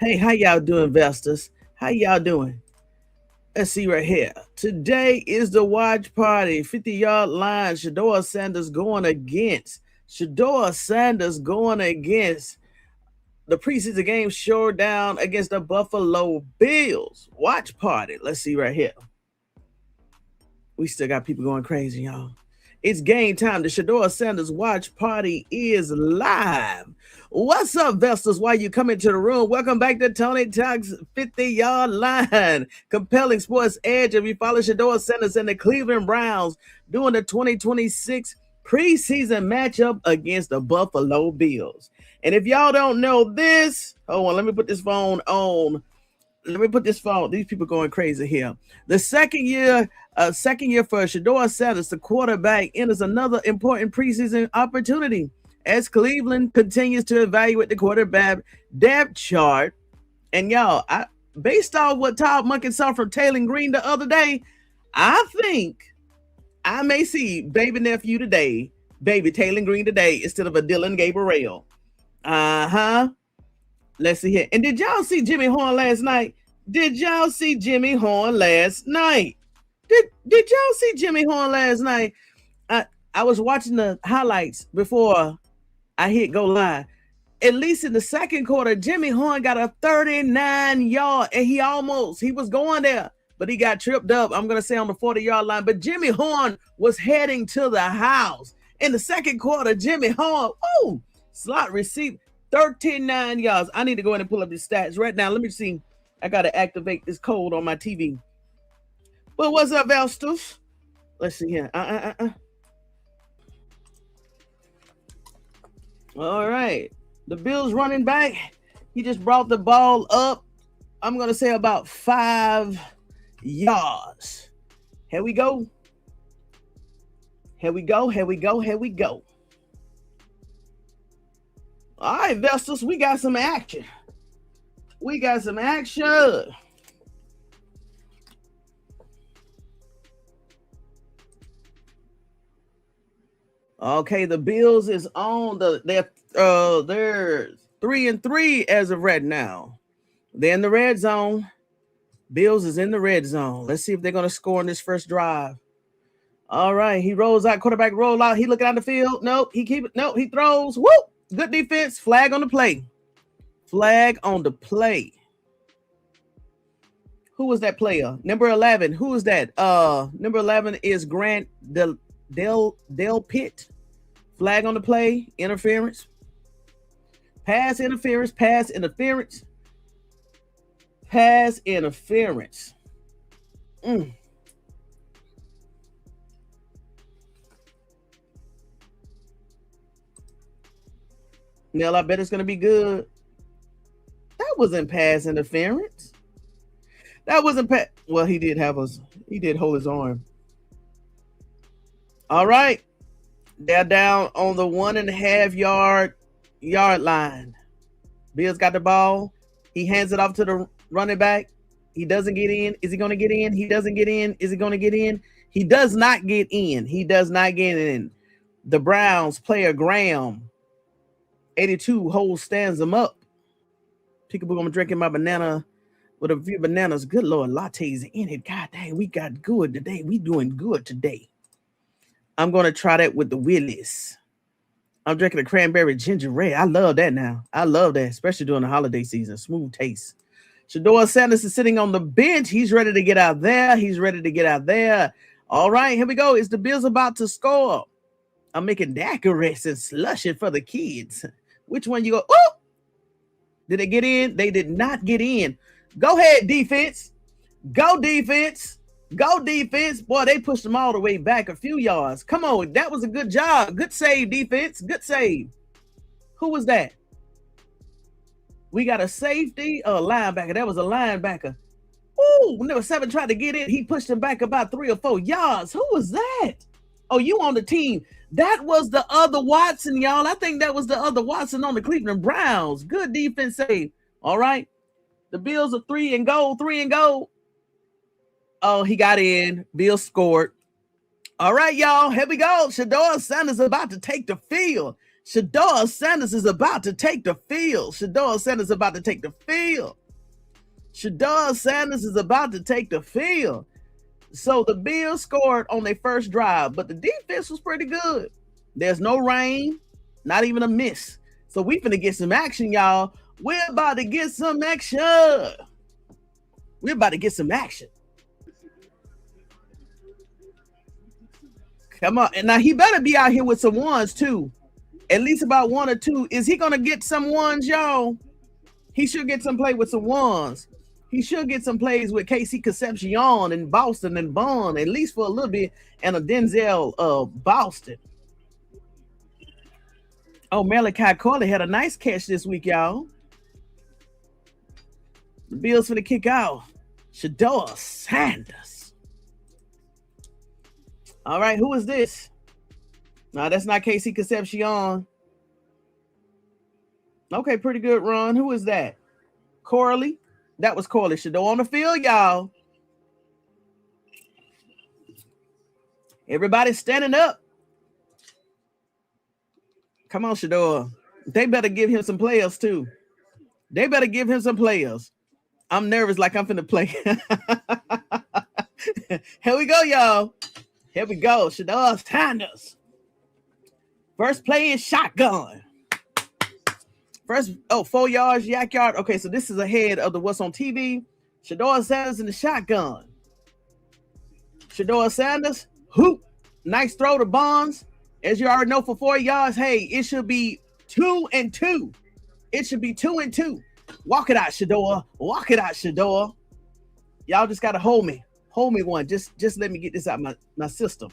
Hey, how y'all doing, investors? How y'all doing? Let's see right here. Today is the watch party. 50-yard line. Shedeur Sanders going against. Shedeur Sanders going against the preseason game showdown against the Buffalo Bills. Watch party. Let's see right here. We still got people going crazy, y'all. It's game time. The Shedeur Sanders watch party is live. What's up, Vestas? Why you come into the room? Welcome back to Tony Talks 50-yard line. Compelling Sports Edge. If you follow Shedeur Sanders and the Cleveland Browns doing the 2026 preseason matchup against the Buffalo Bills. And if y'all don't know this, hold on, let me put this phone on. These people going crazy here. The second year for Shedeur Sanders, the quarterback, enters another important preseason opportunity as Cleveland continues to evaluate the quarterback depth chart. And y'all, based off what Todd Monken saw from Taylor Green the other day, I think I may see baby Taylor Green today instead of a Dillon Gabriel. Let's see here. And did y'all see Jimmy Horn last night? Did y'all see Jimmy Horn last night? Did y'all see Jimmy Horn last night? I was watching the highlights before I hit go live. At least in the second quarter, Jimmy Horn got a 39-yard, and he was going there, but he got tripped up. I'm going to say on the 40-yard line, but Jimmy Horn was heading to the house. In the second quarter, Jimmy Horn, slot receive. 39 yards. I need to go in and pull up the stats right now. Let me see. I got to activate this code on my TV. But what's up, Valstus? Let's see here. All right. The Bills running back. He just brought the ball up. I'm going to say about 5 yards. Here we go. Here we go. All right, Vestas, we got some action. Okay, the Bills is on they're 3-3 as of right now. They're in the red zone. Bills is in the red zone. Let's see if they're going to score in this first drive. All right, he rolls out, quarterback roll out. He looking out the field. Nope, he throws. Whoop! Good defense. Flag on the play. Who was that player? Number 11. Who is that? Number 11 is Grant Del Pitt. Flag on the play. Interference. Pass interference. Nell, I bet it's going to be good. That wasn't pass interference. Well, he did hold his arm. All right. They're down on the 1.5 yard line. Bills got the ball. He hands it off to the running back. He doesn't get in. Is he going to get in? He doesn't get in. Is he going to get in? He does not get in. The Browns player Graham, 82 stands him up. Peekaboo, I'm drinking my banana with a few bananas. Good Lord, lattes in it. God dang, we got good today. We doing good today. I'm going to try that with the Willis. I'm drinking a cranberry ginger ale. I love that now. I love that, especially during the holiday season. Smooth taste. Shedeur Sanders is sitting on the bench. He's ready to get out there. All right, here we go. Is the Bills about to score? I'm making daiquiris and slushy for the kids. Which one you go? Oh! Did they get in? They did not get in. Go ahead, defense. Go defense. Boy, they pushed them all the way back a few yards. Come on, that was a good job. Good save, defense. Good save. Who was that? We got a safety or a linebacker. That was a linebacker. Ooh, number 7 tried to get in. He pushed him back about 3 or 4 yards. Who was that? Oh, you on the team. That was the other Watson, y'all. I think that was the other Watson on the Cleveland Browns. Good defense save. All right. The Bills are 3 and go. Oh, he got in. Bills scored. All right, y'all. Here we go. Shedeur Sanders about to take the field. Shedeur Sanders is about to take the field. Shedeur Sanders is about to take the field. Shedeur Sanders is about to take the field. So the Bills scored on their first drive, but the defense was pretty good. There's no rain, not even a miss. So we finna get some action, y'all. We're about to get some action. We're about to get some action. Come on. And now he better be out here with some ones too. At least about one or two. Is he going to get some ones, y'all? He should get some play with some ones. He should get some plays with KC Concepcion and Boston and Bond, at least for a little bit, and a Denzel Boston. Oh, Malachi Corley had a nice catch this week, y'all. The Bills for the kick out. Shedeur Sanders. All right, who is this? No, that's not KC Concepcion. Okay, pretty good run. Who is that? Corley. That was Corley. Shedeur on the field, y'all. Everybody standing up. Come on, Shedeur. They better give him some players, too. They better give him some players. I'm nervous like I'm finna play. Here we go, y'all. Here we go. Shedeur Sanders. First play is shotgun. First, 4 yards, yak yard. Okay, so this is ahead of the what's on TV. Shedeur Sanders in the shotgun. Shedeur Sanders, hoop. Nice throw to Bonds. As you already know, for 4 yards, hey, it should be 2 and 2. It should be 2 and 2. Walk it out, Shedeur. Walk it out, Shedeur. Y'all just got to hold me. Hold me one. Just let me get this out my system.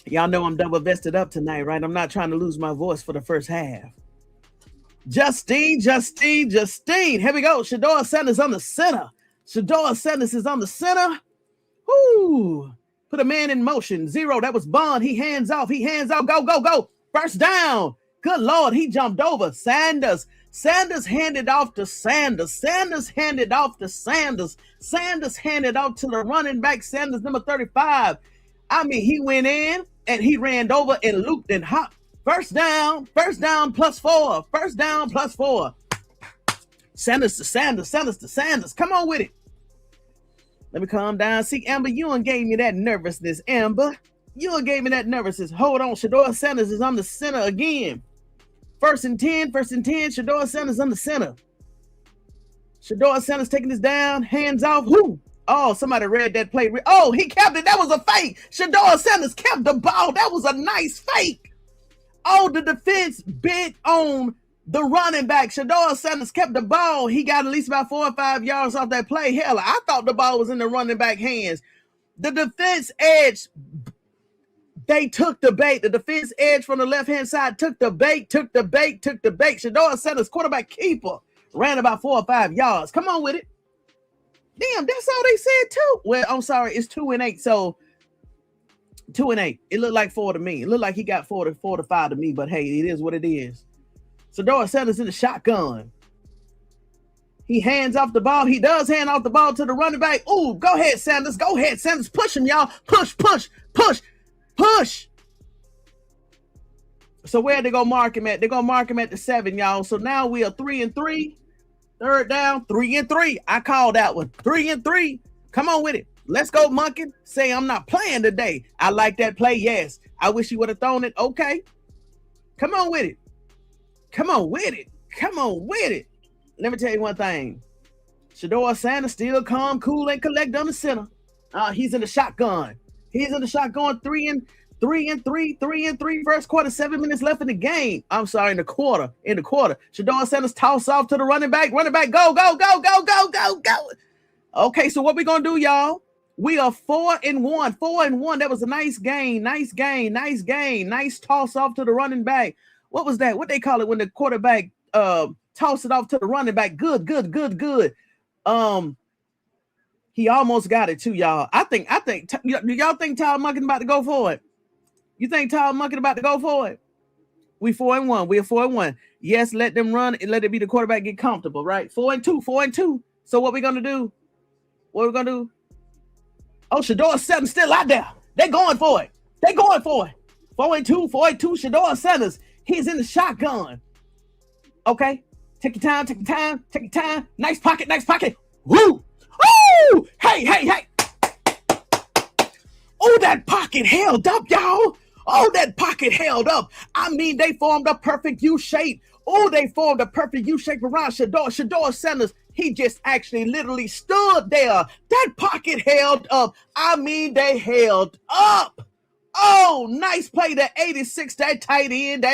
Y'all know I'm double vested up tonight, right? I'm not trying to lose my voice for the first half. Justine. Here we go. Shedeur Sanders on the center. Shedeur Sanders is on the center. Whoo. Put a man in motion. 0. That was Bond. He hands off. Go. First down. Good Lord. He jumped over. Sanders handed off to Sanders. Sanders handed off to the running back. Sanders, number 35. I mean, he went in and he ran over and looped and hopped. First down +4. First down +4. Sanders to Sanders. Come on with it. Let me calm down. See, Amber, you done gave me that nervousness, Amber. You done gave me that nervousness. Hold on. Shedeur Sanders is on the center again. First and 10. Shedeur Sanders on the center. Shedeur Sanders taking this down. Hands off. Who? Oh, somebody read that play. Oh, he kept it. That was a fake. Shedeur Sanders kept the ball. That was a nice fake. Oh, the defense bit on the running back. Shedeur Sanders kept the ball. He got at least about 4 or 5 yards off that play. Hell, I thought the ball was in the running back hands. The defense edge, they took the bait. The defense edge from the left-hand side took the bait. Shedeur Sanders, quarterback keeper, ran about 4 or 5 yards. Come on with it. Damn, that's all they said too. Well, I'm sorry, it's 2 and 8. So 2 and 8. It looked like 4 to me. It looked like he got 4 to 5 to me, but hey, it is what it is. Shedeur Sanders in the shotgun. He hands off the ball. He does hand off the ball to the running back. Ooh, go ahead, Sanders. Push him, y'all. Push. So where they go mark him at? They're going to mark him at the 7, y'all. So now we are 3 and 3. Third down, 3 and 3. I called that one. 3 and 3. Come on with it. Let's go, Monken. Say I'm not playing today. I like that play. Yes. I wish you would have thrown it. Okay. Come on with it. Let me tell you one thing. Shedeur Sanders still calm, cool, and collect on the center. He's in the shotgun. 3 and 3. First quarter, 7 minutes left in the game. I'm sorry, in the quarter. Shedeur Sanders toss off to the running back. Go. Okay, so what we gonna do, y'all? We are 4 and 1. That was a nice gain. Nice toss off to the running back. What was that? What they call it when the quarterback toss it off to the running back? Good. He almost got it too, y'all. I think y'all think Todd Monken about to go for it? You think Todd Monken about to go for it? We 4 and 1. We are 4 and 1. Yes, let them run and let it be the quarterback get comfortable, right? 4 and 2. So what we gonna do? Oh, Shedeur Sanders still out there. They going for it. They going for it. 4-2, Shedeur Sanders. He's in the shotgun. Okay. Take your time, take your time, take your time. Nice pocket, nice pocket. Woo! Oh! Hey. Oh, that pocket held up, y'all. Oh, that pocket held up. I mean, they formed a perfect U shape. Oh, they formed a perfect U shape around Shedeur Sanders. He just actually literally stood there. That pocket held up. I mean, they held up. Oh, nice play to 86, that tight end.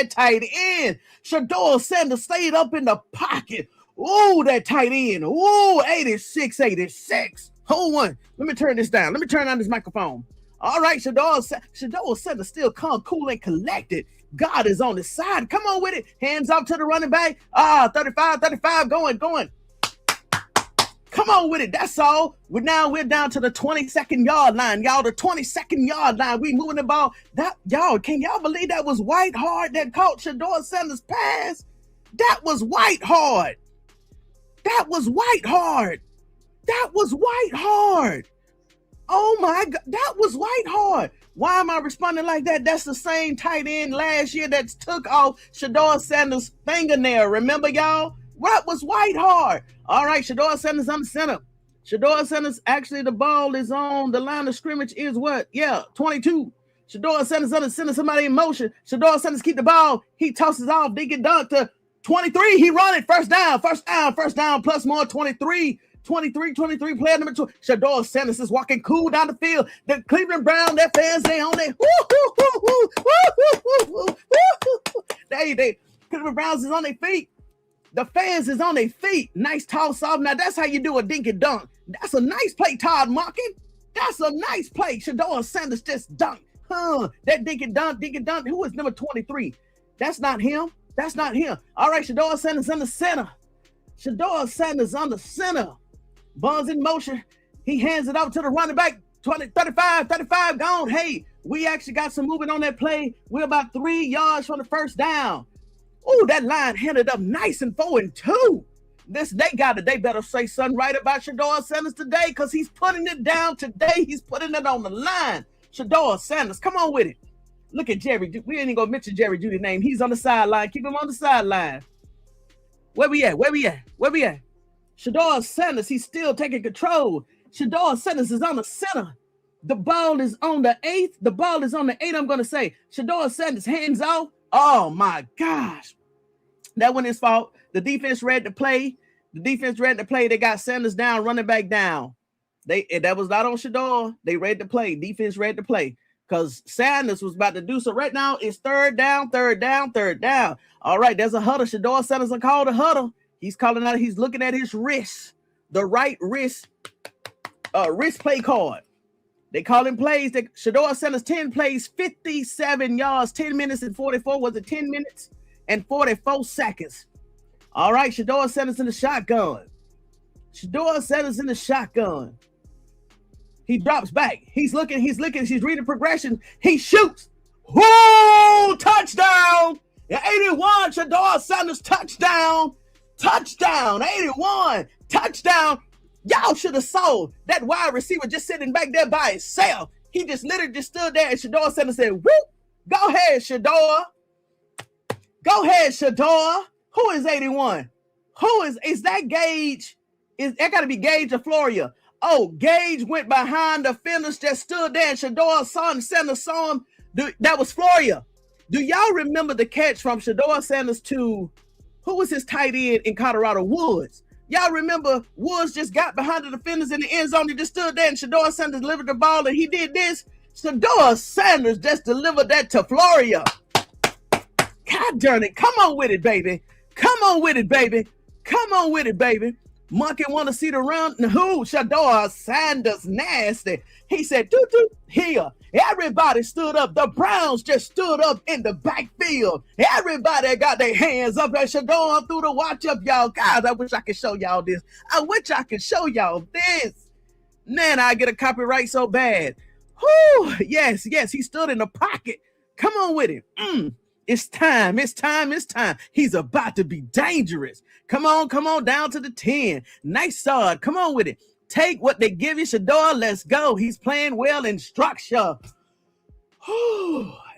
Shedeur Sanders stayed up in the pocket. Oh, that tight end. Oh, 86. Hold on. Let me turn this down. Let me turn on this microphone. All right, Shedeur Sanders still calm, cool, and collected. God is on his side. Come on with it. Hands off to the running back. 35, going. Come on with it. That's all. We're down to the 22nd yard line, y'all. The 22nd yard line. We moving the ball. Can y'all believe that was White Hard that caught Shedeur Sanders' pass? That was White Hard. Oh my God, that was White Hard. Why am I responding like that? That's the same tight end last year that took off Shedeur Sanders' fingernail. Remember, y'all? What was White Hard? All right, Shedeur Sanders on the center. Shedeur Sanders, actually, the ball is on the line of scrimmage is what? Yeah, 22. Shedeur Sanders on the center, somebody in motion. Shedeur Sanders keep the ball. He tosses off, dink and dunk to 23. He run it. First down, plus more, 23, player number 2. Shedeur Sanders is walking cool down the field. The Cleveland Browns, their fans, they on it. Cleveland Browns is on their feet. The fans is on their feet. Nice toss off. Now, that's how you do a dink and dunk. That's a nice play, Todd Monken. That's a nice play. Shedeur Sanders just dunked. That dink and dunk. Who is number 23? That's not him. All right, Shedeur Sanders on the center. Ball's in motion. He hands it off to the running back. 35 gone. Hey, we actually got some movement on that play. We're about 3 yards from the first down. Oh, that line handed up nice and 4-2. They better say something right about Shedeur Sanders today, because he's putting it down today. He's putting it on the line. Shedeur Sanders, come on with it. Look at Jerry. We ain't even gonna mention Jerry Judy's name. He's on the sideline. Keep him on the sideline. Where we at? Shedeur Sanders, he's still taking control. Shedeur Sanders is on the center. The ball is on the 8th. I'm going to say. Shedeur Sanders, hands off. Oh, my gosh. That wasn't his fault. The defense read the play. They got Sanders down, running back down. That was not on Shedeur. They read the play. Defense read the play, because Sanders was about to do so. Right now, it's third down. All right, there's a huddle. Shedeur Sanders will call the huddle. He's calling out. He's looking at his wrist, the right wrist play card. They call him plays. Shedeur Sanders 10 plays, 57 yards, 10 minutes and 44. Was it 10 minutes and 44 seconds? All right, Shedeur Sanders in the shotgun. He drops back. He's looking. He's reading progression. He shoots. Whoa! Touchdown! 81. Shedeur Sanders touchdown. 81. Touchdown. Y'all should have saw that wide receiver just sitting back there by himself. He just literally just stood there, and Shedeur Sanders said, "Whoop! Go ahead, Shedeur. Who is 81? Is that Gage? That got to be Gage of Florida. Oh, Gage went behind the fenders, just stood there, and Shedeur Sanders saw him. That was Florida. Do y'all remember the catch from Shedeur Sanders to, who was his tight end in Colorado? Woods. Y'all remember Woods just got behind the defenders in the end zone. He just stood there, and Shedeur Sanders delivered the ball, and he did this. Shedeur Sanders just delivered that to Florida. God darn it. Come on with it, baby. Monken want to see the run. Who? Shedeur Sanders nasty. He said, doo-doo, here. Everybody stood up. The Browns just stood up in the backfield. Everybody got their hands up as Shedeur threw the watch up, y'all. God, I wish I could show y'all this. Man, I get a copyright so bad. Whew, yes, he stood in the pocket. Come on with it. It's time. He's about to be dangerous. Come on, down to the 10. Nice start. Come on with it. Take what they give you, Shedeur. Let's go. He's playing well in structure.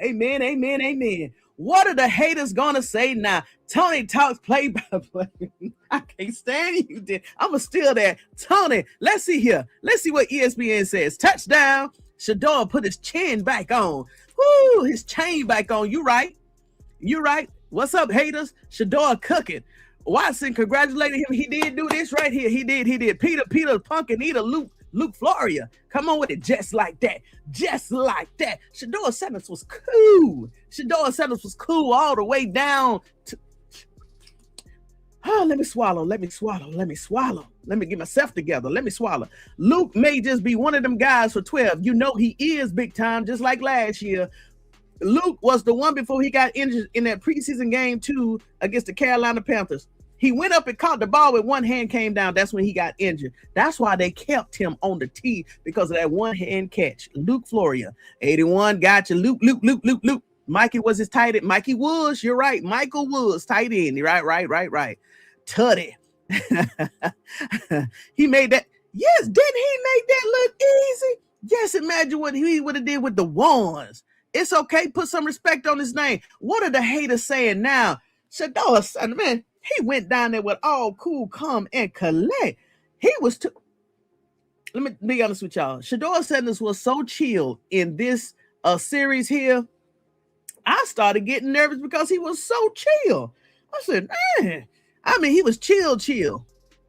Amen, amen, amen. What are the haters gonna say now? Tony talks play by play. I can't stand you. I'm gonna steal that. Tony, let's see here. Let's see what ESPN says. Touchdown. Shedeur put his chin back on. Woo, his chain back on. You right. You right. What's up, haters? Shedeur cooking. Wason congratulated him. He did do this right here. He did. Peter Punkin, Eater, Luke Floria. Come on with it. Just like that. Shedeur Sanders was cool. Shedeur Sanders was cool all the way down to... let me swallow. Let me get myself together. Let me swallow. Luke may just be one of them guys for 12. You know he is big time, just like last year. Luke was the one before he got injured in that preseason game 2 against the Carolina Panthers. He went up and caught the ball with one hand came down. That's when he got injured. That's why they kept him on the tee, because of that one hand catch. Luke Floria, 81, got you. Luke. Mikey was his tight end. Mikey Woods, you're right. Michael Woods, tight end. Right. Tuddy. He made that. Yes, didn't he make that look easy? Yes, imagine what he would have did with the ones. It's okay. Put some respect on his name. What are the haters saying now? Shedeur Sanders, man, he went down there with all cool, calm, and collect. He was too. Let me be honest with y'all. Shedeur Sanders was so chill in this series here. I started getting nervous because he was so chill. I said, man, he was chill.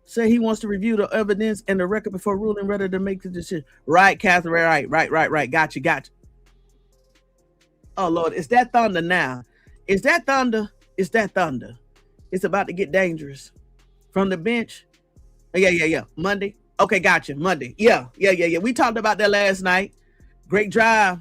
Say he wants to review the evidence and the record before ruling rather than make the decision. Right, Catherine. Right. Got you. Oh, Lord, is that thunder now? Is that thunder? It's about to get dangerous. From the bench? Yeah. Monday? Okay, gotcha. Monday. Yeah. We talked about that last night. Great drive.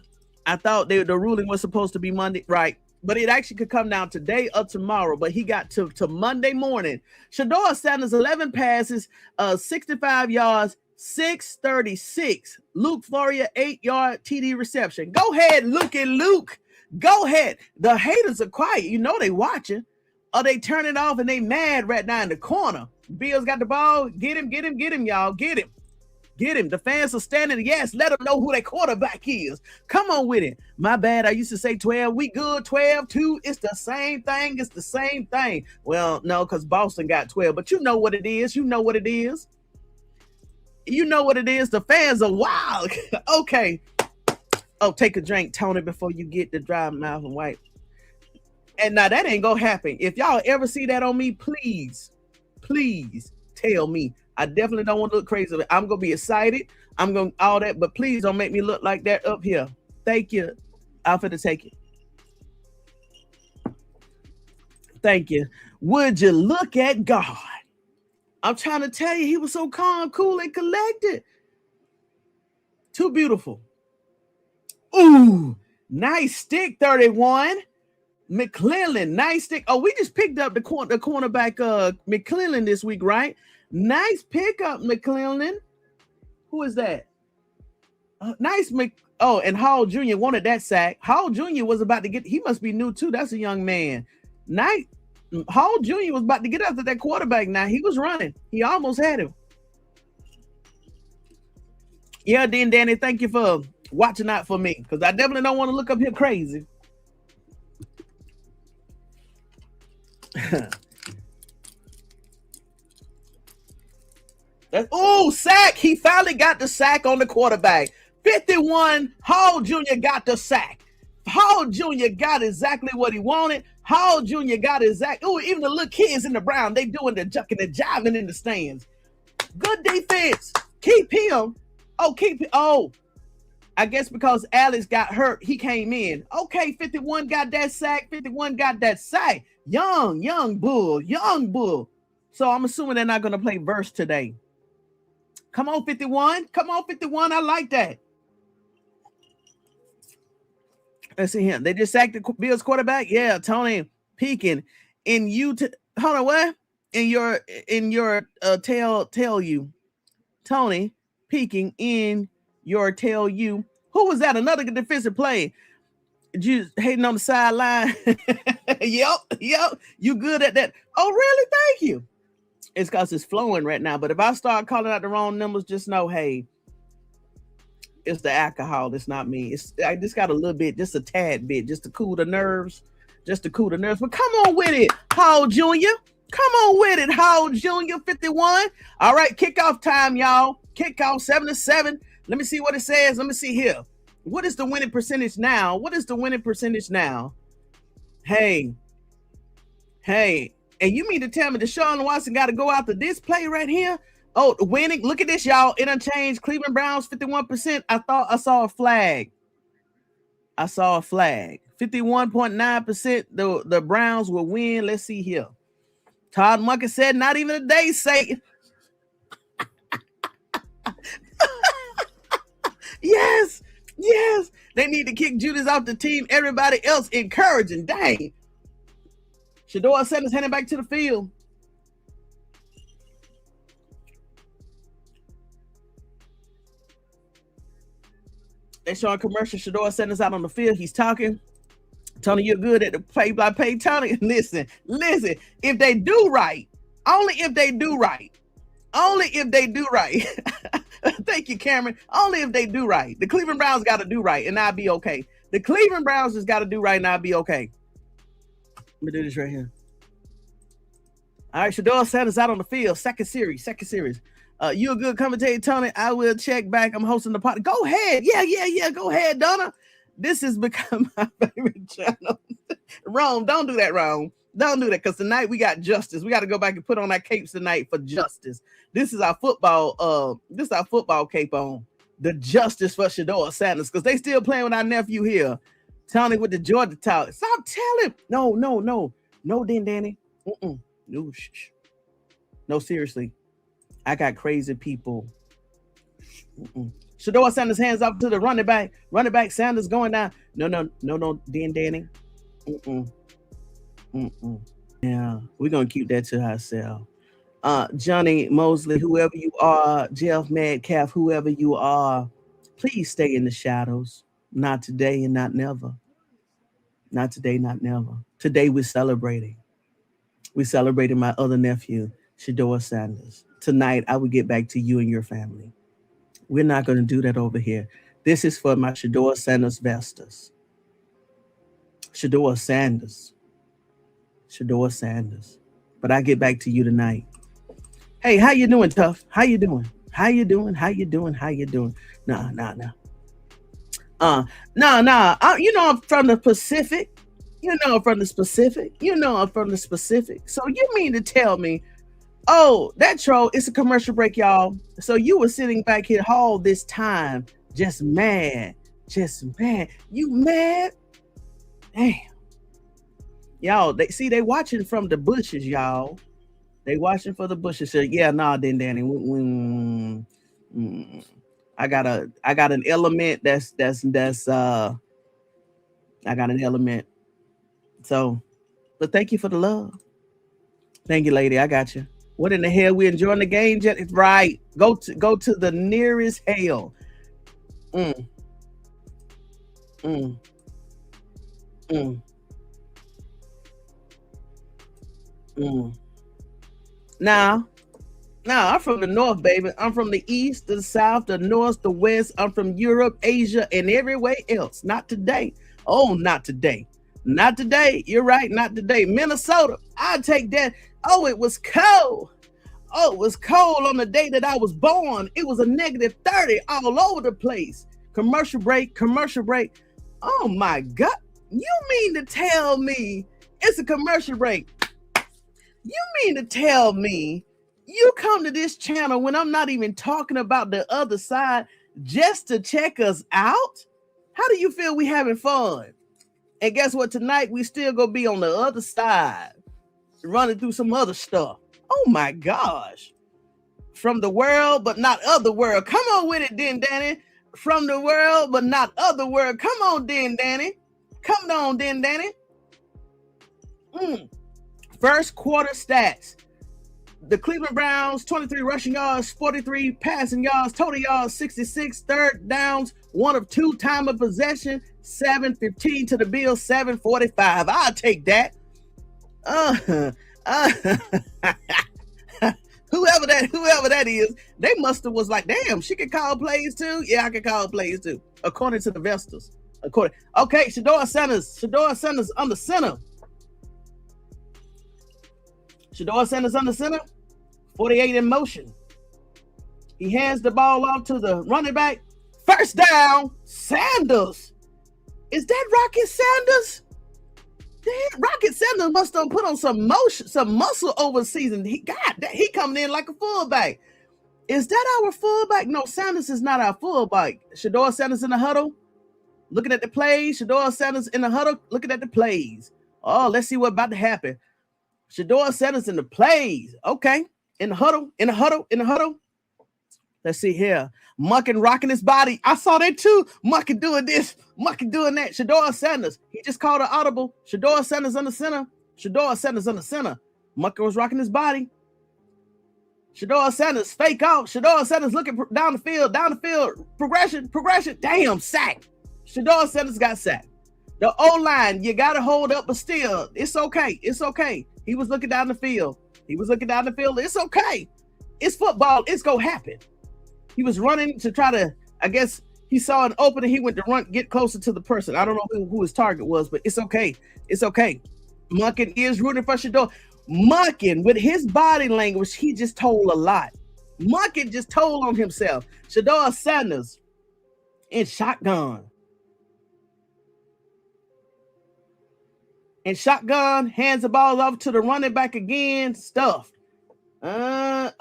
I thought the ruling was supposed to be Monday. Right. But it actually could come down today or tomorrow. But he got to Monday morning. Shedeur Sanders, 11 passes, 65 yards, 636. Luke Floria, 8-yard TD reception. Go ahead, Luke. Go ahead. The haters are quiet. You know they watching. Or they turn it off and they mad right now in the corner. Bills got the ball. Get him, y'all. Get him. The fans are standing. Yes, let them know who their quarterback is. Come on with it. My bad. I used to say 12. We good. 12, 2. It's the same thing. Well, no, because Boston got 12. But you know what it is. The fans are wild. Okay. Oh, take a drink, Tony, before you get the dry mouth and wipe. And now that ain't gonna happen. If y'all ever see that on me, please tell me. I definitely don't want to look crazy. I'm gonna be excited. I'm gonna all that, but please don't make me look like that up here. Thank you. I'm finna take it. Thank you. Would you look at God? I'm trying to tell you, he was so calm, cool, and collected. Too beautiful. Ooh, nice stick, 31. McClellan, nice stick. Oh, we just picked up the cornerback McClellan this week, right? Nice pickup, McClellan. Who is that? And Hall Jr. wanted that sack. Hall Jr. was about to get, he must be new too. That's a young man. Nice. Hall Jr. was about to get after that quarterback now. He was running. He almost had him. Yeah, then Danny, thank you for watching out for me, because I definitely don't want to look up here crazy. Sack. He finally got the sack on the quarterback. 51, Hall Jr. got the sack. Hall Jr. got exactly what he wanted. Hall Jr. got exactly. Oh, even the little kids in the Brown, they doing the jucking and jiving in the stands. Good defense. Keep him. I guess because Alex got hurt, he came in. Okay, 51 got that sack. Young bull. So I'm assuming they're not going to play verse today. Come on, 51. I like that. Let's see him. They just sacked the Bills quarterback. Yeah, Tony peeking in you. Hold on, what? In your tell you. Tony peeking in your tell you. Who was that? Another defensive play. You hating on the sideline? Yep. You good at that? Oh, really? Thank you. It's because it's flowing right now. But if I start calling out the wrong numbers, just know, hey, It's the alcohol. It's not me. I just got a little bit, just a tad bit, just to cool the nerves. But come on with it, Hall Jr. Come on with it, Hall Jr. 51. All right, kickoff time, y'all. Kickoff 7-7. Let me see what it says. Let me see here. What is the winning percentage now? Hey. And you mean to tell me DeShaun Watson got to go out to this play right here? Oh, winning. Look at this, y'all. It unchanged. Cleveland Browns 51%. I thought I saw a flag. 51.9%. The Browns will win. Let's see here. Todd Monken said, not even a day, Satan. Yes. They need to kick Judas off the team. Everybody else encouraging. Dang. Shedeur Sanders heading back to the field. They showing commercial. Shedeur Sanders out on the field. He's talking. Tony, you're good at the play-by-play. Tony, listen. If they do right, only if they do right. Thank you, Cameron. Only if they do right. The Cleveland Browns got to do right, and I'll be okay. The Cleveland Browns just got to do right, and I'll be okay. Let me do this right here. All right, Shedeur Sanders out on the field. Second series. You a good commentator, Tony. I will check back. I'm hosting the party. Go ahead. Yeah. Go ahead, Donna. This has become my favorite channel. Rome, don't do that, Rome. Don't do that, because tonight we got justice. We got to go back and put on our capes tonight for justice. This is our football. This is our football cape on. The justice for Shedeur Sanders, because they still playing with our nephew here. Tony with the Georgia talk. Stop telling. No, then Danny. No, shh. No, seriously. I got crazy people. Shedeur Sanders hands off to the running back. Running back Sanders going down. No, then Danny. Yeah, we're gonna keep that to ourselves. Johnny Mosley, whoever you are, Jeff Metcalf, whoever you are, please stay in the shadows. Not today and not never. Not today, not never. Today we're celebrating. We're celebrating my other nephew, Shedeur Sanders. Tonight, I will get back to you and your family. We're not going to do that over here. This is for my Shedeur Sanders Vestas. Shedeur Sanders. But I get back to you tonight. Hey, how you doing, Tough? How you doing? Nah. You know I'm from the Pacific. So you mean to tell me, oh, that troll, it's a commercial break, y'all. So you were sitting back here all this time, just mad. You mad? Damn. Y'all, they watching from the bushes, y'all. They watching for the bushes. So yeah, nah, then Danny. I got an element that's I got an element. So, but thank you for the love. Thank you, lady. I got you. What in the hell? We enjoying the game, Jet? Right. Go to the nearest hell. Now, I'm from the north, baby. I'm from the east, the south, the north, the west. I'm from Europe, Asia, and everywhere else. Not today. Oh, not today. Not today. You're right. Not today. Minnesota. I take that. Oh, it was cold. Oh, it was cold on the day that I was born. It was a -30 all over the place. Commercial break. Oh my God. You mean to tell me it's a commercial break? You mean to tell me you come to this channel when I'm not even talking about the other side just to check us out? How do you feel we having fun? And guess what? Tonight, we still gonna be on the other side, running through some other stuff. Oh my gosh. From the world, but not of the world. Come on with it, then, Danny. From the world, but not of the world. Come on, then, Danny. First quarter stats. The Cleveland Browns, 23 rushing yards, 43 passing yards, total yards, 66, third downs, 1 of 2, time of possession, 7-15 to the Bills, 7-45. I'll take that. whoever that is, they must have was like, damn, she can call plays too. Yeah, I can call plays too, according to the Vestas. Okay, Shedeur Sanders under center. Shedeur Sanders under center. 48 in motion. He hands the ball off to the running back. First down, Sanders. Is that Rocket Sanders? Damn, Rocket Sanders must have put on some muscle over the season. He coming in like a fullback. Is that our fullback? No, Sanders is not our fullback. Shedeur Sanders in the huddle, looking at the plays. Shedeur Sanders in the huddle, looking at the plays. Oh, let's see what's about to happen. Shedeur Sanders in the plays. Okay, in the huddle. Let's see here. Monken rocking his body. I saw that too. Monken doing this. Monken doing that. Shedeur Sanders. He just called an audible. Shedeur Sanders under center. Shedeur Sanders under center. Monken was rocking his body. Shedeur Sanders fake out. Shedeur Sanders looking down the field. Progression. Damn, sack. Shedeur Sanders got sacked. The O-line, you got to hold up, but still, it's okay. He was looking down the field. It's okay. It's football. It's going to happen. He was running to try to, I guess he saw an opening. He went to run, get closer to the person. I don't know who his target was, but it's okay. Monken is rooting for Shedeur. Monken, with his body language, he just told a lot. Monken just told on himself. Shedeur Sanders in shotgun. Hands the ball off to the running back again. Stuffed. Let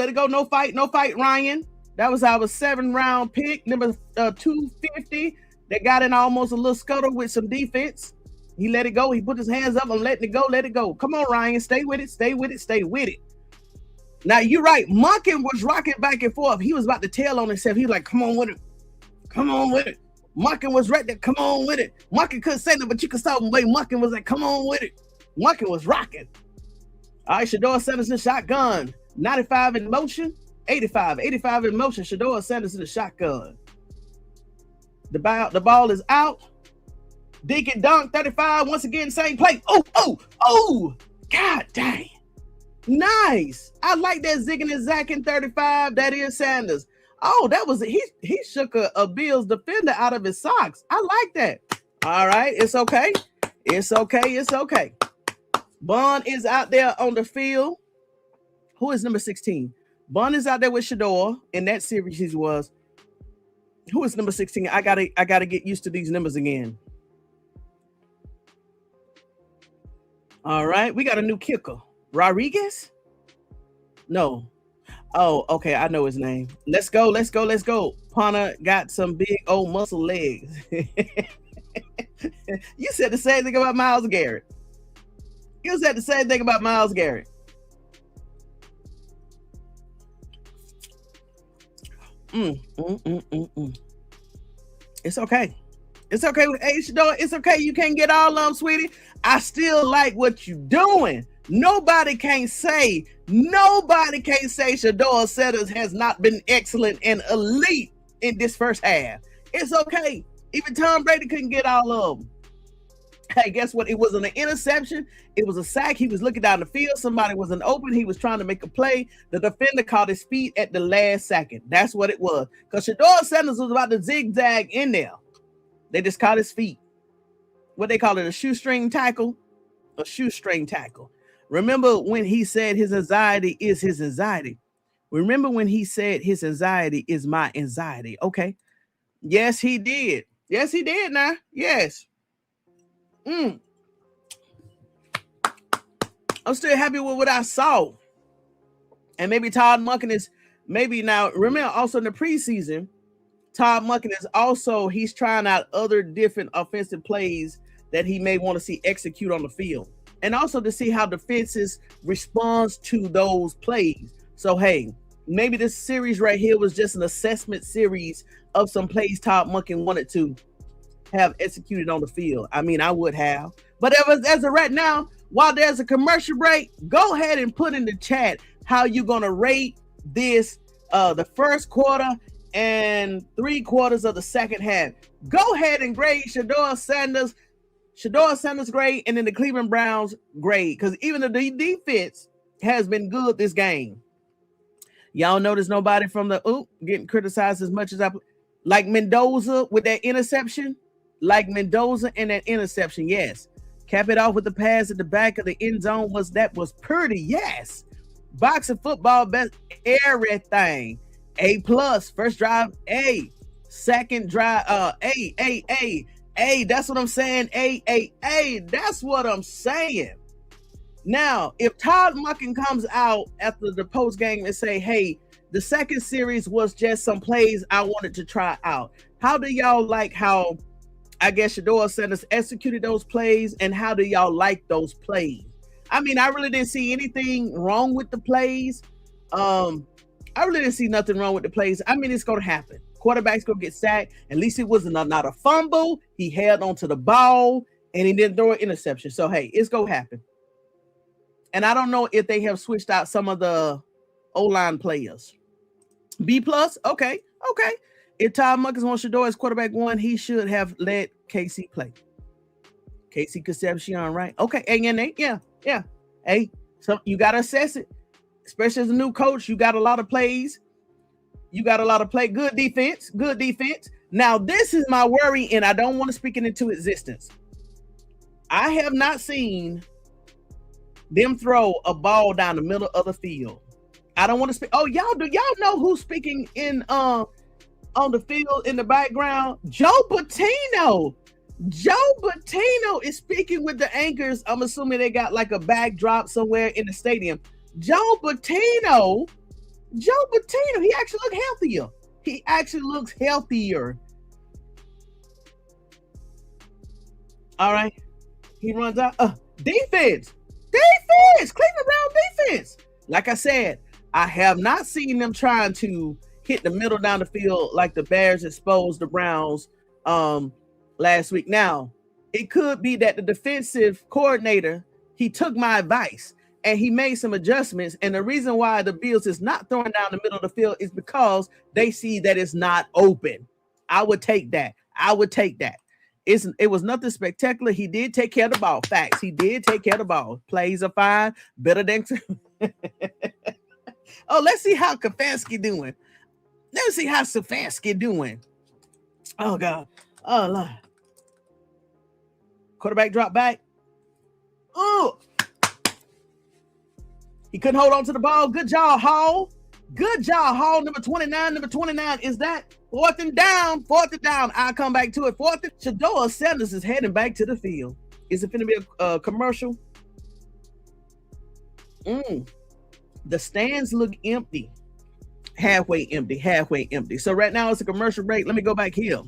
it go. No fight, Ryan. That was our 7th-round pick, number 250. That got in almost a little scuttle with some defense. He let it go. He put his hands up and let it go. Come on, Ryan. Stay with it. Now, you're right. Monken was rocking back and forth. He was about to tail on himself. He was like, come on with it. Monken was right there. Come on with it. Monken couldn't say nothing, but you could stop him. Monken was like, come on with it. Monken was rocking. All right, Shedeur Sanders in shotgun. 95 in motion. 85 in motion. Shedeur Sanders in the shotgun. The ball is out. Dink and dunk. 35. Once again, same play. Oh! God dang! Nice. I like that zigging and zacking. 35. That is Sanders. Oh, that was he shook a Bills defender out of his socks. I like that. All right, it's okay. Bond is out there on the field. Who is number 16? Bond is out there with Shedeur. In that series, he was. Who is number 16? I gotta get used to these numbers again. All right, we got a new kicker. Rodriguez? No. Oh, okay, I know his name. Let's go. Punter got some big old muscle legs. You said the same thing about Myles Garrett. It's okay. Hey, Shedeur, it's okay. You can't get all of them, sweetie. I still like what you're doing. Nobody can say Shedeur Sanders has not been excellent and elite in this first half. It's okay. Even Tom Brady couldn't get all of them. Hey, guess what? It wasn't an interception. It was a sack. He was looking down the field. Somebody wasn't open. He was trying to make a play. The defender caught his feet at the last second. That's what it was. Because Shedeur Sanders was about to zigzag in there. They just caught his feet. What they call it, a shoestring tackle? A shoestring tackle. Remember when he said his anxiety is his anxiety? Remember when he said his anxiety is my anxiety? Okay. Yes, he did. Yes, he did now. Yes. I'm still happy with what I saw. And maybe Todd Monken is maybe now. Remember also in the preseason, Todd Monken is also, he's trying out other different offensive plays that he may want to see execute on the field. And also to see how defenses responds to those plays. So, hey, maybe this series right here was just an assessment series of some plays Todd Monken wanted to have executed on the field. I mean, I would have. But as of right now, while there's a commercial break, go ahead and put in the chat how you're going to rate this, the first quarter and 3/4 of the second half. Go ahead and grade Shedeur Sanders grade, and then the Cleveland Browns grade. Because even the defense has been good this game. Y'all notice nobody from the getting criticized as much as like Mendoza with that interception. Like Mendoza and that interception, yes. Cap it off with the pass at the back of the end zone was pretty, yes. Boxing football, best everything. A+, first drive, A. Second drive, A. That's what I'm saying. A. That's what I'm saying. Now, if Todd Monken comes out after the post game and say, hey, the second series was just some plays I wanted to try out. How do y'all like how, I guess, Shedeur Sanders executed those plays, and how do y'all like those plays? I mean, I really didn't see anything wrong with the plays. I really didn't see nothing wrong with the plays. I mean, it's going to happen. Quarterback's going to get sacked. At least it wasn't not a fumble. He held onto the ball, and he didn't throw an interception. So, hey, it's going to happen. And I don't know if they have switched out some of the O-line players. B+, okay. If Todd Monken wants Shedeur as quarterback one, he should have let KC play. KC Concepcion, right? Okay, yeah. Hey, so you got to assess it. Especially as a new coach, you got a lot of plays. Good defense. Now, this is my worry, and I don't want to speak it into existence. I have not seen them throw a ball down the middle of the field. I don't want to speak. Oh, y'all know who's speaking in on the field in the background? Joe Bitonio. Joe Bitonio is speaking with the anchors. I'm assuming they got like a backdrop somewhere in the stadium. Joe Bitonio, he actually looks healthier. All right. He runs out. Defense. Cleveland Brown defense. Like I said, I have not seen them trying to hit the middle down the field like the Bears exposed the Browns last week. Now, it could be that the defensive coordinator, he took my advice and he made some adjustments. And the reason why the Bills is not throwing down the middle of the field is because they see that it's not open. I would take that. It was nothing spectacular. He did take care of the ball. Facts. He did take care of the ball. Plays are fine. Better than. Oh, let's see how Stefanski doing. Oh, God. Oh, Lord. Quarterback drop back. Oh. He couldn't hold on to the ball. Good job, Hall. Number 29. Is that fourth and down? I'll come back to it. Shedeur Sanders is heading back to the field. Is it going to be a commercial? The stands look empty. Halfway empty. So right now it's a commercial break. Let me go back here.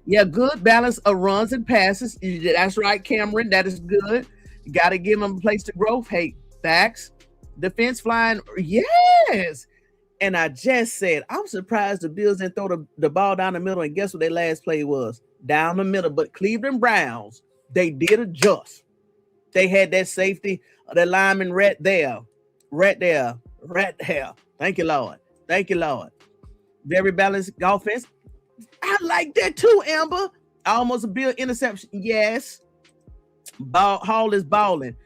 Yeah, good balance of runs and passes. That's right, Cameron. That is good. You got to give them a place to grow. Hey, facts. Defense flying. Yes. And I just said, I'm surprised the Bills didn't throw the ball down the middle. And guess what their last play was? Down the middle. But Cleveland Browns, they did adjust. They had that safety, the lineman right there. Thank you, Lord. Very balanced offense. I like that too, Amber. Almost a Bill interception. Yes. Hall is balling.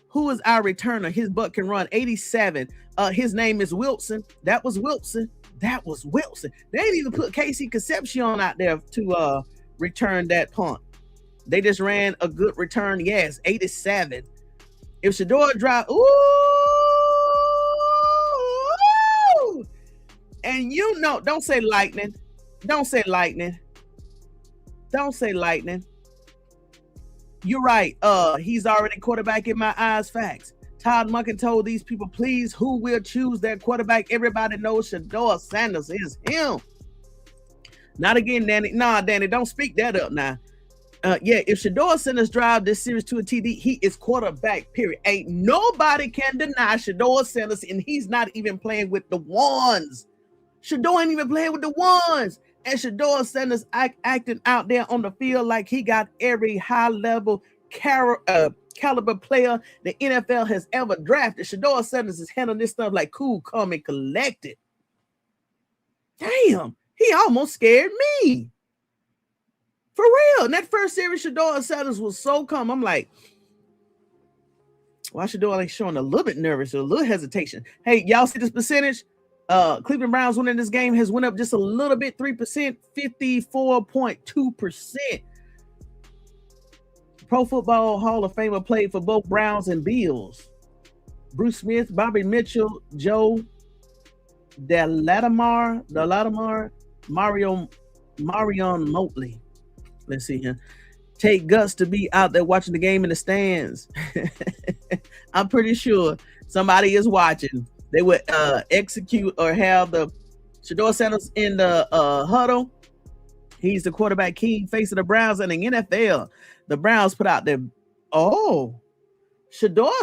Who is our returner? His butt can run 87. His name is Wilson. That was Wilson. They didn't even put KC Concepcion out there to return that punt. They just ran a good return. Yes, 87. If Shedeur drive, and don't say lightning. You're right. He's already quarterback in my eyes. Facts. Todd Monken told these people, please, who will choose their quarterback? Everybody knows Shedeur Sanders is him. Not again, Danny. Nah, Danny, don't speak that up now. If Shedeur Sanders drive this series to a TD, he is quarterback, period. Ain't nobody can deny Shedeur Sanders, and he's not even playing with the ones. Shedeur ain't even playing with the ones. And Shedeur Sanders acting out there on the field like he got every high-level caliber player the NFL has ever drafted. Shedeur Sanders is handling this stuff like cool, calm, and collected. Damn, he almost scared me. For real. In that first series, Shedeur Sanders was so calm. I'm like, Why Shedeur like showing a little bit nervous or a little hesitation? Hey, y'all see this percentage? Cleveland Browns winning this game has went up just a little bit, 3%, 54.2%. Pro Football Hall of Famer played for both Browns and Bills. Bruce Smith, Bobby Mitchell, Joe Delatimore, Marion Motley. Let's see here. Take guts to be out there watching the game in the stands. I'm pretty sure somebody is watching. They would execute or have the Shedeur Sanders in the huddle. He's the quarterback king, face of the Browns in the NFL. The Browns put out their, Shedeur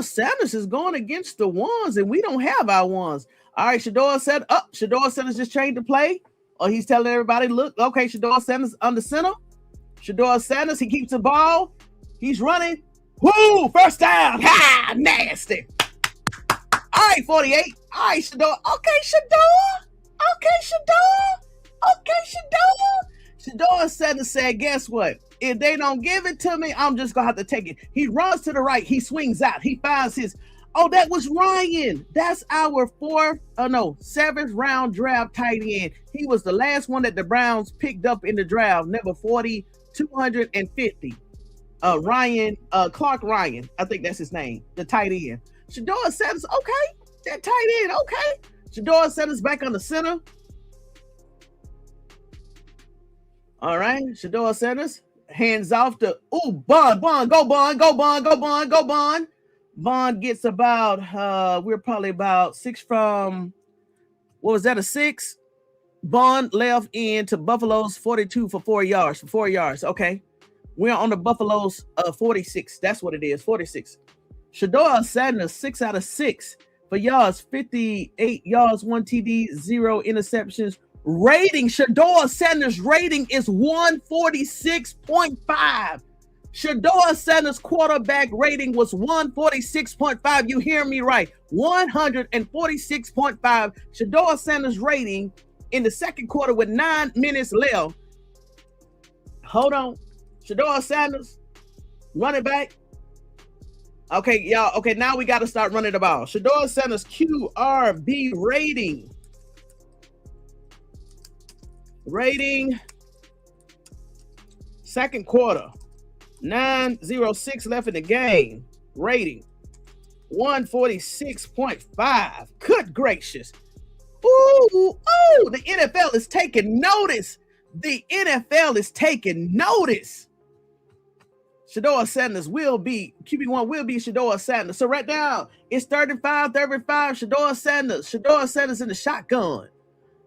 Sanders is going against the ones, and we don't have our ones. All right, Shedeur said, Shedeur Sanders just changed the play. Or he's telling everybody, look, okay, Shedeur Sanders under center. Shedeur Sanders, he keeps the ball. He's running. Woo, first down. Ha, nasty. All right, 48. All right, Shedeur. Okay, Shedeur. Shedeur Sanders said, guess what? If they don't give it to me, I'm just going to have to take it. He runs to the right. He swings out. He finds his, that was Ryan. That's our seventh round draft tight end. He was the last one that the Browns picked up in the draft, number 250. Ryan, Clark Ryan. I think that's his name, the tight end. Shedeur Sanders, okay. That tight end, okay. Shedeur Sanders back on the center. All right, Shedeur Sanders hands off to Bond. Go Bond. Bond gets about we're probably about 6 from a 6? Bond left into Buffalo's 42 for 4 yards. Okay. We're on the Buffalo's 46. That's what it is. 46. Shedeur Sanders 6 out of 6 for yards, 58 yards, 1 TD, 0 interceptions. Rating, Shedeur Sanders rating is 146.5. Shedeur Sanders quarterback rating was 146.5. You hear me right. 146.5. Shedeur Sanders rating in the second quarter with 9 minutes left. Hold on. Shedeur Sanders, running back. Okay, y'all. Okay, now we got to start running the ball. Shedeur Sanders QRB rating. Second quarter. 9:06 left in the game. Rating 146.5. Good gracious. Ooh, the NFL is taking notice. Shedeur Sanders will be, QB1 will be Shedeur Sanders. So right now, it's 35-35. Shedeur Sanders in the shotgun.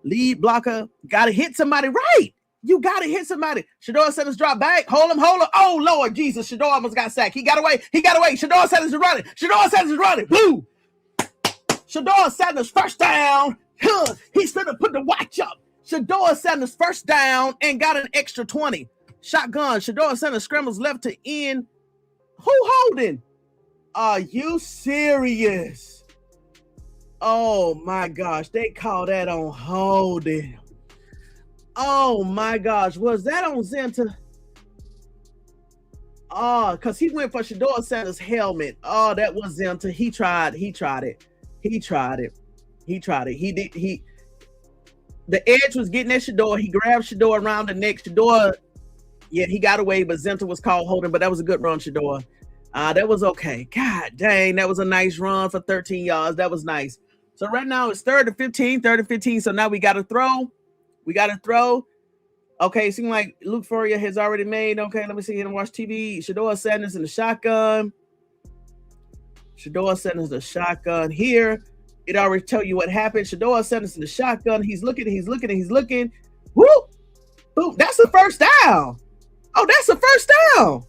Lead blocker. Got to hit somebody right. You got to hit somebody. Shedeur Sanders drop back. Hold him. Oh, Lord Jesus. Shedeur almost got sacked. He got away. Shedeur Sanders is running. Blue. Shedeur Sanders first down. He's going to put the watch up. Shedeur Sanders first down and got an extra 20. Shotgun. Shedeur Sanders scrambles left to end. Who holding? Are you serious? Oh, my gosh. They call that on holding. Oh my gosh, was that on Zenta? Because he went for Shedeur Sanders' helmet. That was Zenta. He tried it. The edge was getting at Shedeur. He grabbed Shedeur around the neck. Shedeur, he got away, but Zenta was called holding, but that was a good run, Shedeur. That was okay. God dang, that was a nice run for 13 yards. That was nice. So right now it's 3rd and 15. So now we got to throw. Okay, seems like Luke Fourier has already made. Okay, let me see here and watch TV. Shedeur Sanders in the shotgun. Shedeur Sanders the shotgun here. It already tell you what happened. Shedeur Sanders in the shotgun. He's looking. Woo! Boom! That's the first down. That's the first down.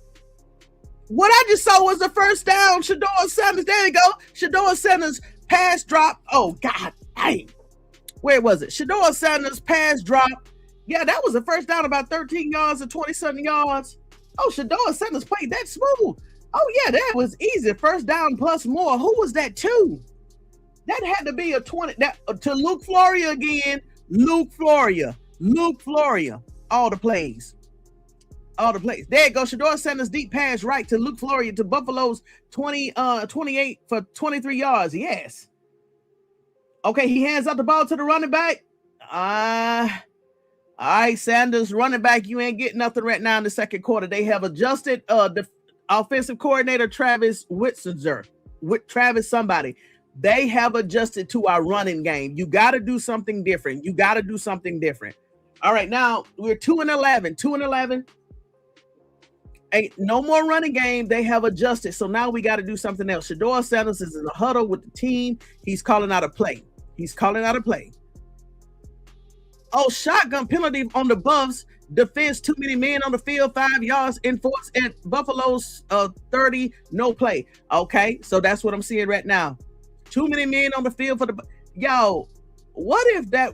What I just saw was the first down. Shedeur Sanders. There you go. Shedeur Sanders pass drop. Oh God, dang. Where was it? Shedeur Sanders pass drop. Yeah, that was the first down, about 13 yards or 20-something yards. Shedeur Sanders played that smooth. Yeah, that was easy. First down plus more. Who was that to? That had to be a 20. To Luke Fourier again. Luke Fourier. All the plays. all the plays. There you go. Shedeur Sanders deep pass right to Luke Floria to Buffalo's 28 for 23 yards. Yes. Okay, he hands out the ball to the running back. All right, Sanders, running back, you ain't getting nothing right now in the second quarter. They have adjusted the offensive coordinator, Travis Whitsinzer, with Travis somebody. They have adjusted to our running game. You got to do something different. You got to do something different. All right, now we're 2-11. 2-11. Ain't no more running game. They have adjusted. So now we got to do something else. Shedeur Sanders is in a huddle with the team. He's calling out a play. He's calling out a play. Oh, shotgun penalty on the Buffs. Defense, too many men on the field, 5 yards enforced at Buffalo's 30, no play. Okay, so that's what I'm seeing right now. Too many men on the field for the yo. What if that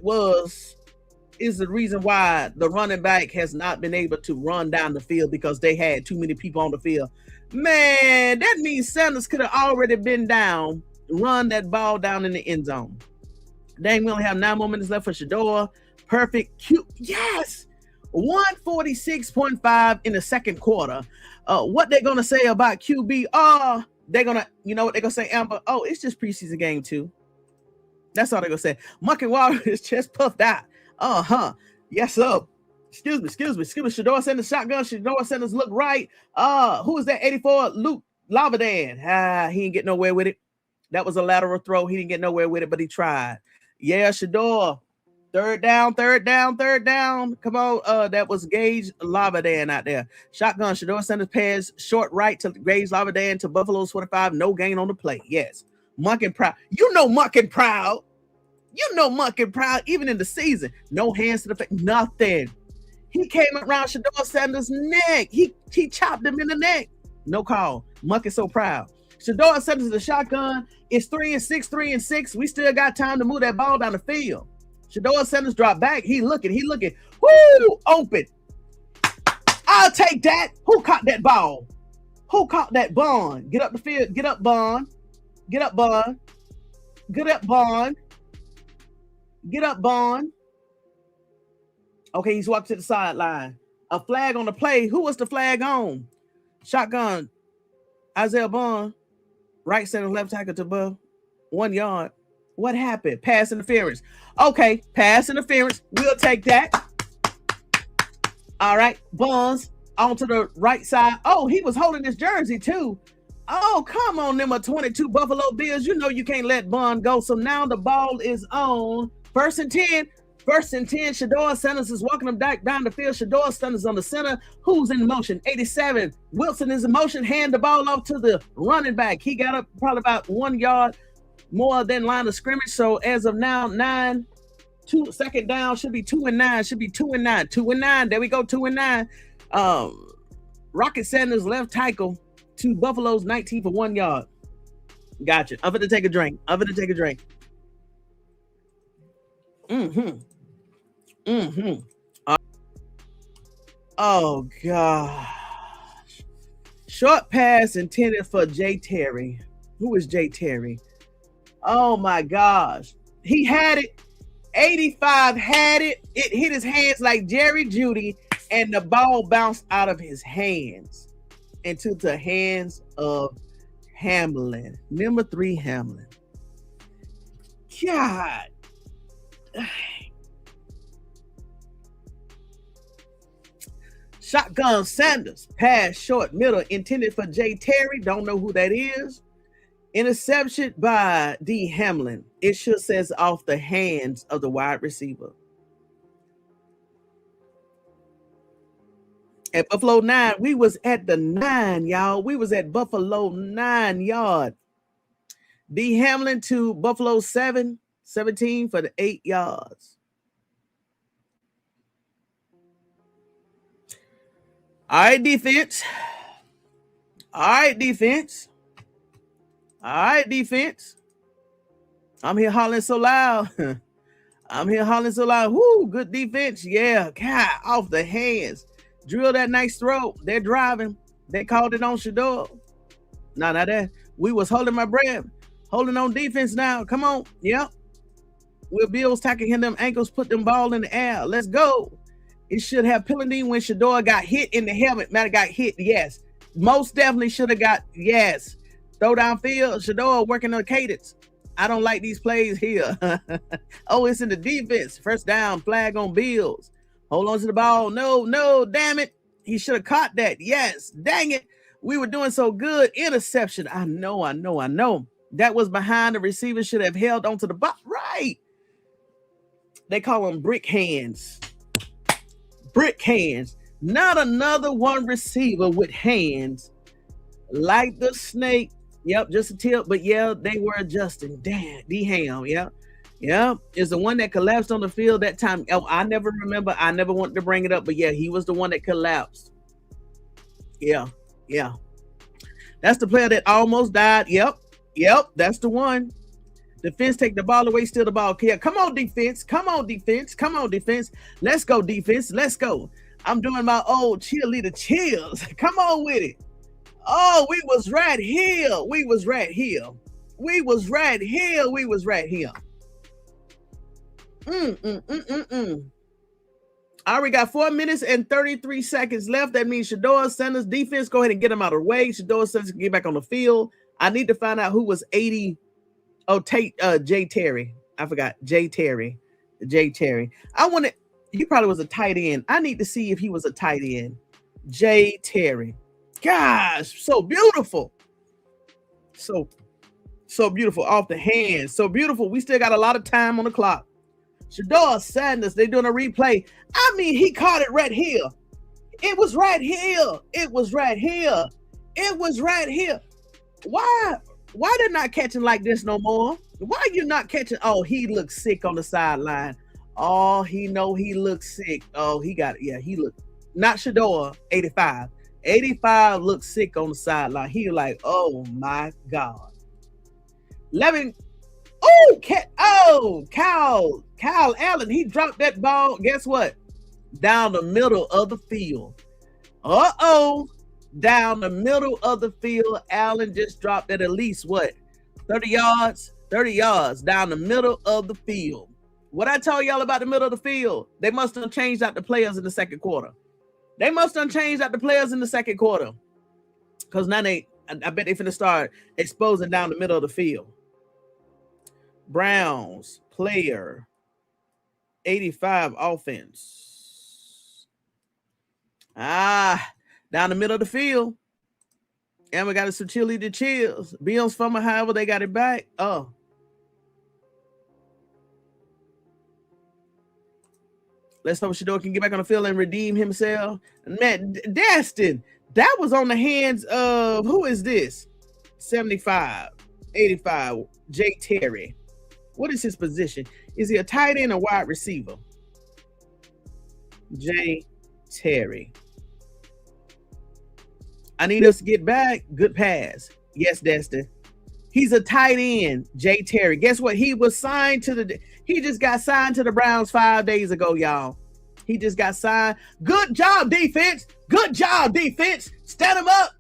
is the reason why the running back has not been able to run down the field because they had too many people on the field? Man, that means Sanders could have already been down, run that ball down in the end zone. Dang, we only have 9 more minutes left for Shedeur. Perfect. Cute. Yes. 146.5 in the second quarter. What they're going to say about QB? They're going to, you know what they're going to say, Amber? Oh, it's just preseason game 2. That's all they're going to say. Monken Water is just puffed out. Yes, sir. Excuse me. Shedeur Sanders shotgun. Shedeur Sanders look right. Who is that? 84? Luke Lavadan. He didn't get nowhere with it. That was a lateral throw. He didn't get nowhere with it, but he tried. Yeah, Shedeur. Third down. Come on. That was Gage Lavadan out there. Shotgun. Shedeur Sanders pass short right to Gage Lavadan to Buffalo's 45. No gain on the play. Yes. Monken proud. You know Monken proud. Even in the season. No hands to the face. Nothing. He came around Shedeur Sanders' neck. He chopped him in the neck. No call. Monken so proud. Shedeur Sanders is a shotgun. It's 3-6. We still got time to move that ball down the field. Shedeur Sanders drop back. He looking. Woo! Open. I'll take that. Who caught that ball? Who caught that Bond? Get up the field. Get up, Bond. Get up, Bond. Okay, he's walked to the sideline. A flag on the play. Who was the flag on? Shotgun. Isaiah Bond. Right center, left tackle to above. 1 yard. What happened? Pass interference. Okay, pass interference. We'll take that. All right, Bonds onto the right side. Oh, he was holding his jersey too. Oh, come on, them 22 Buffalo Bills. You know you can't let Bond go. So now the ball is on. First and 10. Shedeur Sanders is walking them back down the field. Shedeur Sanders on the center. Who's in motion? 87. Wilson is in motion. Hand the ball off to the running back. He got up probably about 1 yard more than line of scrimmage. So as of now, 2 second down should be 2 and 9. 2 and 9. There we go. 2 and 9. Rocket Sanders left tackle to Buffalo's 19 for 1 yard. Gotcha. I'm gonna take a drink. Oh gosh. Short pass intended for Jay Terry. Who is Jay Terry? Oh my gosh. He had it. 85 had it. It hit his hands like Jerry Judy, and the ball bounced out of his hands into the hands of Hamlin. Number 3 Hamlin. God. Shotgun Sanders, pass short middle, intended for Jay Terry. Don't know who that is. Interception by D. Hamlin. It should says off the hands of the wide receiver. At Buffalo 9, we was at the 9, y'all. We was at Buffalo 9 yard. D. Hamlin to Buffalo 17 for the 8 yards. All right, defense. I'm here hollering so loud. Woo, good defense. Yeah, God, off the hands. Drill that nice throw. They're driving. They called it on Shedeur. No, not that. We was holding my breath. Holding on defense now. Come on. Yep. Will Bills tackling him them ankles, put them ball in the air. Let's go. It should have penalty when Shedeur got hit in the helmet. Matter got hit, yes. Most definitely should have got, yes. Throw downfield, Shedeur working on cadence. I don't like these plays here. Oh, it's in the defense. First down, flag on Bills. Hold on to the ball. No, damn it. He should have caught that. Yes, dang it. We were doing so good. Interception. I know. That was behind the receiver. Should have held onto the ball. Right. They call them brick hands. Brick hands. Not another one receiver with hands like the snake. Yep, just a tip. But yeah, they were adjusting. Damn, D-Ham. Yep. Is the one that collapsed on the field that time. Oh, I never remember. I never wanted to bring it up. But yeah, he was the one that collapsed. Yeah. That's the player that almost died. Yep. That's the one. Defense take the ball away, steal the ball. Yeah, come on, defense. Let's go, defense. Let's go. I'm doing my old cheerleader chills. Come on with it. Oh, we was right here. I already got 4 minutes and 33 seconds left. That means Shedeur Sanders defense. Go ahead and get him out of the way. Shedeur Sanders can get back on the field. I need to find out who was 80. Oh, Jay Terry. I forgot. Jay Terry. I want to. He probably was a tight end. I need to see if he was a tight end. Jay Terry. Gosh, so beautiful. So beautiful off the hands. So beautiful. We still got a lot of time on the clock. Shedeur Sanders, they're doing a replay. I mean, he caught it right here. It was right here. Why they're not catching like this no more? Why are you not catching? Oh, he looks sick on the sideline. Oh, he looks sick. Oh, he got it. Yeah, he looked. Not Shedeur, 85. 85 looks sick on the sideline. He like, oh my God. 11. Kyle Allen. He dropped that ball. Guess what? Down the middle of the field. Down the middle of the field. Allen just dropped at least what? 30 yards? 30 yards down the middle of the field. What I told y'all about the middle of the field, they must have changed out the players in the second quarter. Because now I bet they finna start exposing down the middle of the field. Browns player 85 offense. Down the middle of the field. And we got some cheerleader chills. Bills from however they got it back. Oh. Let's hope Shedeur can get back on the field and redeem himself. Man, Destin, that was on the hands of, who is this? 75, 85, Jay Terry. What is his position? Is he a tight end or wide receiver? Jay Terry. I need us to get back. Good pass. Yes, Destin. He's a tight end, Jay Terry. Guess what? He just got signed to the Browns 5 days ago, y'all. He just got signed. Good job, defense. Stand him up,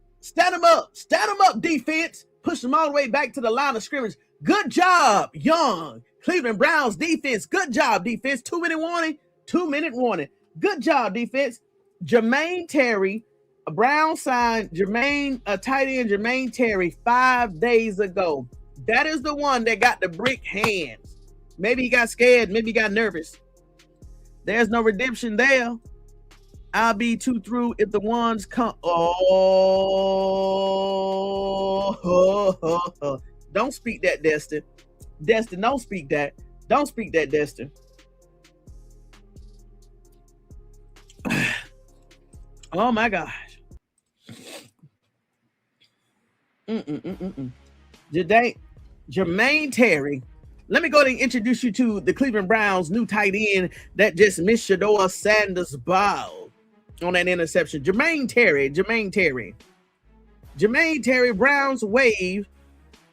defense. Push him all the way back to the line of scrimmage. Good job, young Cleveland Browns defense. Good job, defense. 2 minute warning. Good job, defense. Jermaine Terry, a Brown signed a tight end Jermaine Terry 5 days ago. That is the one that got the brick hands. Maybe he got scared. Maybe he got nervous. There's no redemption there. I'll be too through if the ones come. Oh. Don't speak that, Destin. Destin, don't speak that. Destin. Oh my gosh. Jermaine Terry. Let me go ahead and introduce you to the Cleveland Browns' new tight end that just missed Shedeur Sanders' ball on that interception. Jermaine Terry, Browns wave.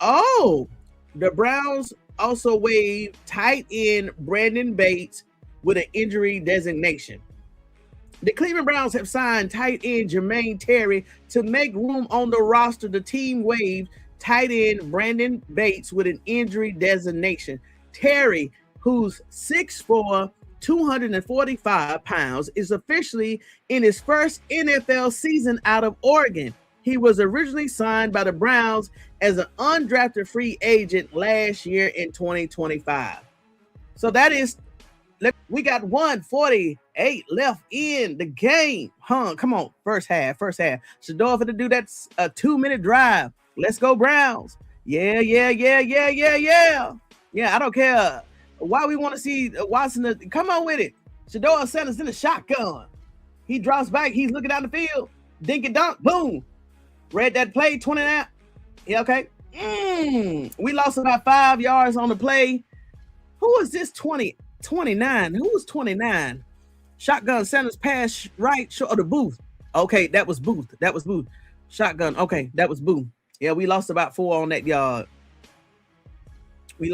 Oh, the Browns also wave tight end Brandon Bates with an injury designation. The Cleveland Browns have signed tight end Jermaine Terry to make room on the roster. The team waived tight end Brandon Bates with an injury designation. Terry, who's 6'4", 245 pounds, is officially in his first NFL season out of Oregon. He was originally signed by the Browns as an undrafted free agent last year in 2025. So that is, we got 148 left in the game. Come on, first half. Shedeur for to do that 2-minute drive. Let's go Browns. Yeah. Yeah, I don't care why we want to see Wason. Come on with it. Shedeur Sanders in the shotgun. He drops back. He's looking down the field. Dink and dunk. Boom. Read that play. 29. Yeah, okay. We lost about 5 yards on the play. Who is this 29? Who was 29? Shotgun Sanders pass right short of the Booth. Okay, that was Booth. Shotgun. Okay, that was Booth. Yeah, we lost about 4 on that yard. So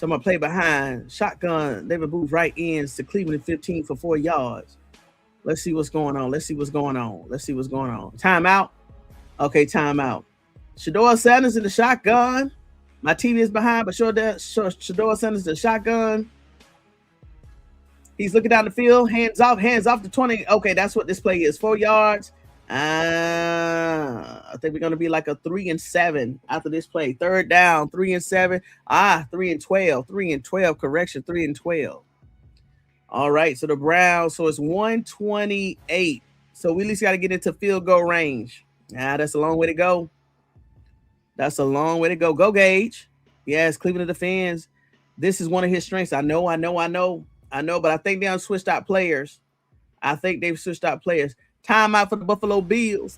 I'm going to play behind. Shotgun, David Booth right ends to Cleveland 15 for 4 yards. Let's see what's going on. Timeout. Okay, timeout. Shedeur Sanders in the shotgun. My TV is behind, but Shedeur Sanders the shotgun. He's looking down the field. Hands off to 20. Okay, that's what this play is. 4 yards. I think we're going to be like a 3-7 after this play. Third down, 3-7. 3-12. 3-12. Correction, 3-12. All right, so the Browns, so it's 128. So we at least got to get into field goal range. That's a long way to go. Go Gage. Yes, Cleveland defends. This is one of his strengths. I know, but I think they've switched out players. Timeout for the Buffalo Bills.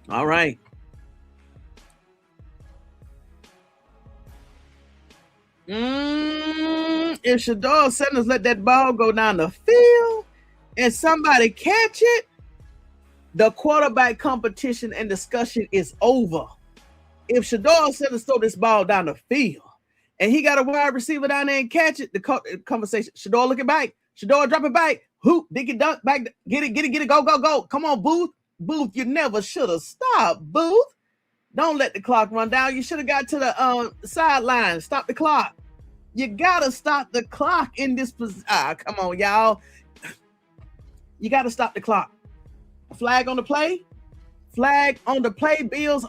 All right. If Shedeur Sanders let that ball go down the field and somebody catch it, the quarterback competition and discussion is over. If Shedeur Sanders throw this ball down the field and he got a wide receiver down there and catch it, the conversation, Shedeur looking back, Shedeur drop it back, hoop, dig it, dunk, back, get it, go. Come on, Booth, you never should have stopped, Booth. Don't let the clock run down. You should have got to the sideline. Stop the clock. You gotta stop the clock in this position. Come on, y'all. You gotta stop the clock. Flag on the play. Bills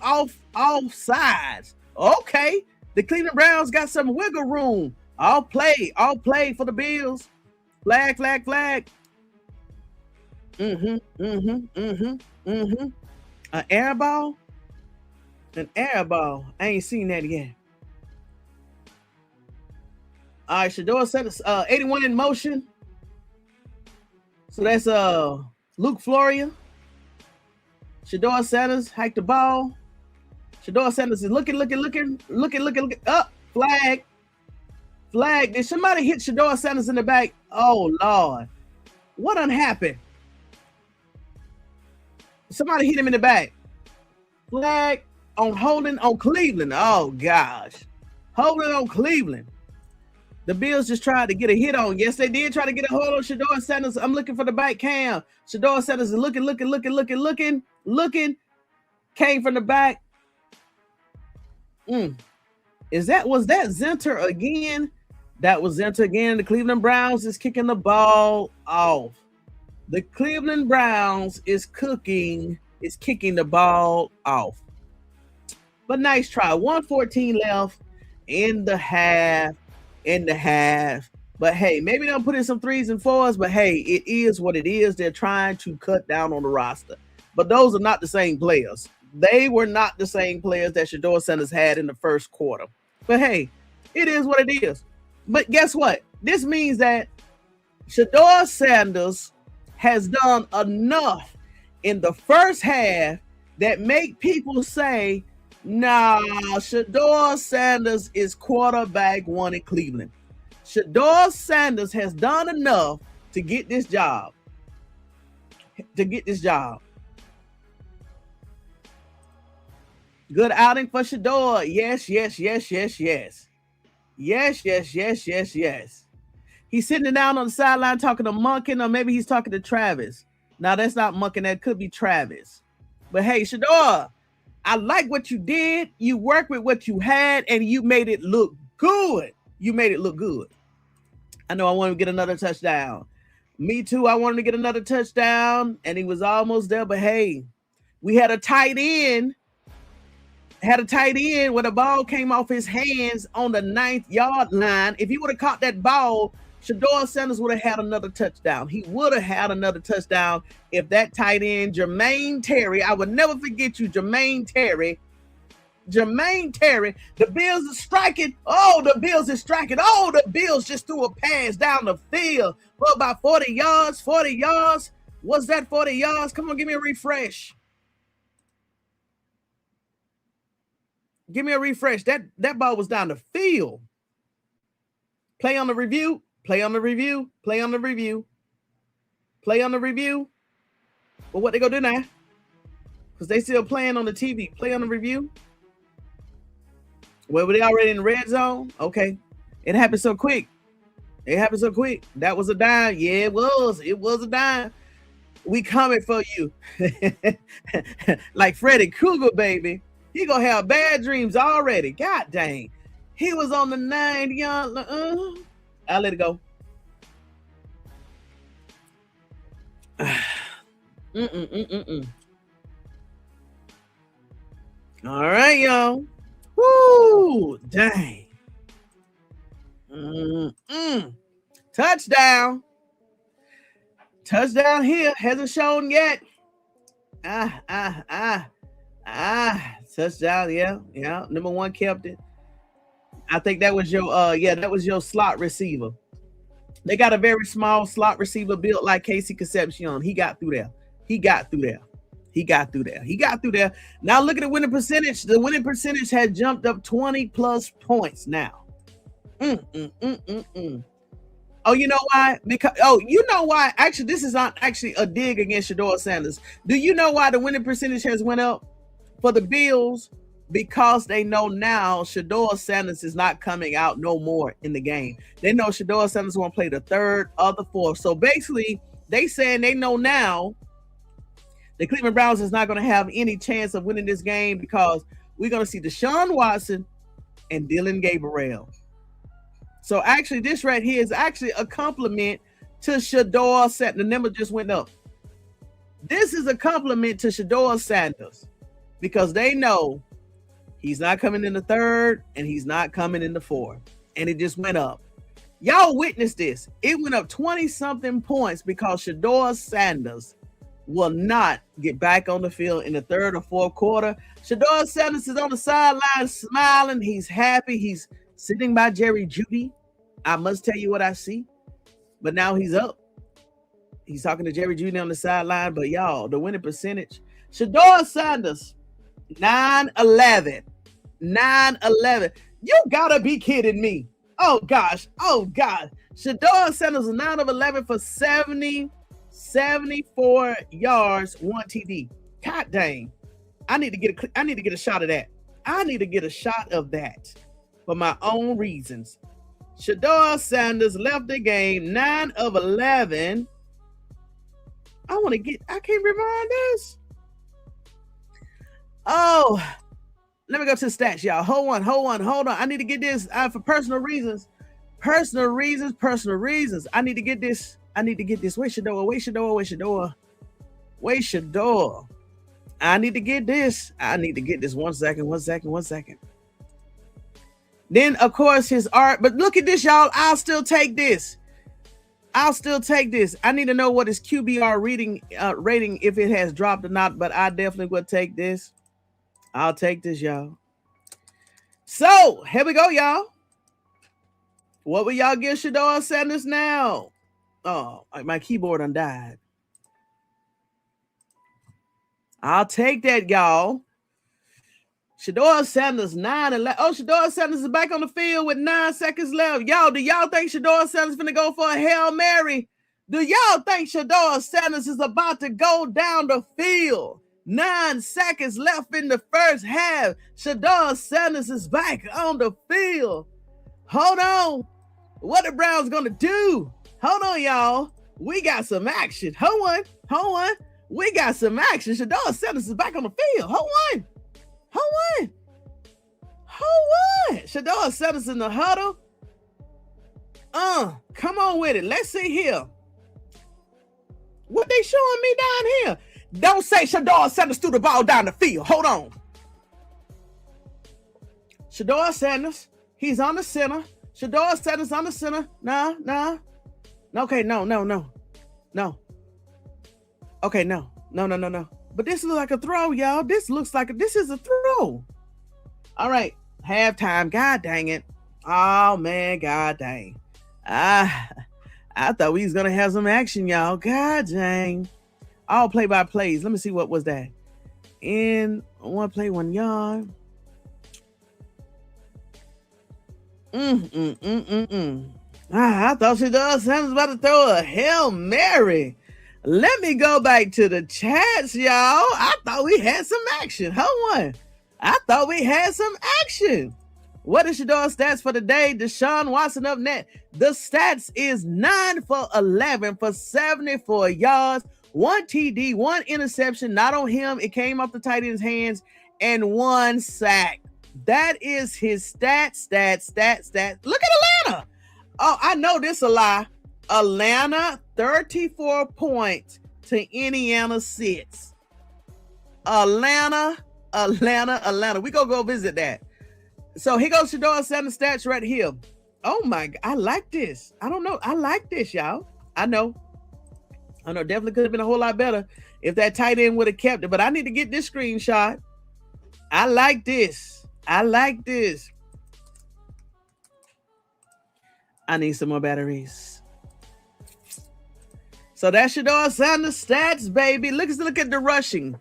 offsides. Okay. The Cleveland Browns got some wiggle room. All play for the Bills. Flag. An air ball. I ain't seen that yet. All right, Shedeur Sanders, 81 in motion. So that's Luke Floria. Shedeur Sanders hiked the ball. Shedeur Sanders is looking up. Flag. Did somebody hit Shedeur Sanders in the back? Oh Lord, what done happened? Somebody hit him in the back. Flag on holding on Cleveland. Oh gosh, holding on Cleveland. The Bills just tried to get a hit on. Yes, they did try to get a hold on Shedeur Sanders. I'm looking for the back cam. Shedeur Sanders is looking. Came from the back. Was that Zenter again? That was Zenter again. The Cleveland Browns is kicking the ball off. The Cleveland Browns is kicking the ball off. But nice try. 1:14 left in the half. But hey, maybe they'll put in some 3s and 4s, but hey, it is what it is. They're trying to cut down on the roster. But those are not the same players. They were not the same players that Shedeur Sanders had in the first quarter. But hey, it is what it is. But guess what? This means that Shedeur Sanders has done enough in the first half that make people say, nah, Shedeur Sanders is quarterback 1 in Cleveland. Shedeur Sanders has done enough to get this job. Good outing for Shedeur. Yes. He's sitting down on the sideline talking to Monken, or maybe he's talking to Travis. Now, that's not Monken. That could be Travis. But hey, Shedeur, I like what you did. You worked with what you had, and you made it look good. You made it look good. I know I want to get another touchdown. Me too. I wanted to get another touchdown, and he was almost there. But hey, we had a tight end. Had a tight end where the ball came off his hands on the 9th-yard line. If he would have caught that ball, Shedeur Sanders would have had another touchdown. He would have had another touchdown if that tight end, Jermaine Terry, I would never forget you, Jermaine Terry. Jermaine Terry, the Bills are striking. Oh, the Bills are striking. Oh, the Bills just threw a pass down the field for about 40 yards. 40 yards. Was that 40 yards? Come on, give me a refresh. Give me a refresh. That ball was down the field. Play on the review. Play on the review. Play on the review. Play on the review. But what they gonna do now? Because they still playing on the TV. Play on the review. Well, were they already in the red zone? Okay. It happened so quick. It happened so quick. That was a dime. Yeah, it was. It was a dime. We coming for you. Like Freddy Krueger, baby. He gonna have bad dreams already. God dang. He was on the 9-yard line. I'll let it go. All right, y'all. Woo! Dang. Touchdown. Touchdown here. Hasn't shown yet. Touchdown. Yeah. Number one kept it. I think that was your that was your slot receiver. They got a very small slot receiver built like Casey Concepcion. He got through there. Now look at the winning percentage. The winning percentage has jumped up 20 plus points now. Oh, you know why? Actually, this is not actually a dig against Shedeur Sanders. Do you know why the winning percentage has went up for the Bills? Because they know now Shedeur Sanders is not coming out no more in the game. They know Shedeur Sanders won't play the third or the fourth. So basically, they saying they know now the Cleveland Browns is not going to have any chance of winning this game because we're going to see DeShaun Wason and Dillon Gabriel. So actually, this right here is actually a compliment to Shedeur Sanders. The number just went up. This is a compliment to Shedeur Sanders because they know he's not coming in the third and he's not coming in the fourth. And it just went up. Y'all witnessed this. It went up 20-something points because Shedeur Sanders will not get back on the field in the third or fourth quarter. Shedeur Sanders is on the sideline smiling. He's happy. He's sitting by Jerry Jeudy. I must tell you what I see. But now he's up. He's talking to Jerry Jeudy on the sideline. But y'all, the winning percentage, Shedeur Sanders, 9-11. 9-11. You gotta be kidding me. Oh gosh. Shedeur Sanders is 9 of 11 for 74 yards, 1 TD. God dang. I need to get a shot of that. I need to get a shot of that for my own reasons. Shedeur Sanders left the game 9 of 11. I can't remind this. Oh, let me go to the stats, y'all. Hold on. I need to get this for personal reasons. Personal reasons. I need to get this. Wait, Shedeur. I need to get this. 1 second. Then, of course, his art. But look at this, y'all. I'll still take this. I need to know what his QBR rating, if it has dropped or not. But I definitely will take this. I'll take this, y'all. So, here we go, y'all. What will y'all give Shedeur Sanders now? Oh, my keyboard done died. I'll take that, y'all. Shedeur Sanders, 9-11. Oh, Shedeur Sanders is back on the field with 9 seconds left. Y'all, do y'all think Shedeur Sanders is going to go for a Hail Mary? Do y'all think Shedeur Sanders is about to go down the field? 9 seconds left in the first half. Shedeur Sanders is back on the field. Hold on. What the Browns going to do? Hold on, y'all. We got some action. Hold on. We got some action. Shedeur Sanders is back on the field. Who won? Shedeur Sanders in the huddle. Come on with it. Let's see here. What they showing me down here? Don't say Shedeur Sanders threw the ball down the field. Hold on. Shedeur Sanders, he's on the center. Shedeur Sanders on the center. No. Okay, no. Okay, no. But this looks like a throw, y'all. This is a throw. All right, halftime. God dang it. Oh, man, god dang. I thought we was going to have some action, y'all. God dang. All play-by-plays. Let me see, what was that? In one play, 1 yard. I thought Shedeur Sanders was about to throw a Hail Mary. Let me go back to the chats, y'all. I thought we had some action. Hold on. I thought we had some action. What is Shedeur's stats for the day? DeShaun Wason up next. The stats is 9 for 11 for 74 yards, 1 TD, 1 interception. Not on him. It came off the tight end's hands, and 1 sack. That is his stats. Look at Atlanta. Oh, I know this a lie. Atlanta, 34 points to Indiana 6. Atlanta. We gonna go visit that. So here goes Shedeur Sanders stats right here. Oh my God, I like this. I don't know. I like this, y'all. I know. Definitely could have been a whole lot better if that tight end would have kept it, but I need to get this screenshot. I like this. I need some more batteries. So that's Shedeur Sanders stats, baby. Look at the rushing.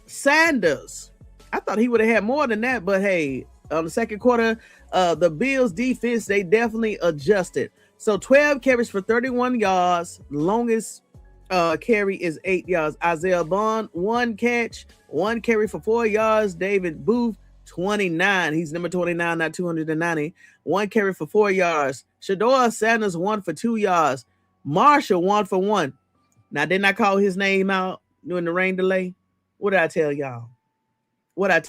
Sanders. I thought he would have had more than that, but hey, on the second quarter, the Bills defense, they definitely adjusted. So 12 carries for 31 yards. Longest carry is 8 yards. Isaiah Bond, 1 catch, 1 carry for 4 yards. David Booth, 29. He's number 29, not 290. 1 carry for 4 yards. Shedeur Sanders, 1 for 2 yards. Marshall, 1 for 1. Now, didn't I call his name out during the rain delay? What did I tell y'all? I'm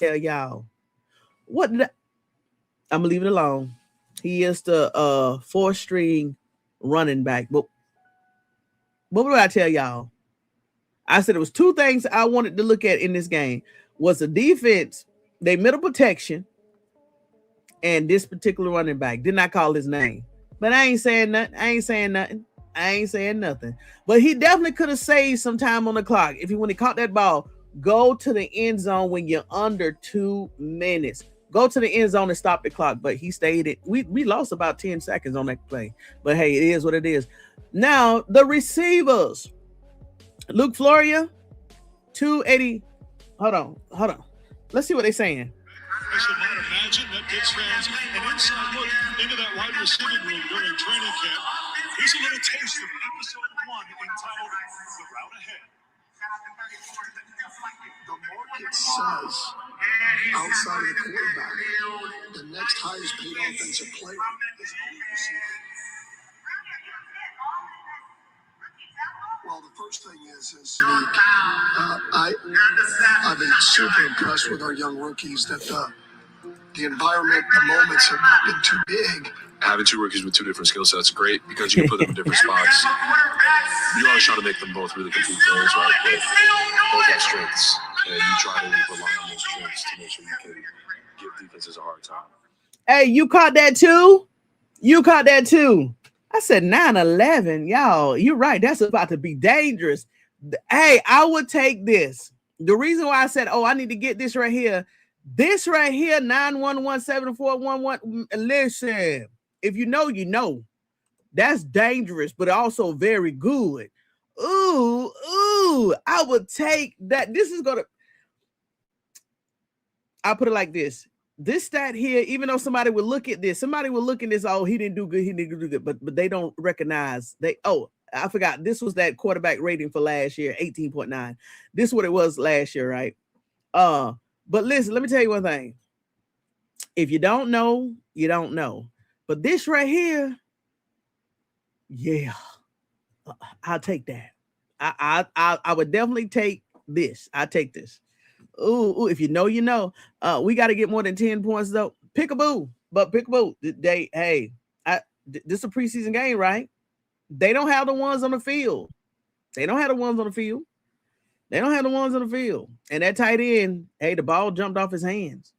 gonna leave it alone. He is the 4th-string running back. But what did I tell y'all? I said it was 2 things I wanted to look at in this game. Was the defense, they middle protection, and this particular running back. Did not call his name. But I ain't saying nothing. But he definitely could have saved some time on the clock. When he caught that ball, go to the end zone when you're under 2 minutes. Go to the end zone and stop the clock. But he stayed it. We lost about 10 seconds on that play. But hey, it is what it is. Now, the receivers. Luke Floria, 280. Hold on. Let's see what they're saying. As you might imagine, that gives fans an inside look into that wide receiving room during training camp. Here's a little taste of episode 1 entitled The Route Ahead. The market says outside of the quarterback, the next highest paid offensive player is an elite receiver. Well, the first thing is I've been super impressed with our young rookies that the environment, the moments have not been too big. Having 2 rookies with 2 different skill sets is great because you can put them in different spots. You're always trying to make them both really complete players, right? But both have strengths, and you try to rely on those strengths to make sure you can give defenses a hard time. Hey, you caught that too? I said 9-11. Y'all, you're right. That's about to be dangerous. Hey, I would take this. The reason why I said, I need to get this right here. This right here, 911-7411. Listen, if you know, you know. That's dangerous, but also very good. Ooh, I would take that. I'll put it like this. This stat here, even though somebody would look at this, oh, he didn't do good, but they don't recognize. I forgot. This was that quarterback rating for last year, 18.9. This is what it was last year, right? But listen, let me tell you one thing. If you don't know, you don't know. But this right here, yeah, I'll take that. I would definitely take this. I take this. Ooh, if you know, you know. We got to get more than 10 points though. Pickaboo. This is a preseason game, right? They don't have the ones on the field. And that tight end, hey, the ball jumped off his hands.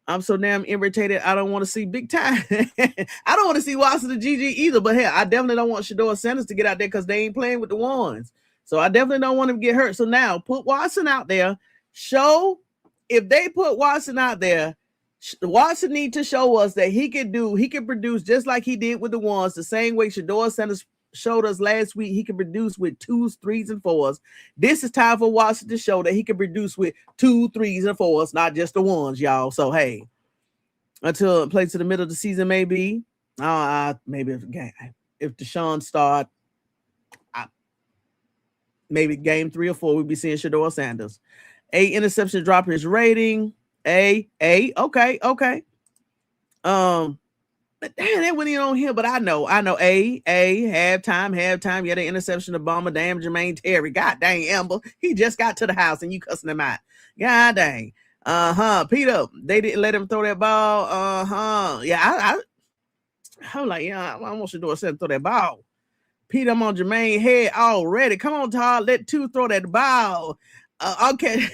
I'm so damn irritated. I don't want to see big time. I don't want to see Wason and GG either. But hey, I definitely don't want Shedeur Sanders to get out there because they ain't playing with the ones. So I definitely don't want him to get hurt. So now put Wason out there. Show if they put Wason out there, Wason need to show us that he can produce just like he did with the ones, the same way Shedeur Sanders showed us last week. He can produce with 2s, 3s, and 4s. This is time for Wason to show that he can produce with 2, 3s, and 4s, not just the ones, y'all. So hey, until it plays to the middle of the season, maybe if DeShaun start, maybe game 3 or 4, we'll be seeing Shedeur Sanders. A interception drop his rating. Okay. But damn, they went in on him. But I know. A halftime. Yeah, the interception of Bomber. Damn, Jermaine Terry. God dang, Amber. He just got to the house and you cussing him out. God dang. Peter, they didn't let him throw that ball. Yeah, I'm like, yeah, I want you to do a set throw that ball. Peter, I'm on Jermaine head already. Come on, Todd. Let 2 throw that ball. Okay.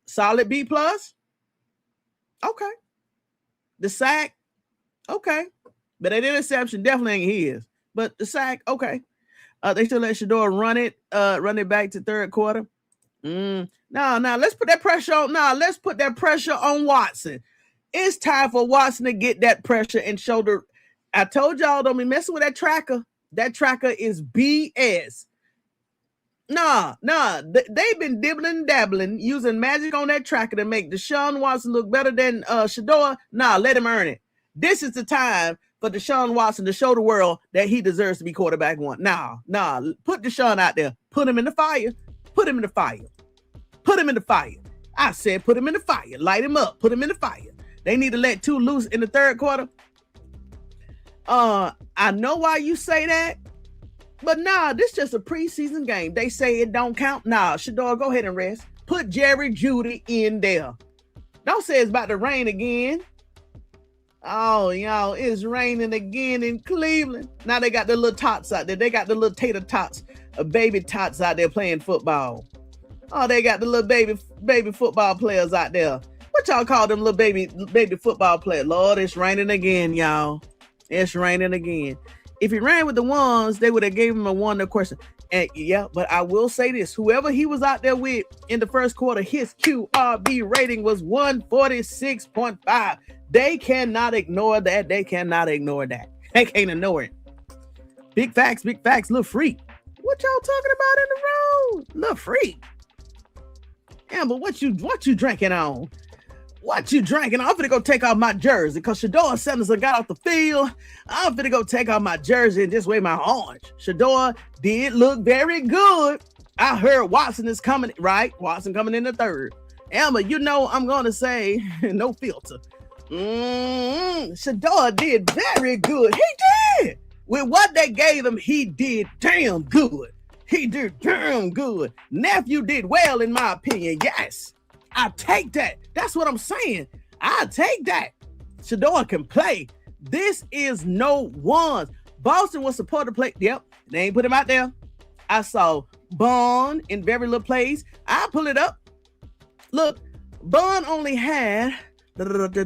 Solid B+. Okay. The sack. Okay. But that interception definitely ain't his. But the sack, okay. They still let Shedeur run it back to third quarter. No, let's put that pressure on. Let's put that pressure on Wason. It's time for Wason to get that pressure and shoulder. I told y'all, don't be messing with that tracker. That tracker is BS. They've been dibbling and dabbling, using magic on that tracker to make DeShaun Watson look better than Shedeur. Let him earn it. This is the time for DeShaun Watson to show the world that he deserves to be quarterback 1. Put DeShaun out there. Put him in the fire. I said put him in the fire. Light him up. Put him in the fire. They need to let 2 loose in the third quarter. I know why you say that. But this is just a preseason game. They say it don't count. Shedeur, go ahead and rest. Put Jerry Jeudy in there. Don't say it's about to rain again. Oh, y'all, it's raining again in Cleveland. Now they got the little tots out there. They got the little tater tots, baby tots out there playing football. Oh, they got the little baby football players out there. What y'all call them little baby football players? Lord, it's raining again, y'all. It's raining again. If he ran with the ones, they would have gave him a 1 question. And yeah, but I will say this: whoever he was out there with in the first quarter, his QRB rating was 146.5. They cannot ignore that. They can't ignore it. Big facts, little freak. What y'all talking about in the road? Little freak. Yeah, but what you drinking on? What you drinking? I'm finna go take off my jersey because Shedeur Sanders got off the field. I'm finna go take off my jersey and just wave my orange. Shedeur did look very good. I heard Wason is coming, right? Wason coming in the third. Emma, you know I'm gonna say no filter. Shedeur did very good. He did. With what they gave him, he did damn good. Nephew did well, in my opinion. Yes. I take that. That's what I'm saying. I take that. Shedeur can play. This is no ones. Boston was supposed to play. Yep. They ain't put him out there. I saw Bond in very little plays. I'll pull it up. Look, Bond only had Bond.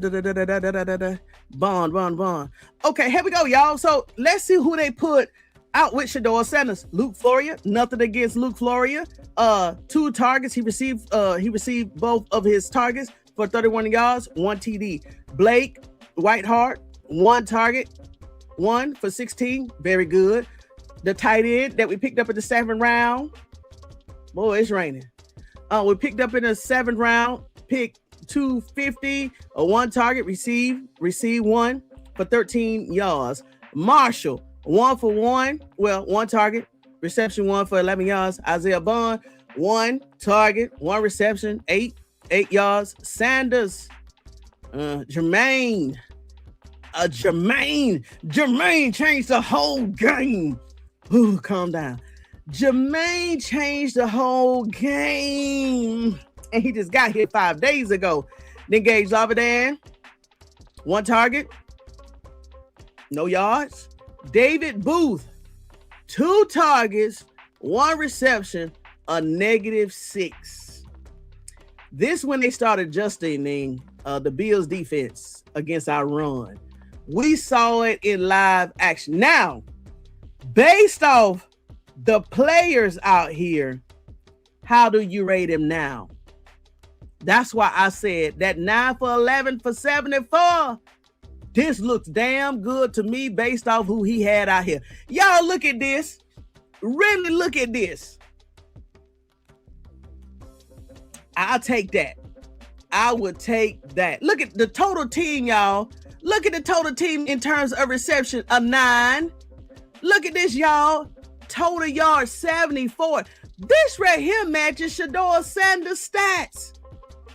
Okay, here we go, y'all. So let's see who they put out with Shedeur Sanders. Luke Floria. Nothing against Luke Floria. 2 targets. He received both of his targets for 31 yards, 1 TD. Blake Whiteheart, 1 target, 1 for 16. Very good. The tight end that we picked up in the 7th round. Boy, it's raining. We picked up in the 7th round, pick 250, 1 target, receive 1 for 13 yards. Marshall, 1 for 1. Well, 1 target, reception, 1 for 11 yards. Isaiah Bond, 1 target, 1 reception, 8 yards. Sanders, Jermaine changed the whole game. Ooh, calm down. Jermaine changed the whole game. And he just got hit 5 days ago. Then Gage Laverdan, 1 target, no yards. David Booth, 2 targets, 1 reception, a -6. This when they started adjusting the Bills defense against our run. We saw it in live action. Now, based off the players out here, how do you rate him now? That's why I said that 9 for 11 for 74. This looks damn good to me based off who he had out here. Y'all look at this. Really look at this. I'll take that. I would take that. Look at the total team, y'all. Look at the total team in terms of reception, a 9. Look at this, y'all. Total yards, 74. This right here matches Shedeur Sanders' stats.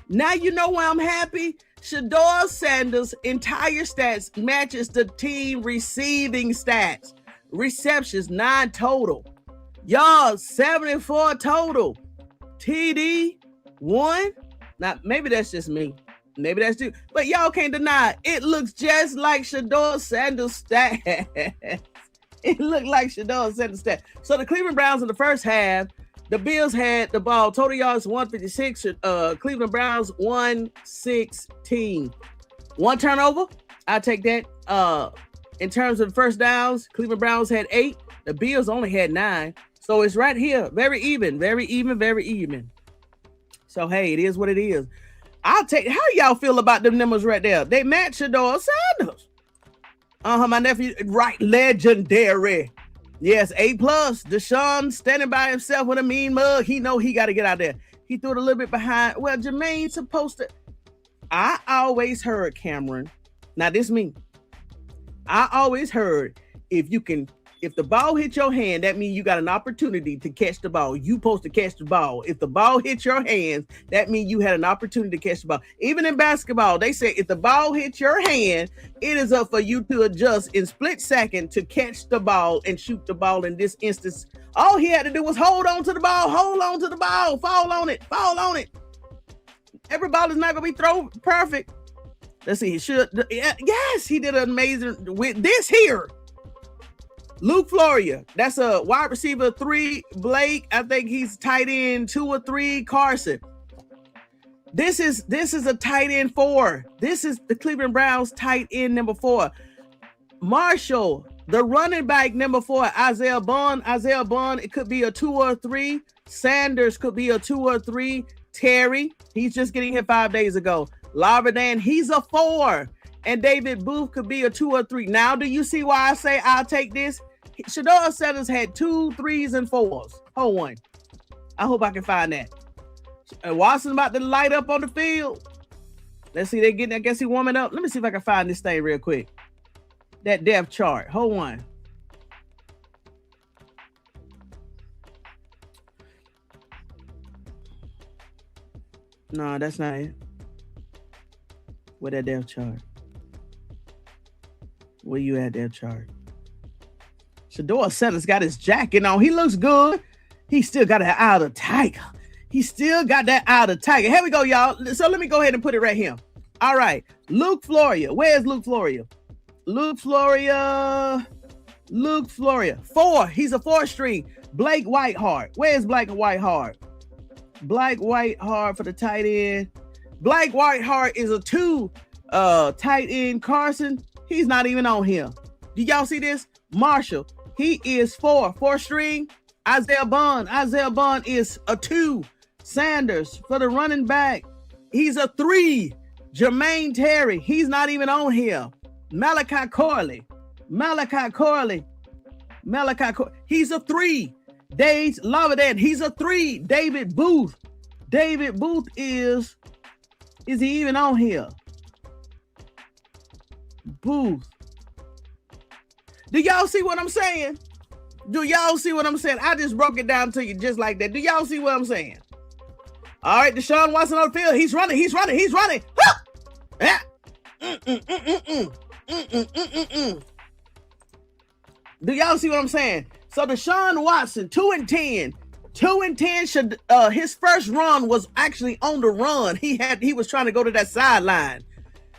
Now you know why I'm happy. Shedeur Sanders' entire stats matches the team receiving stats. Receptions, 9 total. Yards, 74 total. TD, 1. Now, maybe that's just me. Maybe that's you. But y'all can't deny it. It looks just like Shedeur Sanders' stats. It looked like Shedeur Sanders' stats. So the Cleveland Browns in the first half, the Bills had the ball, total yards 156, Cleveland Browns 116. 1 turnover, I'll take that. In terms of first downs, Cleveland Browns had 8, the Bills only had 9. So it's right here, very even, very even, very even. So hey, it is what it is. I'll take, how y'all feel about them numbers right there? They match Shedeur Sanders. My nephew, right, legendary. Yes, A+. DeShaun standing by himself with a mean mug. He know he got to get out there. He threw it a little bit behind. Well, Jermaine's supposed to. I always heard, Cameron. Now, this me. I always heard if the ball hit your hand, that means you got an opportunity to catch the ball. You supposed to catch the ball. If the ball hits your hands, that means you had an opportunity to catch the ball. Even in basketball, they say if the ball hits your hand, it is up for you to adjust in split second to catch the ball and shoot the ball. In this instance, all he had to do was hold on to the ball, fall on it. Every ball is not going to be thrown perfect. Let's see. Yes, he did amazing with this here. Luke Floria, that's a wide receiver 3. Blake, I think he's tight end 2 or 3. Carson. This is a tight end 4. This is the Cleveland Browns tight end number 4. Marshall, the running back number 4. Isaiah Bond, it could be a 2 or 3. Sanders could be a 2 or 3. Terry, he's just getting hit 5 days ago. Laverdan, he's a 4. And David Booth could be a 2 or 3. Now, do you see why I say I'll take this? Shedeur Sanders had 2 3s and 4s. Hold on. I hope I can find that. And Wason about to light up on the field. Let's see, I guess he warming up. Let me see if I can find this thing real quick. That depth chart. Hold on. No, that's not it. Where that depth chart? Where you at, depth chart? Shedeur Sanders got his jacket on. He looks good. He still got that eye of the tiger. Here we go, y'all. So let me go ahead and put it right here. All right. Luke Floria. Where's Luke Floria? Luke Floria. 4. He's a 4-string. Blake Whiteheart. Where's Blake Whiteheart? Blake Whiteheart for the tight end. Blake Whiteheart is a 2. Tight end Carson. He's not even on here. Do y'all see this? Marshall. He is 4-string. Isaiah Bond is a 2. Sanders for the running back. He's a 3. Jermaine Terry. He's not even on here. Malachi Corley. He's a 3. Dave Laverdan. He's a 3. David Booth. Is he even on here? Booth. Do y'all see what I'm saying? I just broke it down to you just like that. Do y'all see what I'm saying? All right, DeShaun Watson on the field. He's running. Do y'all see what I'm saying? So Deshaun Watson, 2-10. 2-10. His first run was actually on the run. He was trying to go to that sideline.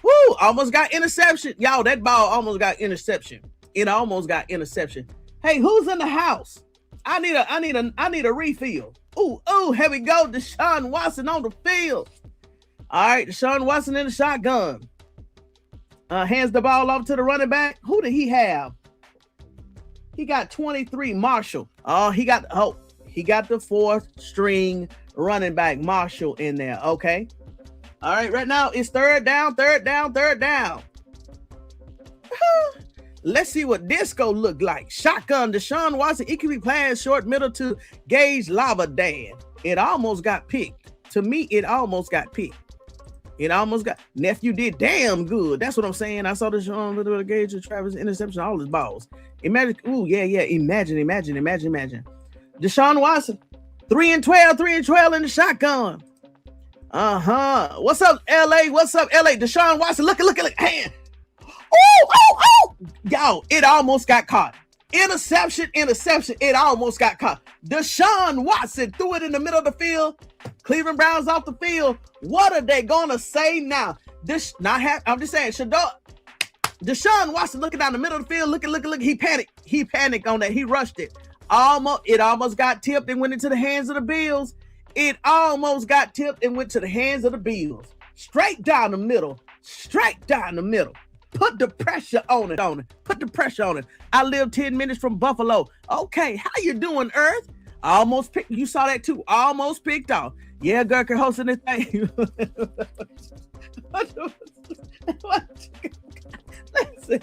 Woo! Almost got interception. Y'all, that ball almost got interception. It almost got interception. Hey, who's in the house? I need a refill. Ooh, here we go. Deshaun Watson on the field. All right, Deshaun Watson in the shotgun. Hands the ball off to the running back. Who did he have? He got 23, Marshall. He got the fourth string running back, Marshall, in there. Okay. All right, right now it's third down. Let's see what this go look like. Shotgun, Deshaun Watson. It could be playing short middle to Gage Lava Dan. It almost got picked. To me, it almost got picked. Nephew did damn good. That's what I'm saying. I saw Deshaun with the Gage and Travis interception, all his balls. Imagine. Imagine. Deshaun Watson, 3-12 in the shotgun. What's up, LA? Deshaun Watson, look. Hand. Oh! Yo, it almost got caught. Interception. It almost got caught. Deshaun Watson threw it in the middle of the field. Cleveland Browns off the field. What are they gonna say now? I'm just saying, Deshaun Watson looking down the middle of the field. Look. He panicked on that. He rushed it. It almost got tipped and went into the hands of the Bills. Straight down the middle. Put the pressure on it. I live 10 minutes from Buffalo. Okay, how you doing, Earth? Almost picked. You saw that too. Almost picked off. Yeah, Gurker hosting this thing. Listen,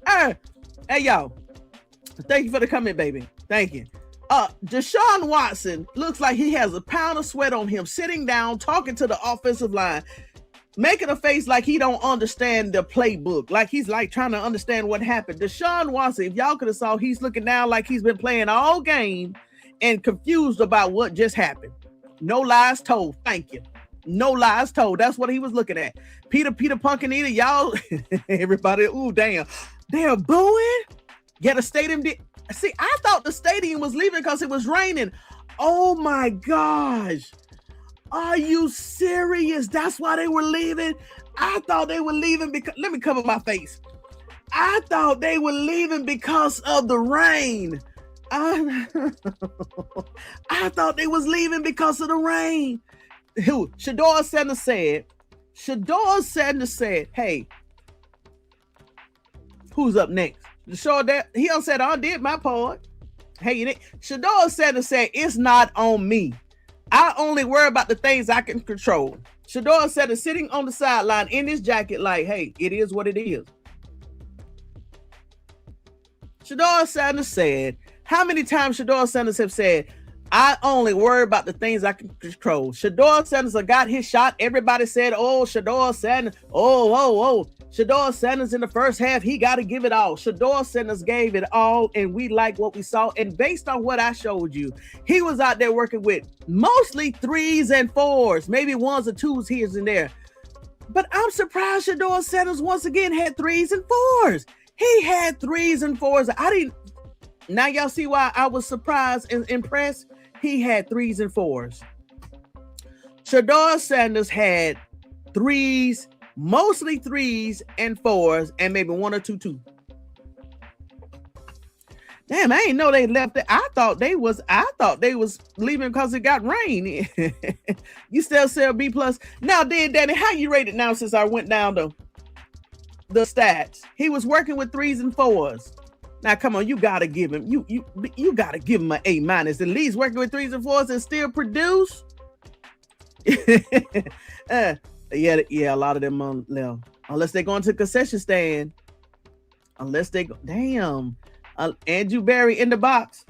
hey, y'all. Thank you for the comment, baby. Thank you. Deshaun Watson looks like he has a pound of sweat on him, sitting down, talking to the offensive line, making a face like he don't understand the playbook, like he's like trying to understand what happened. Deshaun Watson, if y'all could have saw, he's looking down like he's been playing all game and confused about what just happened. No lies told. Thank you. No lies told. That's what he was looking at. Peter Pumpkin Eater, y'all, everybody, ooh, damn. They're booing? Yeah, the stadium did. See, I thought the stadium was leaving because it was raining. Oh my gosh. Are you serious? That's why they were leaving? I thought they were leaving because, let me cover my face. I thought they were leaving because of the rain. I thought they was leaving because of the rain. Shedeur Sanders said, hey, who's up next? He said, I did my part. Hey, Shedeur Sanders said, it's not on me. I only worry about the things I can control. Shedeur Sanders sitting on the sideline in his jacket like, hey, it is what it is. Shedeur Sanders said, how many times Shedeur Sanders have said, I only worry about the things I can control. Shedeur Sanders got his shot. Everybody said, oh, Shedeur Sanders. Oh. Shedeur Sanders in the first half, he got to give it all. Shedeur Sanders gave it all, and we like what we saw. And based on what I showed you, he was out there working with mostly 3s and 4s, maybe 1s or 2s here and there. But I'm surprised Shedeur Sanders once again had 3s and 4s. He had 3s and 4s. Now y'all see why I was surprised and impressed. He had 3s and 4s. Shedeur Sanders had 3s, mostly 3s and 4s, and maybe 1 or 2. Damn, I didn't know they left it. I thought they was leaving because it got rain. You still sell B+. Now, Danny, how you rate it now since I went down the stats? He was working with 3s and 4s. Now, come on, you gotta give him you gotta give him an A-. At least working with 3s and 4s and still produce. Yeah, a lot of them left. Unless they go into concession stand. Unless they go, damn. Andrew Berry in the box.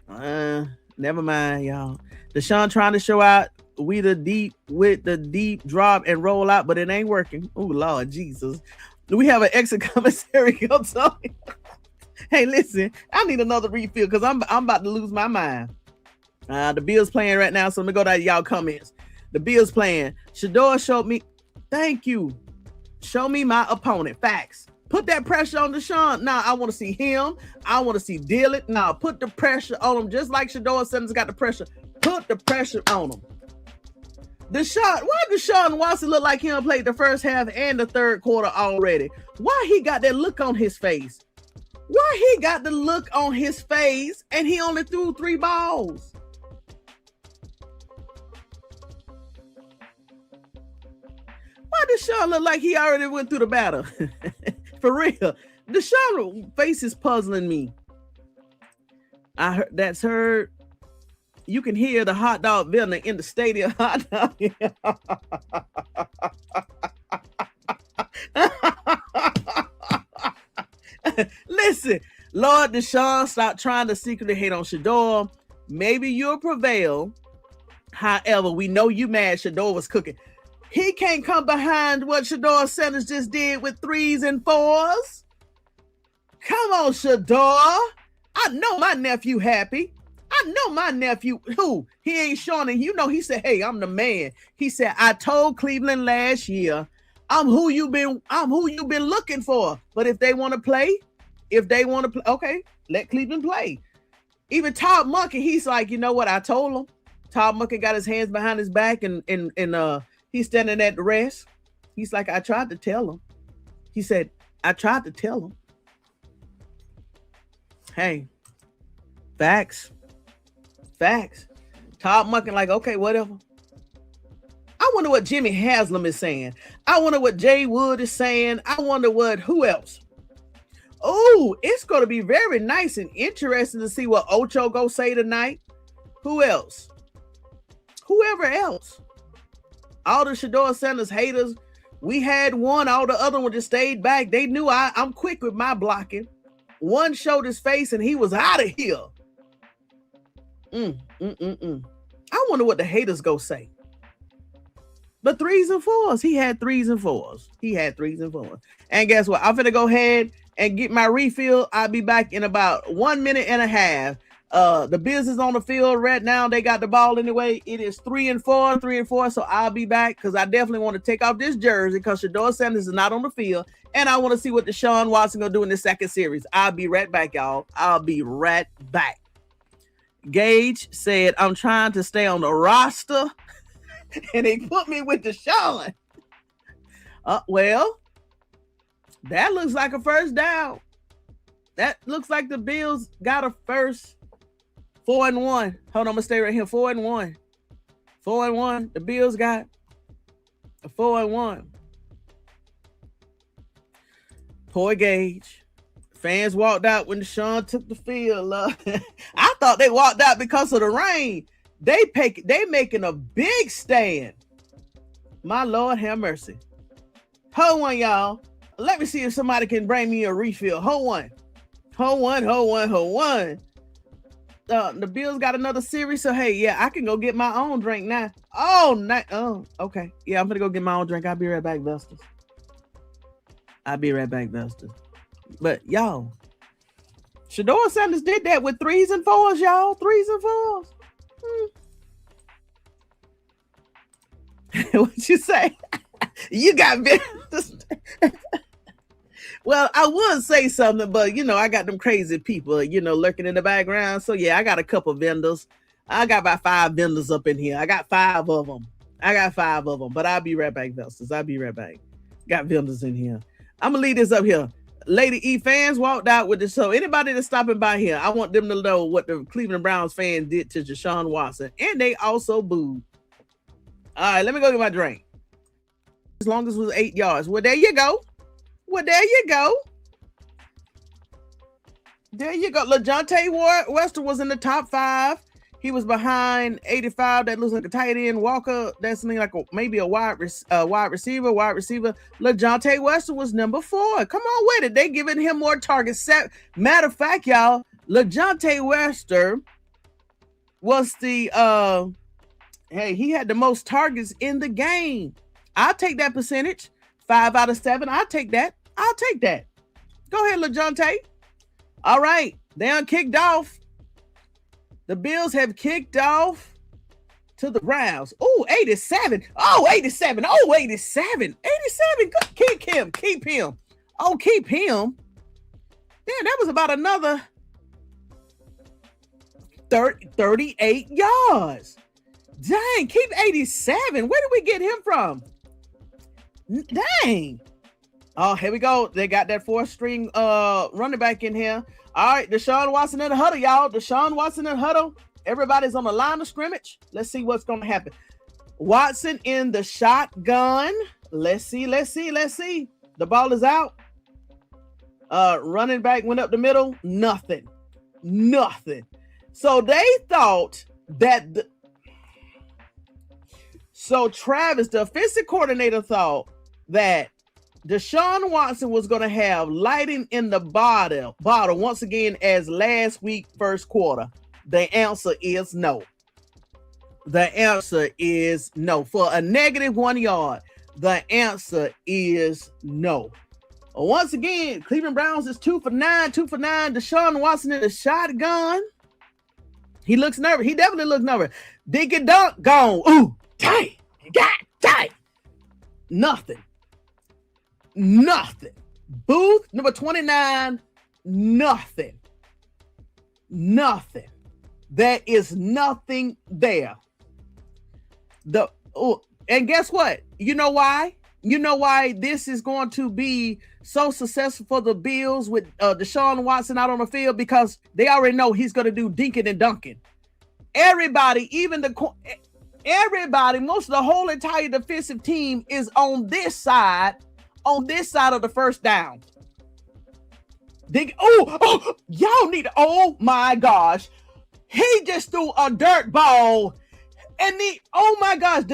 Never mind, y'all. DeShaun trying to show out with the deep drop and roll out, but it ain't working. Oh, Lord Jesus. We have an exit commissary. I'm sorry. Hey, listen, I need another refill because I'm about to lose my mind. The Bills playing right now, so let me go to y'all comments. The Bills playing. Shedeur showed me. Thank you. Show me my opponent. Facts. Put that pressure on DeShaun. Nah, I want to see him. I want to see Dillon. Nah, put the pressure on him, just like Shedeur Sanders got the pressure. Put the pressure on him. DeShaun, why DeShaun Watson look like he done played the first half and the third quarter already? Why he got that look on his face? Why he got the look on his face and he only threw 3 balls? Why DeShaun look like he already went through the battle? For real. DeShaun face is puzzling me. I heard that's heard. You can hear the hot dog vendor in the stadium. Hot dog. Listen, Lord DeShaun, stop trying to secretly hate on Shedeur. Maybe you'll prevail. However, we know you mad Shedeur was cooking. He can't come behind what Shedeur Sanders just did with 3s and 4s. Come on, Shedeur. I know my nephew happy. I know my nephew, who he ain't showing it. You know, he said, hey, I'm the man. He said, I told Cleveland last year, I'm who you've been looking for. But if they want to play, okay, let Cleveland play. Even Todd Monken, he's like, you know what? I told him. Todd Monken got his hands behind his back and he's standing at the rest. He's like, I tried to tell him. He said, I tried to tell him. Hey, facts. Todd Monken like, okay, whatever. I wonder what Jimmy Haslam is saying. I wonder what Jay Wood is saying. I wonder who else. Oh, it's going to be very nice and interesting to see what Ocho go say tonight. Who else? Whoever else. All the Shedeur Sanders haters, we had one. All the other one just stayed back. They knew I'm quick with my blocking. One showed his face and he was out of here. I wonder what the haters go say. But 3s and 4s. He had 3s and 4s. And guess what? I'm finna go ahead and get my refill. I'll be back in about 1 minute and a half. The Bills is on the field right now. They got the ball anyway. It is 3 and 4. So I'll be back because I definitely want to take off this jersey because Shedeur Sanders is not on the field. And I want to see what DeShaun Watson gonna do in the second series. I'll be right back, y'all. I'll be right back. Gage said, I'm trying to stay on the roster. And they put me with DeShaun. Well, that looks like a first down. That looks like the Bills got a first. 4-1. Hold on, I'm gonna stay right here. 4-1. 4-1. The Bills got a 4-1. Poor Gage. Fans walked out when DeShaun took the field. I thought they walked out because of the rain. They making a big stand. My Lord have mercy. Hold on, y'all. Let me see if somebody can bring me a refill. Hold on. The Bills got another series, so hey, yeah, I can go get my own drink now. Oh, okay. Yeah, I'm gonna go get my own drink. I'll be right back, Vestas. But y'all, Shedeur Sanders did that with 3s and 4s, y'all. 3s and 4s. What you say? You got Vestas. Well, I would say something, but I got them crazy people, lurking in the background. So yeah, I got a couple vendors. I got about 5 vendors up in here. I got 5 of them. But I'll be right back, Vestas. I'll be right back. Got vendors in here. I'm gonna leave this up here. Lady E fans walked out with this. So anybody that's stopping by here, I want them to know what the Cleveland Browns fans did to DeShaun Watson, and they also booed. All right, let me go get my drink. As long as it was 8 yards. Well, there you go. LaJohntay Wester was in the top 5. He was behind 85. That looks like a tight end. Walker, that's like maybe a wide receiver. LaJohntay Wester was number 4. Come on with it. They giving him more targets. Matter of fact, y'all, LaJohntay Wester was the he had the most targets in the game. I'll take that percentage. 5 out of 7. I'll take that. Go ahead, LaJohntay. All right. They done kicked off. The Bills have kicked off to the Browns. Oh, 87. Oh, 87. 87. 87. Keep him. Oh, keep him. Yeah, that was about another 38 yards. Dang, keep 87. Where did we get him from? Dang. Oh, here we go. They got that 4th-string running back in here. All right, DeShaun Watson in the huddle, y'all. DeShaun Watson in the huddle. Everybody's on the line of scrimmage. Let's see what's going to happen. Watson in the shotgun. Let's see. The ball is out. Running back went up the middle. Nothing. So they thought that Travis, the offensive coordinator, thought that DeShaun Watson was going to have lighting in the bottle once again as last week first quarter. The answer is no. The answer is no. For a negative -1 yard, the answer is no. Once again, Cleveland Browns is 2 for 9. DeShaun Watson in the shotgun. He looks nervous. He definitely looks nervous. Dig it dunk, gone. Ooh, tight. Got tight. Nothing. Booth, number 29, nothing. There is nothing there. And guess what? You know why? This is going to be so successful for the Bills with DeShaun Watson out on the field, because they already know he's going to do dinking and dunking. Everybody, most of the whole entire defensive team is on this side of the first down. Y'all need, oh my gosh. He just threw a dirt ball and oh my gosh,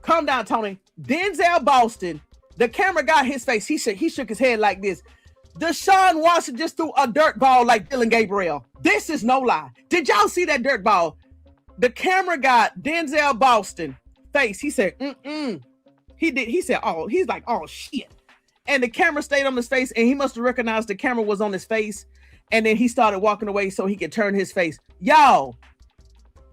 calm down, Tony. Denzel Boston, the camera got his face. He shook his head like this. DeShaun Watson just threw a dirt ball like Dillon Gabriel. This is no lie. Did y'all see that dirt ball? The camera got Denzel Boston face. He said, He did. He said, oh, he's like, oh shit. And the camera stayed on his face, and he must have recognized the camera was on his face. And then he started walking away so he could turn his face. Y'all,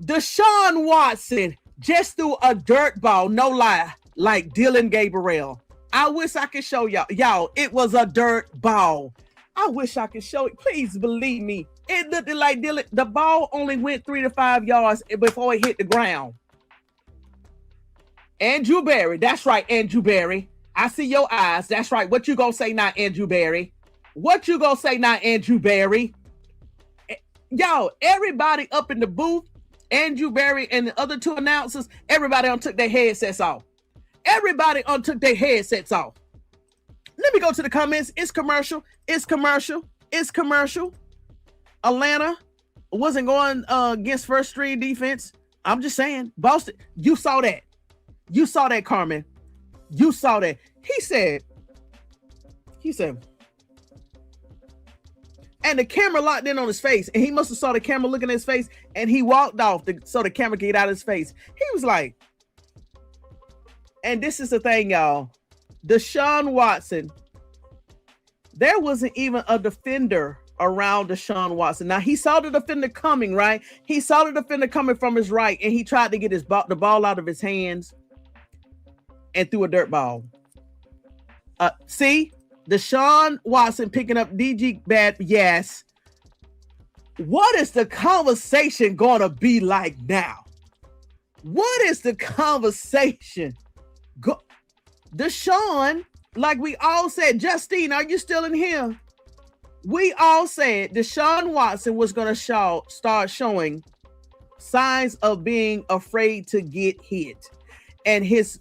DeShaun Watson just threw a dirt ball, no lie, like Dillon Gabriel. I wish I could show y'all. Y'all, it was a dirt ball. I wish I could show it. Please believe me. It looked like Dillon. The ball only went 3 to 5 yards before it hit the ground. Andrew Berry. That's right, Andrew Berry. I see your eyes. That's right. What you gonna say now, Andrew Berry? What you gonna say now, Andrew Berry? Y'all, everybody up in the booth, Andrew Berry and the other 2 announcers, everybody took their headsets off. Let me go to the comments. It's commercial. Atlanta wasn't going against first string defense. I'm just saying. Boston, you saw that. Carmen. You saw that. He said, and the camera locked in on his face, and he must have saw the camera looking at his face, and he walked off so the camera could get out of his face. He was like, and this is the thing, y'all. DeShaun Watson, there wasn't even a defender around DeShaun Watson. Now, he saw the defender coming, right? He saw the defender coming from his right, and he tried to get the ball out of his hands and threw a dirt ball. See? DeShaun Watson picking up DG bad. Yes. What is the conversation going to be like now? What is the conversation? DeShaun, like we all said, Justine, are you still in here? We all said DeShaun Watson was going to start showing signs of being afraid to get hit. And he was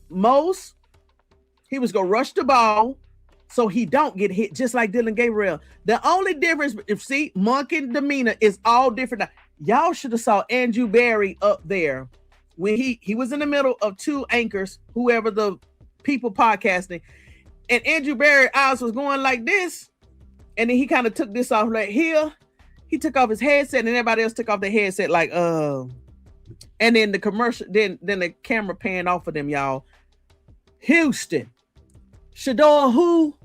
going to rush the ball so he don't get hit, just like Dillon Gabriel. The only difference, Monken demeanor is all different. Y'all should have saw Andrew Berry up there when he was in the middle of 2 anchors, whoever the people podcasting, and Andrew Berry's eyes was going like this, and then he kind of took this off like here. He took off his headset, and everybody else took off their headset like, and then the commercial, then the camera panned off of them, y'all. Houston. Shedeur who?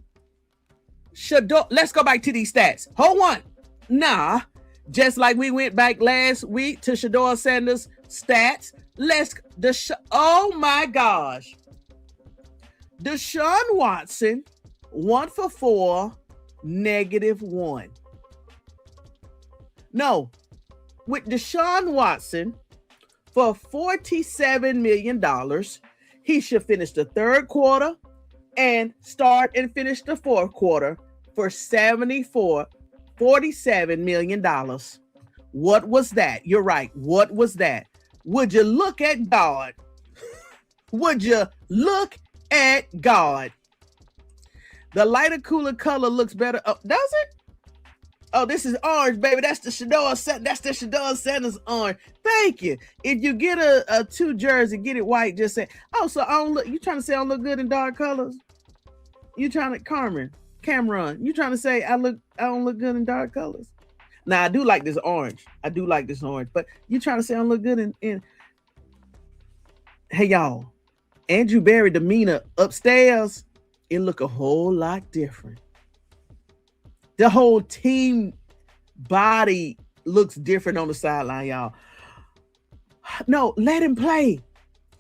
Shedeur. Let's go back to these stats. Hold on. Nah. Just like we went back last week to Shedeur Sanders stats. Oh my gosh. DeShaun Watson 1 for 4, -1. No, with Deshaun Watson for $47 million, he should finish the third quarter and start and finish the fourth quarter for $47 million. What was that? You're right. What was that? Would you look at God? Would you look at God? The lighter, cooler color looks better. Oh, does it? Oh, this is orange, baby. That's the Shedeur Sanders orange. Thank you. If you get a 2 jersey, get it white. Just say, oh, so I don't look. You trying to say I don't look good in dark colors? You trying to, Cameron? You trying to say I don't look good in dark colors? Now I do like this orange. But you trying to say I don't look good in? Hey y'all, Andrew Berry demeanor upstairs, it look a whole lot different. The whole team body looks different on the sideline, y'all. No, let him play.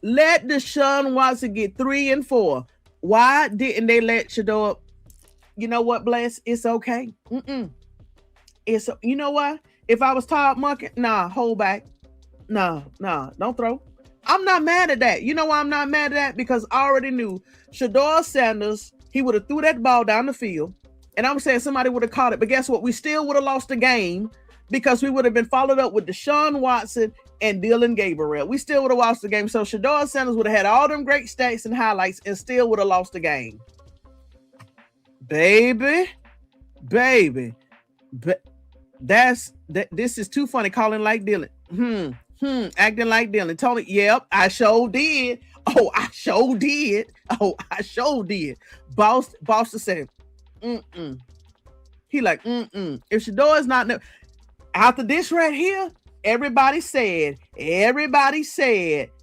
Let Deshaun Watson get 3 and 4. Why didn't they let Shedeur? You know what, Bless? It's okay. You know what? If I was Todd Monken, nah, hold back. Nah, don't throw. I'm not mad at that. You know why I'm not mad at that? Because I already knew Shedeur Sanders, he would have threw that ball down the field. And I'm saying somebody would have caught it. But guess what? We still would have lost the game because we would have been followed up with Deshaun Watson and Dillon Gabriel. We still would have lost the game. So Shedeur Sanders would have had all them great stats and highlights and still would have lost the game. Baby. This is too funny. Calling like Dillon. Acting like Dillon. Tony, yep, I sure did. I sure did. Boss to say, He like, If Shedeur is not after this right here, everybody said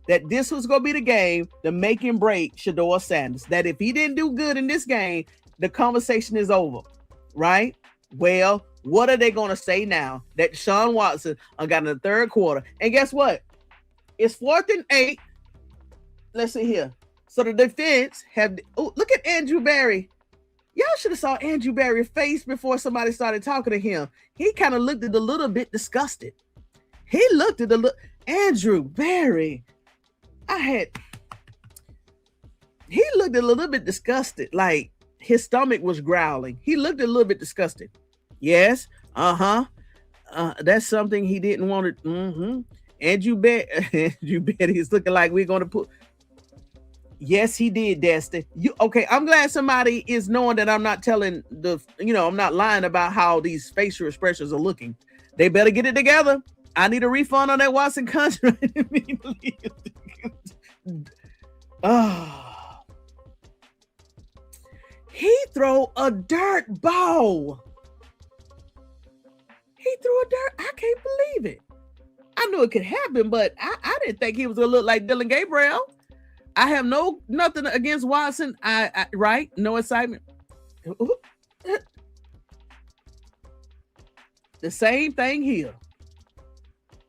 that this was gonna be the game to make and break Shedeur Sanders. That if he didn't do good in this game, the conversation is over, right? Well, what are they gonna say now that Deshaun Watson got in the third quarter? And guess what? It's 4th and 8. Let's see here. So the defense look at Andrew Berry. Y'all should have saw Andrew Berry's face before somebody started talking to him. He kind of looked a little bit disgusted. Andrew Berry. He looked a little bit disgusted, like his stomach was growling. He looked a little bit disgusted. Yes, that's something he didn't want to. Andrew Berry is looking like we're going to put. Yes, he did, Destin. Okay? I'm glad somebody is knowing that I'm not telling I'm not lying about how these facial expressions are looking. They better get it together. I need a refund on that Watson contract. He threw a dirt ball. I can't believe it. I knew it could happen, but I didn't think he was gonna look like Dillon Gabriel. I have nothing against Watson. I right? No excitement. The same thing here.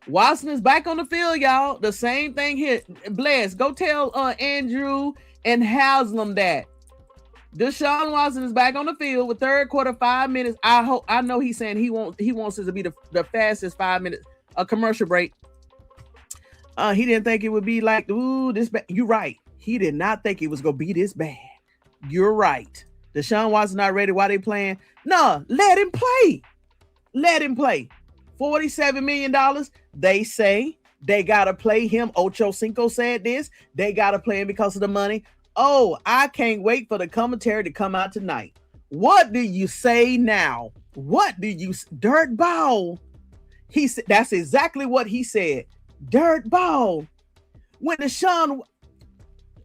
Watson is back on the field, y'all. The same thing here. Bless, go tell Andrew and Haslam that Deshaun Watson is back on the field with third quarter 5 minutes. I know he's saying he wants it to be the fastest 5 minutes. A commercial break. He didn't think it would be like, this bad. You're right. He did not think it was gonna be this bad. You're right. Deshaun Watson not ready. Why they playing? No, let him play. $47 million. They say they gotta play him. Ocho Cinco said this. They gotta play him because of the money. Oh, I can't wait for the commentary to come out tonight. What do you say now? Dirt ball? He said that's exactly what he said. Dirt ball. When Deshaun,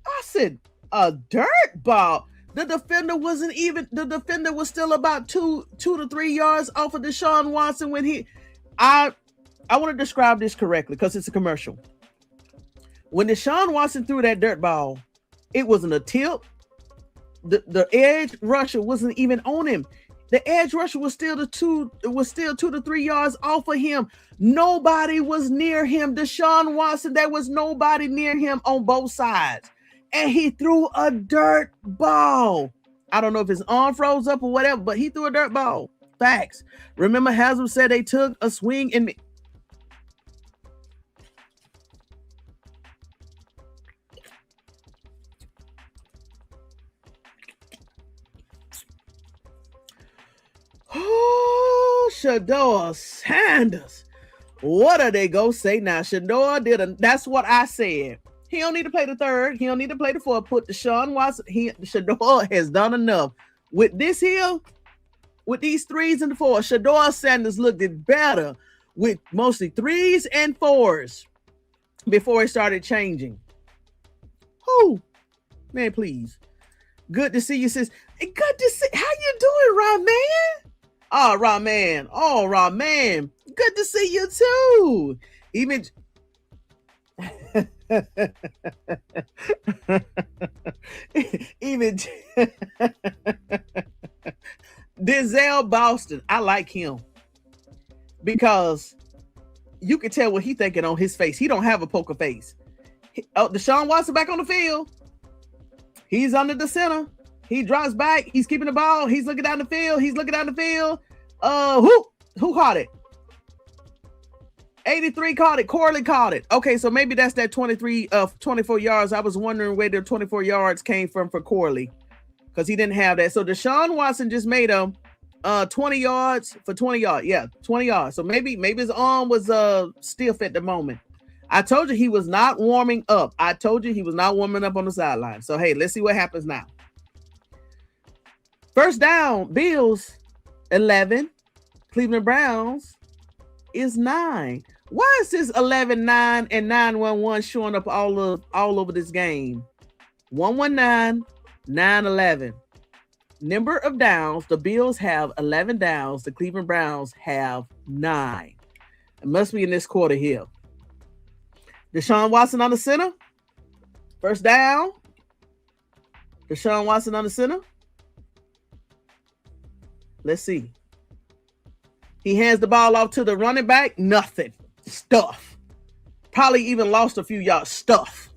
I said a dirt ball. The defender was still about 2 to 3 yards off of Deshaun Watson when I want to describe this correctly because it's a commercial. When Deshaun Watson threw that dirt ball, it wasn't a tip. The edge rusher wasn't even on him. The edge rusher was still 2 to 3 yards off of him. Nobody was near him. Deshaun Watson, there was nobody near him on both sides. And he threw a dirt ball. I don't know if his arm froze up or whatever, but he threw a dirt ball. Facts. Remember, Haslam said they took a swing and oh, Shedeur Sanders. What are they gonna say now? Shedeur that's what I said. He don't need to play the third. He don't need to play the fourth. Put DeShaun Watson. Shedeur has done enough. With this here, with these threes and the fours, Shedeur Sanders looked it better with mostly threes and fours before it started changing. Who? Man, please. Good to see you, sis. Good to see. How you doing, Rahman? Oh, Rahman. Oh, Rahman. Good to see you too. Even even Denzel Boston. I like him because you can tell what he's thinking on his face. He don't have a poker face. DeShaun Watson back on the field. He's under the center. He drops back. He's keeping the ball. He's looking down the field. Who caught it? 83 caught it. Corley caught it. Okay, so maybe that's that 24 yards. I was wondering where the 24 yards came from for Corley because he didn't have that. So DeShaun Watson just made him 20 yards for 20 yards. Yeah, 20 yards. So maybe his arm was stiff at the moment. I told you he was not warming up. On the sideline. So, hey, let's see what happens now. First down, Bills, 11. Cleveland Browns is 9. Why is this 11-9 and 9-1-1 showing up all over this game? 119, 9-11. Number of downs, the Bills have 11 downs. The Cleveland Browns have 9. It must be in this quarter here. DeShaun Watson on the center. First down. DeShaun Watson on the center. Let's see. He hands the ball off to the running back. Nothing. Stuff. Probably even lost a few yards. Stuff.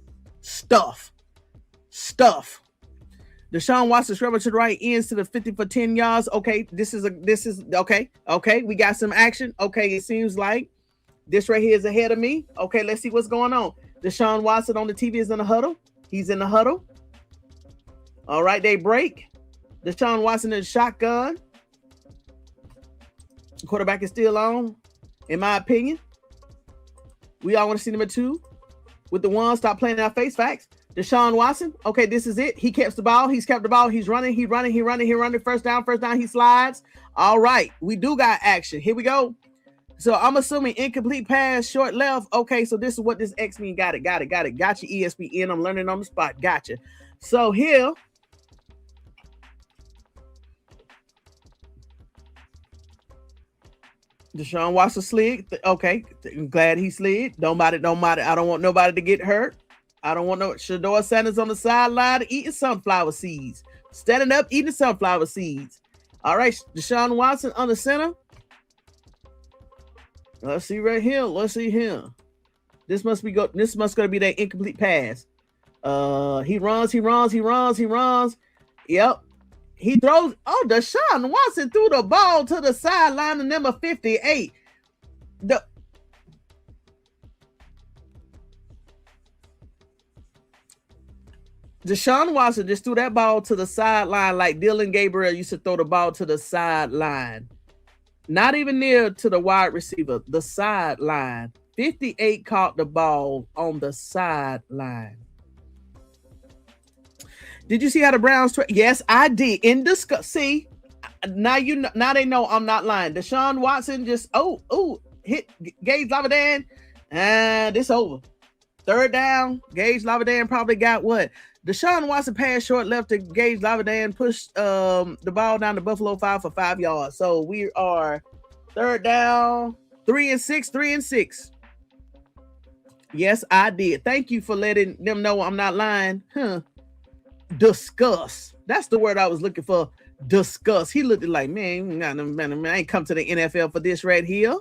DeShaun Watson scrambled to the right, ends to the 50 for 10 yards. Okay, this is okay. Okay, we got some action. Okay, it seems like this right here is ahead of me. Okay, let's see what's going on. DeShaun Watson on the TV is in the huddle. He's in the huddle. All right, they break. DeShaun Watson in the shotgun. Quarterback is still on, in my opinion. We all want to see number 2 with the 1. Stop playing in our face. Facts. DeShaun Watson. Okay, this is it. He kept the ball. He's kept the ball. He's running. First down. He slides. All right, we do got action. Here we go. So I'm assuming incomplete pass, short left. Okay, so this is what this X mean. Got it. Gotcha, ESPN. I'm learning on the spot. Gotcha. So here. DeShaun Watson slid. Okay, I'm glad he slid. Don't matter. I don't want nobody to get hurt. I don't want no Shedeur Sanders on the sideline eating sunflower seeds. Standing up, eating sunflower seeds. All right, DeShaun Watson on the center. Let's see right here. This must gonna be that incomplete pass. He runs. Yep. He throws. Oh, DeShaun Watson threw the ball to the sideline of number 58. DeShaun Watson just threw that ball to the sideline like Dillon Gabriel used to throw the ball to the sideline. Not even near to the wide receiver, the sideline. 58 caught the ball on the sideline. Did you see how the Browns? Yes, I did. In discuss. See, now they know I'm not lying. DeShaun Watson just hit Gage Lavadan, and this over. Third down. Gage Lavadan probably got what? DeShaun Watson passed short left to Gage Lavadan, pushed the ball down to Buffalo 5 for 5 yards. So we are third down, 3 and 6. Yes, I did. Thank you for letting them know I'm not lying. Discuss. That's the word I was looking for. Discuss. He looked like, man, I ain't come to the NFL for this right here.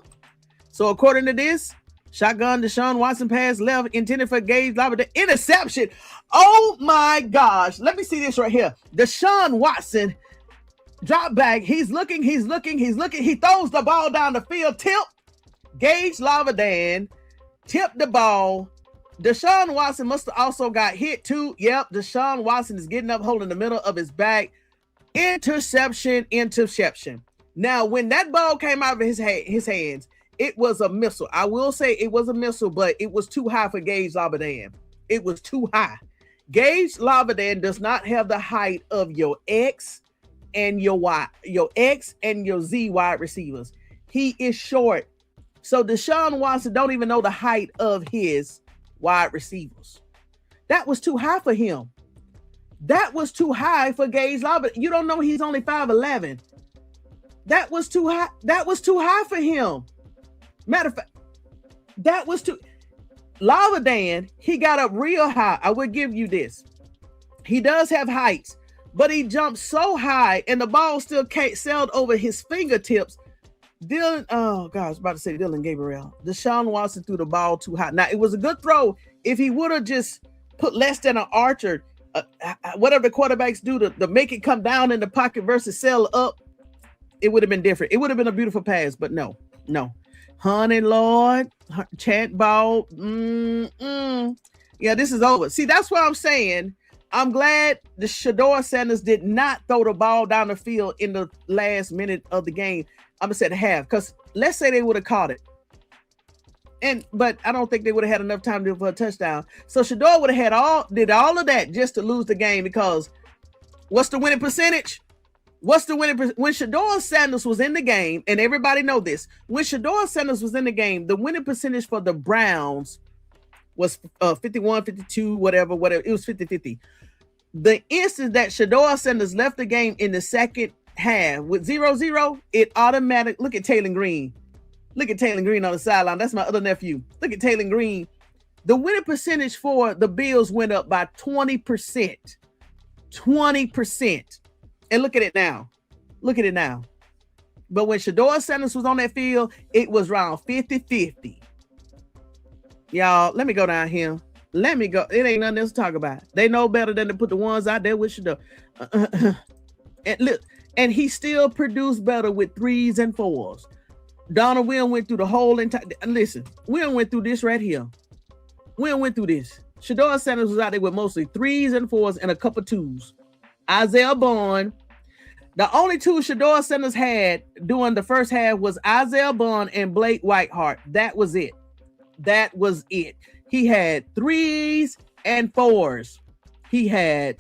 So according to this, Shotgun, DeShaun Watson pass left, intended for Gage Lava. Interception. Oh my gosh. Let me see this right here. DeShaun Watson drop back. He's looking. He throws the ball down the field. Tip. Gage Lavadan tipped the ball. DeShaun Watson must have also got hit too. Yep. DeShaun Watson is getting up, holding the middle of his back. Interception. Now, when that ball came out of his hands, it was a missile. I will say it was a missile, but it was too high for Gage Lavadan. It was too high. Gage Lavadan does not have the height of your X and your Y, your X and your Z wide receivers. He is short. So DeShaun Watson don't even know the height of his wide receivers. That was too high for him. That was too high for Gage Lavadan. You don't know he's only 5'11". That was too high. That was too high for him. Matter of fact, that was too. Lavadan, he got up real high. I would give you this. He does have heights, but he jumped so high and the ball still sailed over his fingertips. Dillon, oh God, I was about to say Dillon Gabriel. DeShaun Watson threw the ball too high. Now, it was a good throw. If he would have just put less than an archer, whatever the quarterbacks do to make it come down in the pocket versus sail up, it would have been different. It would have been a beautiful pass, but no. Honey Lord, chant ball. Yeah, this is over. See, that's what I'm saying. I'm glad the Shedeur Sanders did not throw the ball down the field in the last minute of the game. I'm gonna say the half, because let's say they would have caught it. But I don't think they would have had enough time to do for a touchdown. So Shedeur would have had did all of that just to lose the game, because what's the winning percentage? When Shedeur Sanders was in the game, and everybody know this, when Shedeur Sanders was in the game, the winning percentage for the Browns was 51, 52, whatever. It was 50-50. The instant that Shedeur Sanders left the game in the second half with 0-0, it automatic. Look at Taylor Green. Look at Taylor Green on the sideline. That's my other nephew. Look at Taylor Green. The winning percentage for the Bills went up by 20%. 20%. And look at it now. But when Shedeur Sanders was on that field, it was around 50-50. Y'all, let me go down here. Let me go. It ain't nothing else to talk about. They know better than to put the ones out there with Shedeur. And look, and he still produced better with 3s and 4s. Donald Will went through the whole entire. Listen, Will went through this right here. Will went through this. Shedeur Sanders was out there with mostly 3s and 4s and a couple 2s. Isaiah Bond. The only 2 Shedeur Sanders had during the first half was Isaiah Bond and Blake Whiteheart. That was it. He had 3s and 4s. He had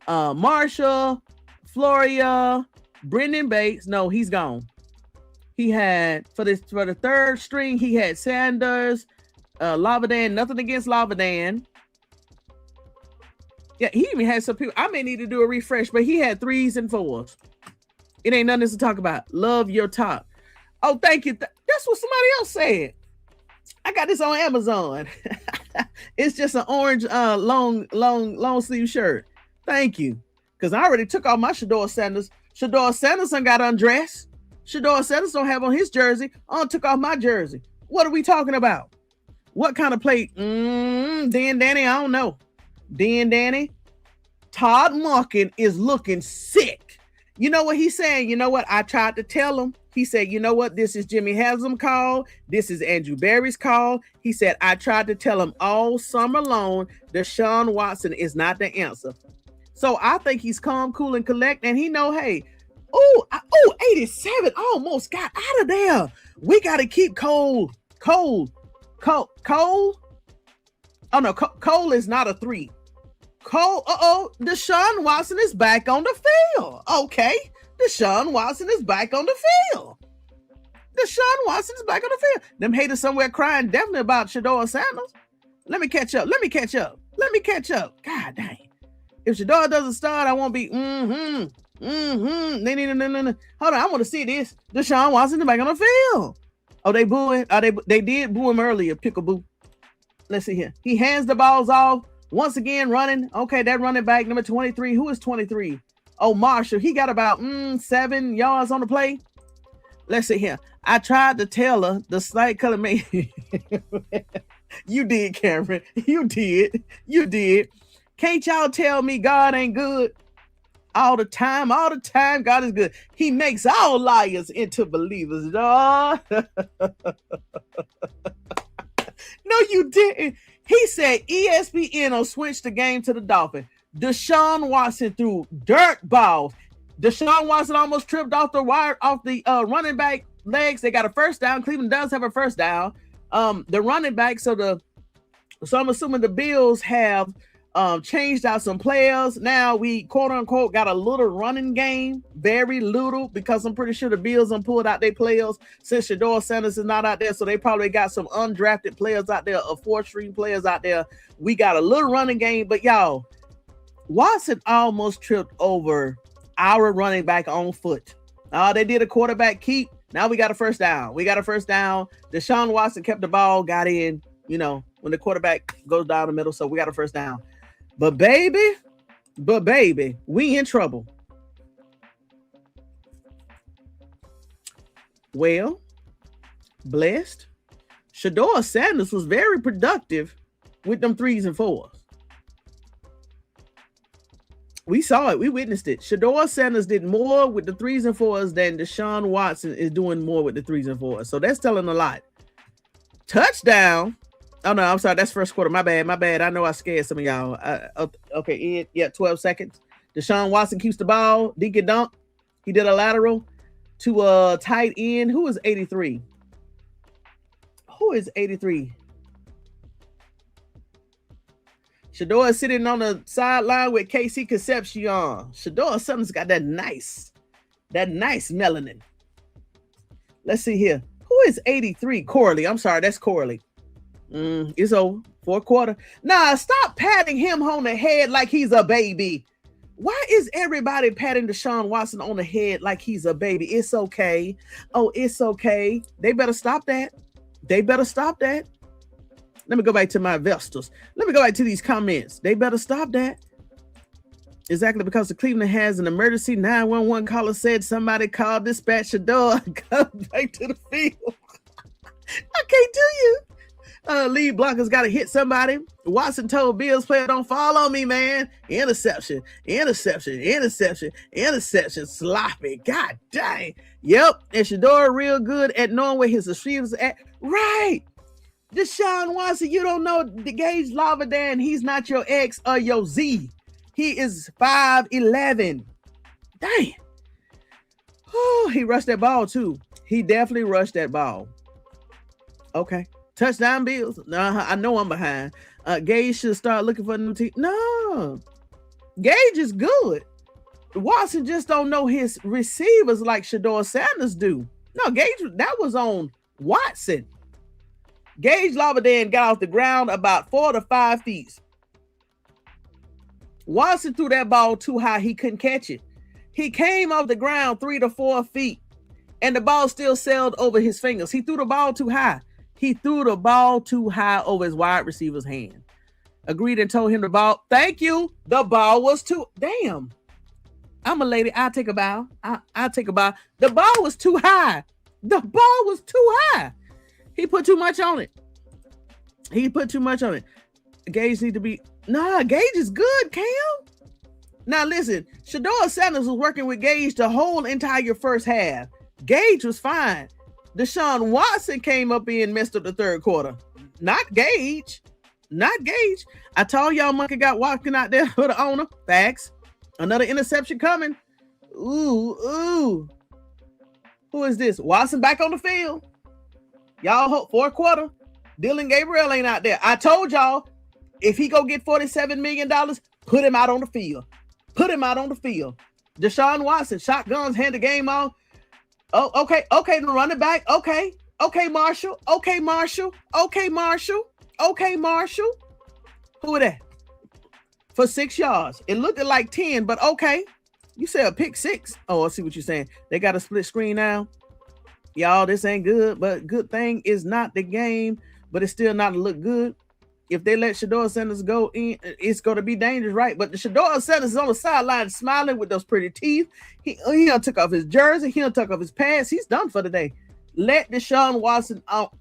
Marshall, Floria, Brendan Bates. No, he's gone. He had for the third string, he had Sanders, Lavadan. Nothing against Lavadan. Yeah, he even had some people. I may need to do a refresh, but he had 3s and 4s. It ain't nothing to talk about. Love your top. Oh, thank you. That's what somebody else said. I got this on Amazon. It's just an orange long sleeve shirt. Thank you. Because I already took off my Shedeur Sanders. Shedeur Sanders got undressed. Shedeur Sanders don't have on his jersey. I took off my jersey. What are we talking about? What kind of play? Dan Danny, I don't know. Dan Danny. Todd Monken is looking sick. You know what he's saying? You know what? I tried to tell him. He said, you know what? This is Jimmy Haslam's call. This is Andrew Berry's call. He said, I tried to tell him all summer long, DeShaun Watson is not the answer. So I think he's calm, cool, and collect. And he know, hey, 87 almost got out of there. We got to keep Cole. Oh, no, Cole is not a 3. Cole, DeShaun Watson is back on the field. Okay. DeShaun Watson is back on the field. DeShaun Watson is back on the field. Them haters somewhere crying definitely about Shedeur Sanders. Let me catch up. God dang. If Shedeur doesn't start, I won't be, No. Hold on, I want to see this. DeShaun Watson is back on the field. Oh, they booing. They did boo him earlier, Pickaboo. Let's see here. He hands the balls off. Once again, running. Okay, that running back, number 23. Who is 23? Oh, Marshall. He got about 7 yards on the play. Let's see here. I tried to tell her the slight color made. You did, Cameron. You did. You did. Can't y'all tell me God ain't good? All the time, God is good. He makes all liars into believers. No, you didn't. He said ESPN will switch the game to the Dolphins. DeShaun Watson threw dirt balls. DeShaun Watson almost tripped off the wire, off the running back legs. They got a first down. Cleveland does have a first down. The running back, so I'm assuming the Bills have changed out some players. Now we quote unquote got a little running game, very little, because I'm pretty sure the Bills pulled out their players since Shedeur Sanders is not out there. So they probably got some undrafted players out there, or 4-string players out there. We got a little running game, but y'all, Watson almost tripped over our running back on foot. They did a quarterback keep. Now we got a first down. DeShaun Watson kept the ball, got in, when the quarterback goes down the middle. So we got a first down. But baby, we in trouble. Well, blessed. Shedeur Sanders was very productive with them 3s and 4s. We saw it. We witnessed it. Shedeur Sanders did more with the 3s and 4s than DeShaun Watson is doing more with the 3s and 4s. So that's telling a lot. Touchdown. Oh, no, I'm sorry. That's first quarter. My bad. I know I scared some of y'all. Okay, 12 seconds. DeShaun Watson keeps the ball. Dink and dunk. He did a lateral to a tight end. Who is 83? Shedeur is sitting on the sideline with KC Concepcion. Shedeur Sanders got that nice melanin. Let's see here. Who is 83? Corley. I'm sorry, that's Corley. It's over. Fourth quarter. Nah, stop patting him on the head like he's a baby. Why is everybody patting DeShaun Watson on the head like he's a baby? It's okay. Oh, it's okay. They better stop that. Let me go back to my investors. Let me go back to these comments. They better stop that. Exactly, because the Cleveland has an emergency. 911 caller said somebody called dispatch Shedeur. Come back to the field. I can't do you. Lead blockers got to hit somebody. Watson told Bills player, don't fall on me, man. Interception. Sloppy. God dang. Yep. And Shedeur real good at knowing where his receivers are at. Right. DeShaun Watson, you don't know the Gage Lavadan. He's not your X or your Z. He is 5'11". Dang. Oh, he rushed that ball too. He definitely rushed that ball. Okay. Touchdown Bills. I know I'm behind. Gage should start looking for a new team. No. Gage is good. Watson just don't know his receivers like Shedeur Sanders do. No, Gage, that was on Watson. Gage Lavadan got off the ground about 4 to 5 feet. Watson threw that ball too high. He couldn't catch it. He came off the ground 3 to 4 feet, and the ball still sailed over his fingers. He threw the ball too high. Over his wide receiver's hand. Agreed and told him the ball. Thank you. The ball was too. Damn. I'm a lady. I'll take a bow. I'll take a bow. The ball was too high. He put too much on it. Gage need to be. Gage is good, Cam. Now listen, Shedeur Sanders was working with Gage the whole entire first half. Gage was fine. DeShaun Watson came up in and messed up the third quarter. Not Gage. I told y'all Monken got walking out there for the owner. Facts. Another interception coming. Ooh. Who is this? Watson back on the field. Y'all hope fourth quarter. Dillon Gabriel ain't out there. I told y'all, if he go get $47 million, put him out on the field. DeShaun Watson, shotguns, hand the game off. Oh, okay, the running back. Okay, Marshall. Who is that? For 6 yards. It looked like 10, but okay. You said a pick 6. Oh, I see what you're saying. They got a split screen now. Y'all, this ain't good, but good thing is not the game, but it's still not look good. if they let Shedeur Sanders go in, it's going to be dangerous, right? But the Shedeur Sanders is on the sideline smiling with those pretty teeth. He done took off his jersey. He done took off his pants. He's done for the day. Let Deshaun Watson out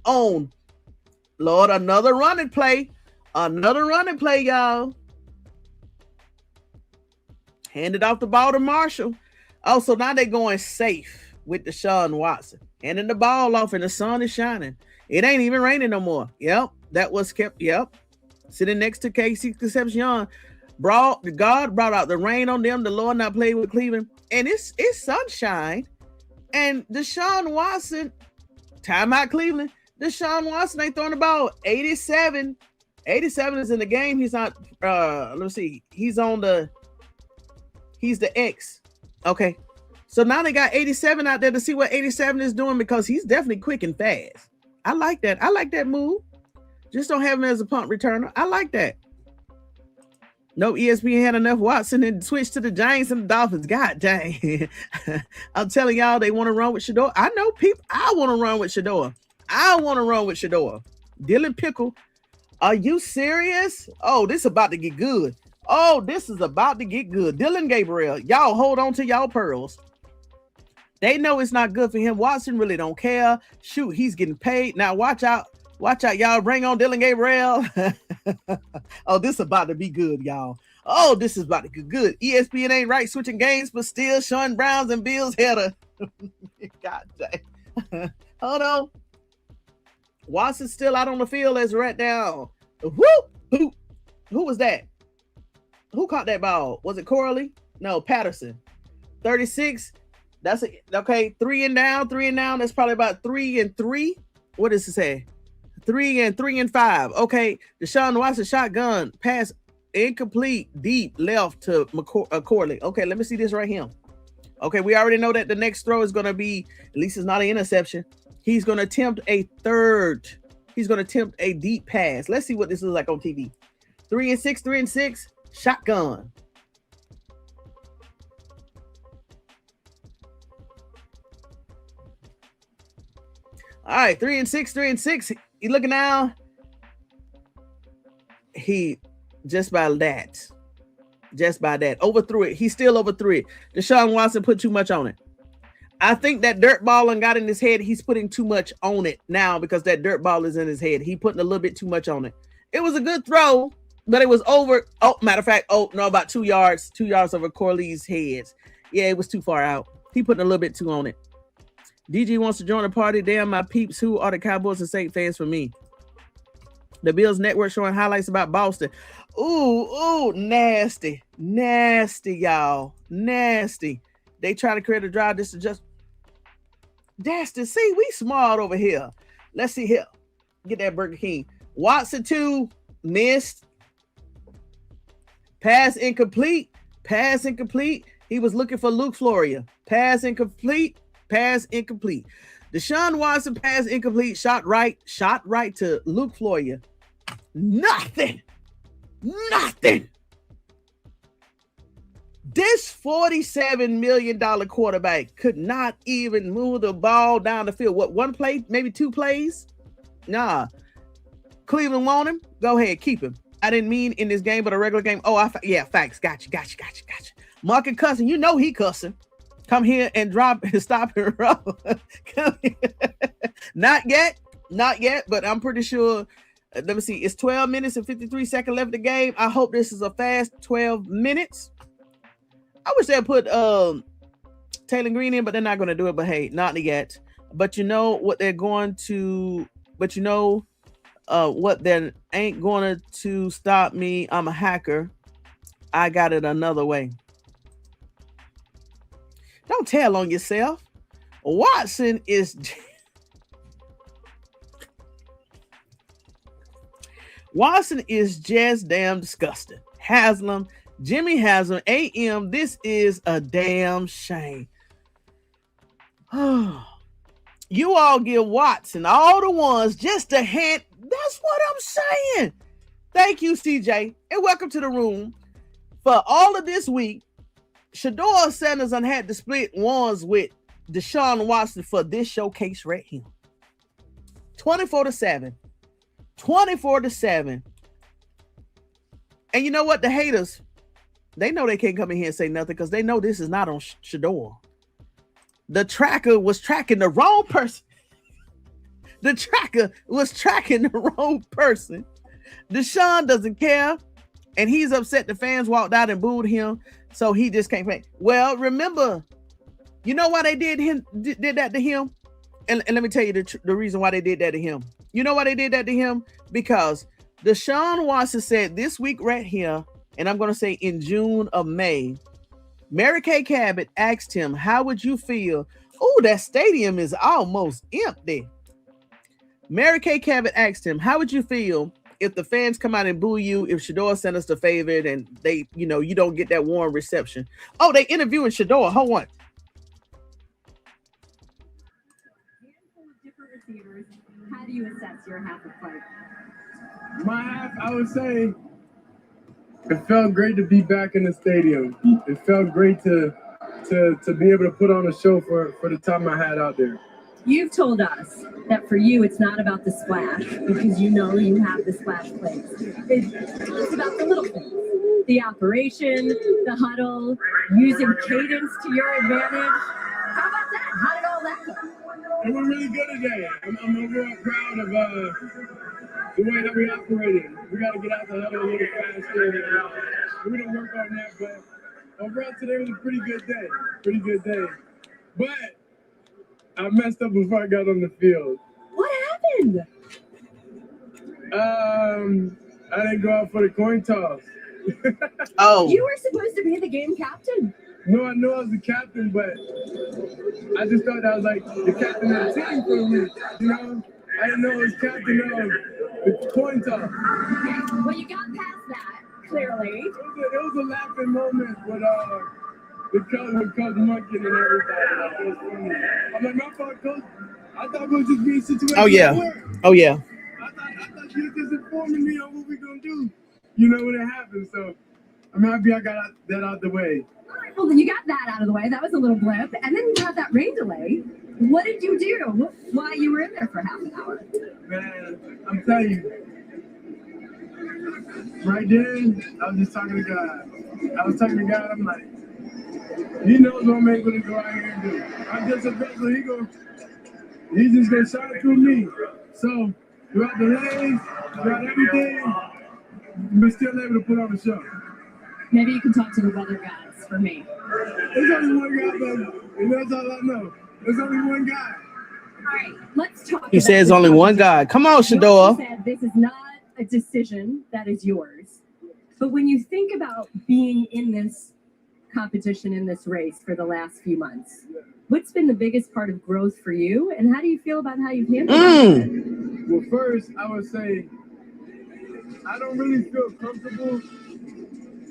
on. Lord, another running play. Another running play, y'all. Handed off the ball to Marshall. Oh, so now they're going safe with Deshaun Watson. Handing the ball off and the sun is shining. It ain't even raining no more. Yep, that was kept. Yep. Sitting next to Casey Concepcion. God brought out the rain on them. The Lord not played with Cleveland. And it's sunshine. And Deshaun Watson, timeout Cleveland. Deshaun Watson ain't throwing the ball. 87. 87 is in the game. He's not, let's see. He's the X. Okay. So now they got 87 out there to see what 87 is doing because he's definitely quick and fast. I like that. I like that move. Just don't have him as a punt returner. I like that. No, ESPN had enough Watson and switched to the Giants and the Dolphins. God dang. I'm telling y'all they want to run with Shedeur. I know people. I want to run with Shedeur. Dillon Pickle. Are you serious? Oh, this is about to get good. Dillon Gabriel. Y'all hold on to y'all pearls. They know it's not good for him. Watson really don't care. Shoot, he's getting paid. Now watch out. Watch out, y'all. Bring on Dillon Gabriel. Oh, this is about to be good, y'all. Oh, this is about to get good. ESPN ain't right switching games, but still showing Browns and Bills header. God dang. Hold on. Watson's still out on the field as right now. Whoop! Who was that? Who caught that ball? Was it Corley? No, Patterson. 36. That's it. Okay, 3 and down. That's probably about 3 and 3. What does it say? 3 and 5. Okay, Deshaun Watson shotgun pass incomplete deep left to Corley. Okay, let me see this right here. Okay, we already know that the next throw is going to be, at least it's not an interception. He's going to attempt a third. He's going to attempt a deep pass. Let's see what this is like on TV. 3 and 6. Shotgun. All right, 3 and 6. You looking now? He just by that. Overthrew it. He still overthrew it. Deshaun Watson put too much on it. I think that dirt ball and got in his head. He's putting too much on it now because that dirt ball is in his head. He putting a little bit too much on it. It was a good throw, but it was over. Oh, matter of fact, about 2 yards. 2 yards over Corley's heads. Yeah, it was too far out. He putting a little bit too on it. DG wants to join the party. Damn, my peeps. Who are the Cowboys and Saints fans for me? The Bills Network showing highlights about Boston. Ooh, nasty, y'all. Nasty. They try to create a drive. This is just nasty. See, we smart over here. Let's see here. Get that Burger King. Watson 2 missed. Pass incomplete. He was looking for Luke Floria. Pass incomplete. Deshaun Watson pass incomplete. Shot right to Luke Floria. Nothing. This $47 million quarterback could not even move the ball down the field. What, one play? Maybe 2 plays? Nah. Cleveland want him? Go ahead, keep him. I didn't mean in this game, but a regular game. Oh, facts. Gotcha. Monken cussing. You know he cussing. Come here and drop and stop and roll. Come here. Not yet, but I'm pretty sure. Let me see. It's 12 minutes and 53 seconds left of the game. I hope this is a fast 12 minutes. I wish they'd put Taylor Green in, but they're not going to do it. But hey, not yet. But you know what they're going to. But you know what they ain't going to stop me. I'm a hacker. I got it another way. Don't tell on yourself. Watson is just damn disgusting. Jimmy Haslam, AM, this is a damn shame. You all give Watson all the ones just a hint. That's what I'm saying. Thank you, CJ, and welcome to the room. For all of this week, Shedeur Sanders had to split ones with Deshaun Watson for this showcase right here. 24-7. 24-7. And you know what? The haters, they know they can't come in here and say nothing because they know this is not on Shedeur. The tracker was tracking the wrong person. The tracker was tracking the wrong person. DeShaun doesn't care, and he's upset the fans walked out and booed him, so he just can't play. Well, remember, you know why they did that to him? And let me tell you the reason why they did that to him. You know why they did that to him? Because DeShaun Wason said this week right here, and I'm going to say in June or May, Mary Kay Cabot asked him, how would you feel? Oh, that stadium is almost empty. Mary Kay Cabot asked him, how would you feel if the fans come out and boo you, if Shedeur Sanders the favorite and they, you know, you don't get that warm reception? Oh, they interviewing Shedeur. Hold on. How do you assess your half of play? My half, I would say, it felt great to be back in the stadium. It felt great to be able to put on a show for the time I had out there. You've told us that for you, it's not about the splash because you know you have the splash plays. It's about the little things. The operation, the huddle, using cadence to your advantage. How about that? How did all that go? And we're really good today. I'm overall proud of the way that we operated. We got to get out the huddle a little faster. We didn't work on that, but overall today was a pretty good day. Pretty good day. But I messed up before I got on the field. What happened? I didn't go out for the coin toss. Oh. You were supposed to be the game captain. No, I knew I was the captain, but I just thought I was like the captain of the team for a week. You know, I didn't know I was captain of the coin toss. Well, you got past that, clearly. It was a laughing moment with Coach Monken and everybody. Like, it was funny. I'm like, my fault, Coach. I thought we was just being situated. Oh yeah. Oh yeah. I thought you were just informing me on what we're gonna do. You know when it happens. So I'm happy I got that out the way. All right, well, then you got that out of the way. That was a little blip. And then you got that rain delay. What did you do while you were in there for half an hour? Man, I'm telling you. Right then, I was just talking to God. I'm like, he knows what I'm able to go out here and do. I'm just a vessel. He's just going to shine through me. So, throughout the legs, throughout everything, we're still able to put on the show. Maybe you can talk to the weather guys for me. There's only one guy, baby. And that's all I know. There's only one guy. All right, let's talk. He says only one guy. Come on, Shedeur. Said this is not a decision that is yours. But when you think about being in this competition, in this race for the last few months, what's been the biggest part of growth for you? And how do you feel about how you've handled it? Well, first, I would say I don't really feel comfortable.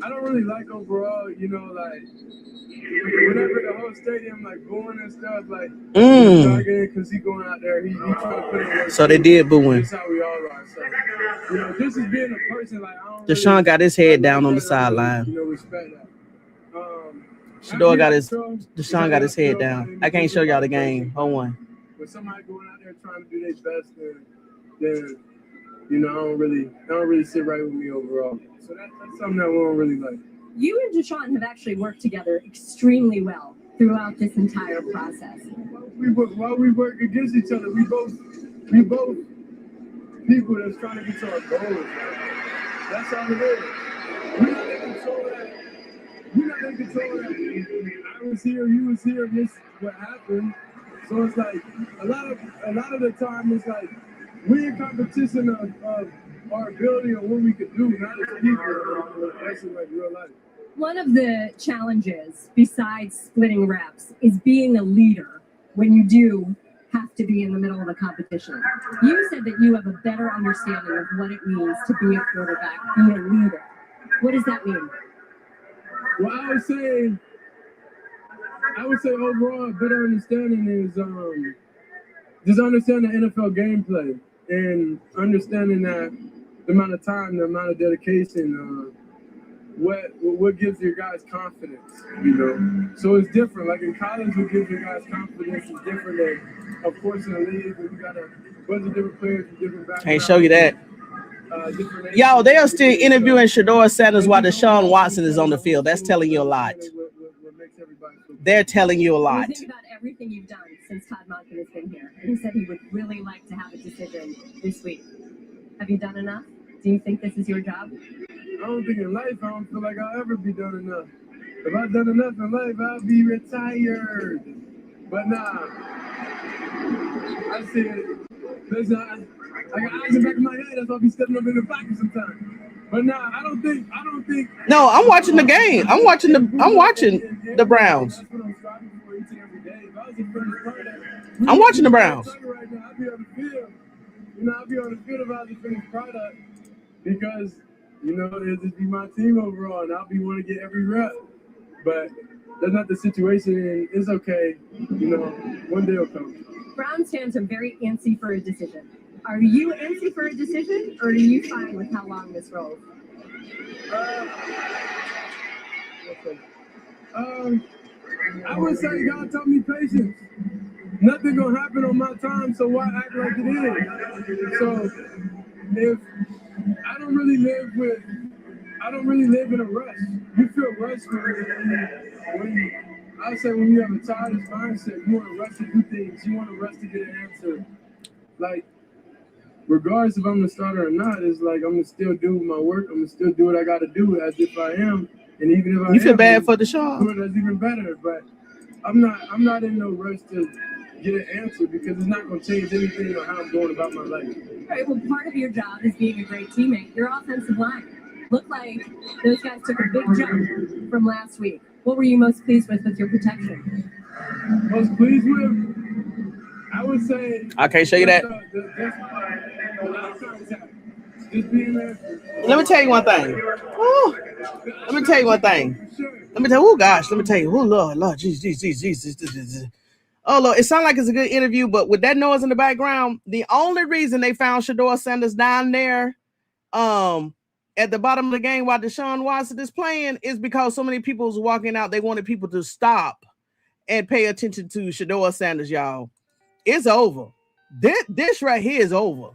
I don't really like overall, you know, like whenever the whole stadium like booing and stuff, like because he going out there, he trying to put it in. So they did booing. That's how we all are. So, you know, this is being a person like I don't DeShaun really, got his head down on the sideline. You know, respect that. Shedeur got DeShaun got his head down. I can't show y'all the game. Hold on. When somebody going out there trying to do their best, then you know, I don't really sit right with me overall. So that's something that we don't really like. You and DeShaun have actually worked together extremely well throughout this entire process. While we work against each other, we both people that's trying to get to our goals. That's all it is. We're not in control of that. I was here, you was here, this what happened. So it's like a lot of the time it's like we in competition of our ability and what we can do, not as people. That's in like real life. One of the challenges, besides splitting reps, is being a leader when you do have to be in the middle of a competition. You said that you have a better understanding of what it means to be a quarterback, be a leader. What does that mean? Well, I would say overall a better understanding is just understanding the NFL gameplay and understanding that the amount of time, the amount of dedication, what gives your guys confidence, you know? So it's different. Like in college, what gives your guys confidence is different than, of course, in the league, we got a bunch of different players with different backgrounds. Can't show you that. different Y'all, they are still interviewing Shedeur Sanders while DeShaun Watson is on the field. That's telling you a lot. They're telling you a lot. Think about everything you've done since Todd Monken has been here. And he said he would really like to have a decision this week. Have you done enough? Do you think this is your job? I don't think in life, I don't feel like I'll ever be done enough. If I've done enough in life, I'll be retired. But nah, I see it. Listen, I got eyes in the back of my head. That's why I be stepping up in the pocket sometimes. But nah, I don't think. No, I'm watching the game. I'm watching the Browns. I'm watching the Browns. Right now, I'll be on the field. I'll be on the field if I was a finished product because, it'll just be my team overall, and I'll be wanting to get every rep. But that's not the situation, and it's okay. One day will come. Browns fans are very antsy for a decision. Are you antsy for a decision, or are you fine with how long this rolls? I would say God taught me patience. Nothing gonna happen on my time, so why act like it is? So if I don't really live in a rush. You feel rushed when you have a childish mindset. You want to rush to do things. You want to rush to get an answer. Like, regardless if I'm the starter or not, it's like I'm gonna still do my work. I'm gonna still do what I got to do as if I am. And even if you feel bad for DeShaun, that's even better. But I'm not in no rush to get an answer because it's not going to change anything on how I'm going about my life. Right. Well, part of your job is being a great teammate. Your offensive line looked like those guys took a big jump from last week. What were you most pleased with your protection? Most pleased with? I would say. I can't show you that. Let me tell you one thing. Ooh. Let me tell you one thing. Let me tell you. Oh, Lord, Jesus. Oh, Lord, it sounds like it's a good interview, but with that noise in the background, the only reason they found Shedeur Sanders down there at the bottom of the game while DeShaun Watson is playing is because so many people was walking out. They wanted people to stop and pay attention to Shedeur Sanders, y'all. It's over. This right here is over.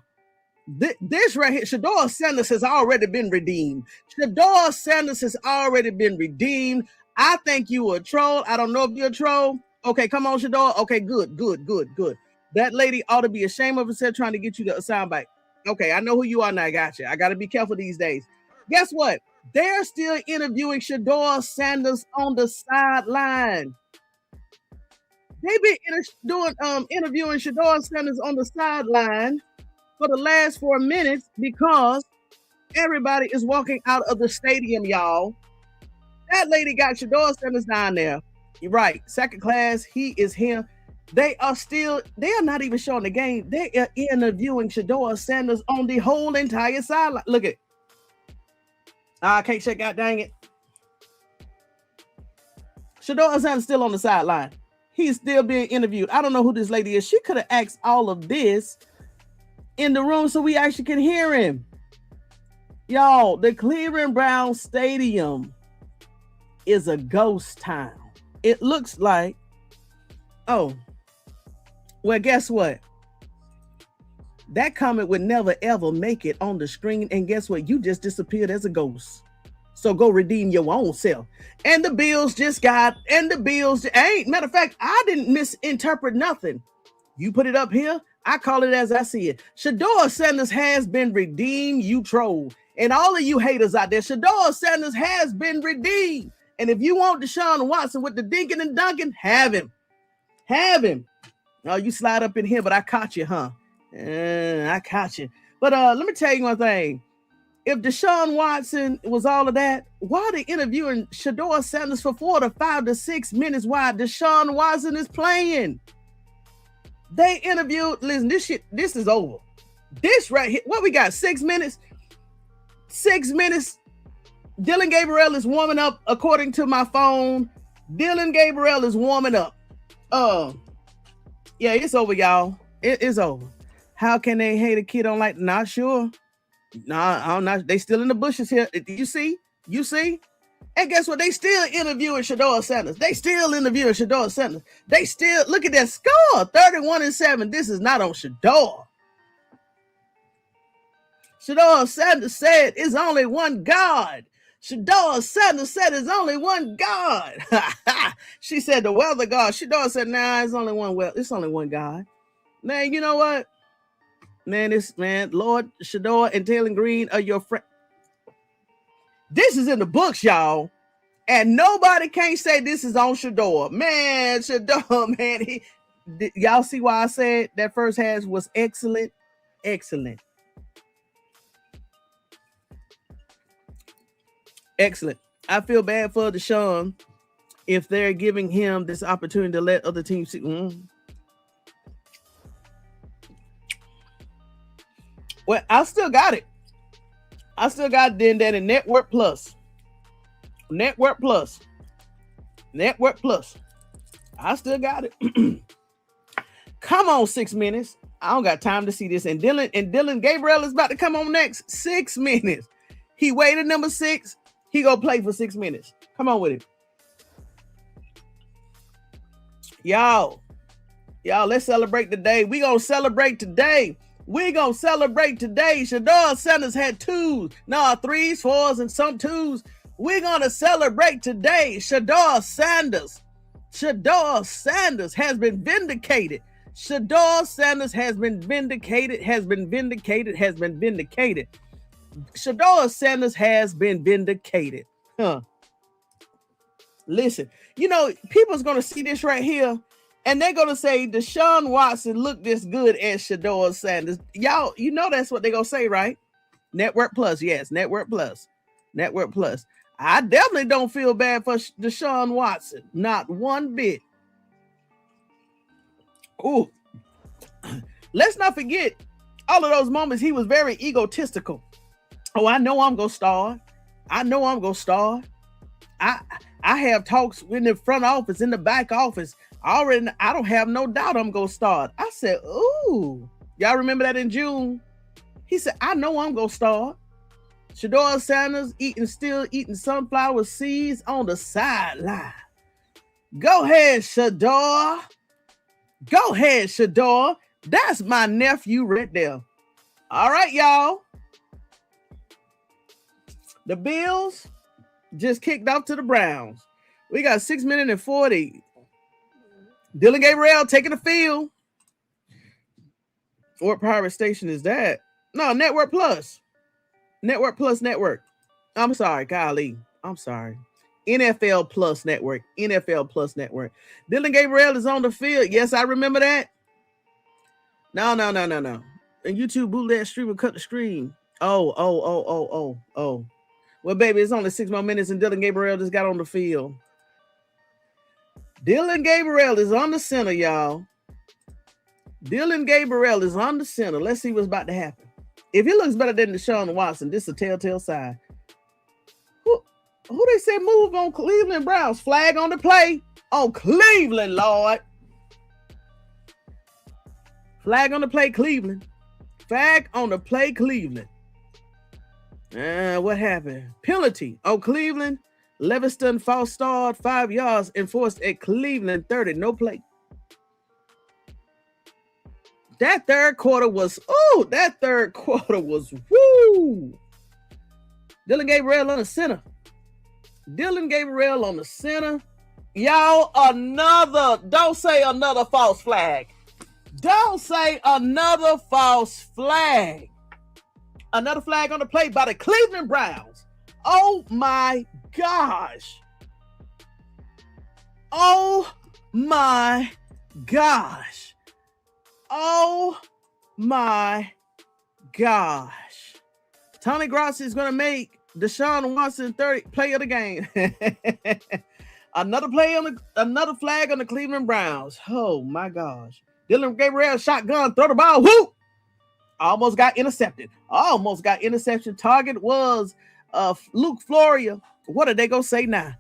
This right here, Shedeur Sanders has already been redeemed. Shedeur Sanders has already been redeemed. I think you were a troll. I don't know if you're a troll. Okay, come on, Shedeur. Okay, good. That lady ought to be ashamed of herself trying to get you to a soundbite. Okay, I know who you are now. I got you. I got to be careful these days. Guess what? They're still interviewing Shedeur Sanders on the sideline. They've been interviewing Shedeur Sanders on the sideline for the last 4 minutes because everybody is walking out of the stadium, y'all. That lady got Shedeur Sanders down there. You're right. Second class, he is here. They are not even showing the game. They are interviewing Shedeur Sanders on the whole entire sideline. Look at. I can't check out, dang it. Shedeur Sanders still on the sideline. He's still being interviewed. I don't know who this lady is. She could have asked all of this in the room so we actually can hear him. Y'all, the Cleveland Browns Stadium is a ghost town. It looks like, well, guess what? That comment would never, ever make it on the screen. And guess what? You just disappeared as a ghost. So go redeem your own self. And the Bills matter of fact, I didn't misinterpret nothing. You put it up here. I call it as I see it. Shedeur Sanders has been redeemed, you troll. And all of you haters out there, Shedeur Sanders has been redeemed. And if you want DeShaun Watson with the dinking and dunking, have him. Oh, you slide up in here, but I caught you, huh? I caught you. But let me tell you one thing. If DeShaun Watson was all of that, why are they interviewing Shedeur Sanders for 4 to 5 to 6 minutes while DeShaun Watson is playing? They interviewed, listen, this is over. This right here, what we got, 6 minutes? 6 minutes. Dillon Gabriel is warming up, according to my phone. Dillon Gabriel is warming up. Yeah, it's over, y'all. It is over. How can they hate a kid on like, not sure. Nah, I'm not. They still in the bushes here. You see? And guess what? They still interviewing Shedeur Sanders. They still, look at that score, 31-7. This is not on Shedeur. Shedeur Sanders said, it's only one God. Shedeur Sanders said, it's only one God. She said, the weather God. Shedeur said, nah, it's only one. Well, it's only one God. Man, you know what? Man, Lord Shedeur and Taylor Green are your friend. This is in the books, y'all. And nobody can't say this is on Shedeur. Man, Shedeur, man. Y'all see why I said that first half was excellent? Excellent. Excellent. I feel bad for DeShaun if they're giving him this opportunity to let other teams see. Well, I still got it. I still got then that in Network Plus. Network Plus. Network Plus. I still got it. Come on, 6 minutes. I don't got time to see this. And Dillon Gabriel is about to come on next. 6 minutes. He waited number 6. He gonna play for 6 minutes. Come on with it. Y'all, let's celebrate today. We gonna celebrate today. Shedeur Sanders had 2s, 3s, 4s, and some 2s. We're gonna celebrate today. Shedeur Sanders has been vindicated. Shedeur Sanders has been vindicated. Shedeur Sanders has been vindicated. Listen, people's gonna see this right here, and they're gonna say DeShaun Watson looked this good as Shedeur Sanders. Y'all, that's what they're gonna say, right? Network Plus, yes, Network Plus. I definitely don't feel bad for DeShaun Watson, not one bit. Ooh, let's not forget all of those moments he was very egotistical. Oh, I know I'm gonna start. I have talks in the front office, in the back office. I don't have no doubt I'm gonna start. I said, ooh, y'all remember that in June? He said, I know I'm gonna start. Shedeur Sanders still eating sunflower seeds on the sideline. Go ahead, Shedeur. That's my nephew right there. All right, y'all. The Bills just kicked off to the Browns. We got 6 minutes and 40. Dillon Gabriel taking the field. What pirate station is that? No, Network Plus. Network Plus Network. I'm sorry, golly. I'm sorry. NFL Plus Network. Dillon Gabriel is on the field. Yes, I remember that. No. And YouTube bootleg streamer cut the screen. Oh. Well, baby, it's only 6 more minutes and Dillon Gabriel just got on the field. Dillon Gabriel is on the center, y'all. Let's see what's about to happen. If he looks better than DeShaun Watson, this is a telltale sign. Who they said move on Cleveland Browns? Flag on the play on Cleveland, Lord. Flag on the play, Cleveland. What happened? Penalty on Cleveland. Leviston false start, 5 yards enforced at Cleveland 30. No play. That third quarter was woo. Dillon Gabriel on the center. Y'all, don't say another false flag. Another flag on the play by the Cleveland Browns. Oh my gosh. Oh my gosh. Tony Grossi is going to make DeShaun Watson 30 play of the game. Another flag on the Cleveland Browns. Oh my gosh. Dillon Gabriel shotgun, throw the ball. Whoop! Almost got intercepted. Target was Luke Floria. What are they gonna say now?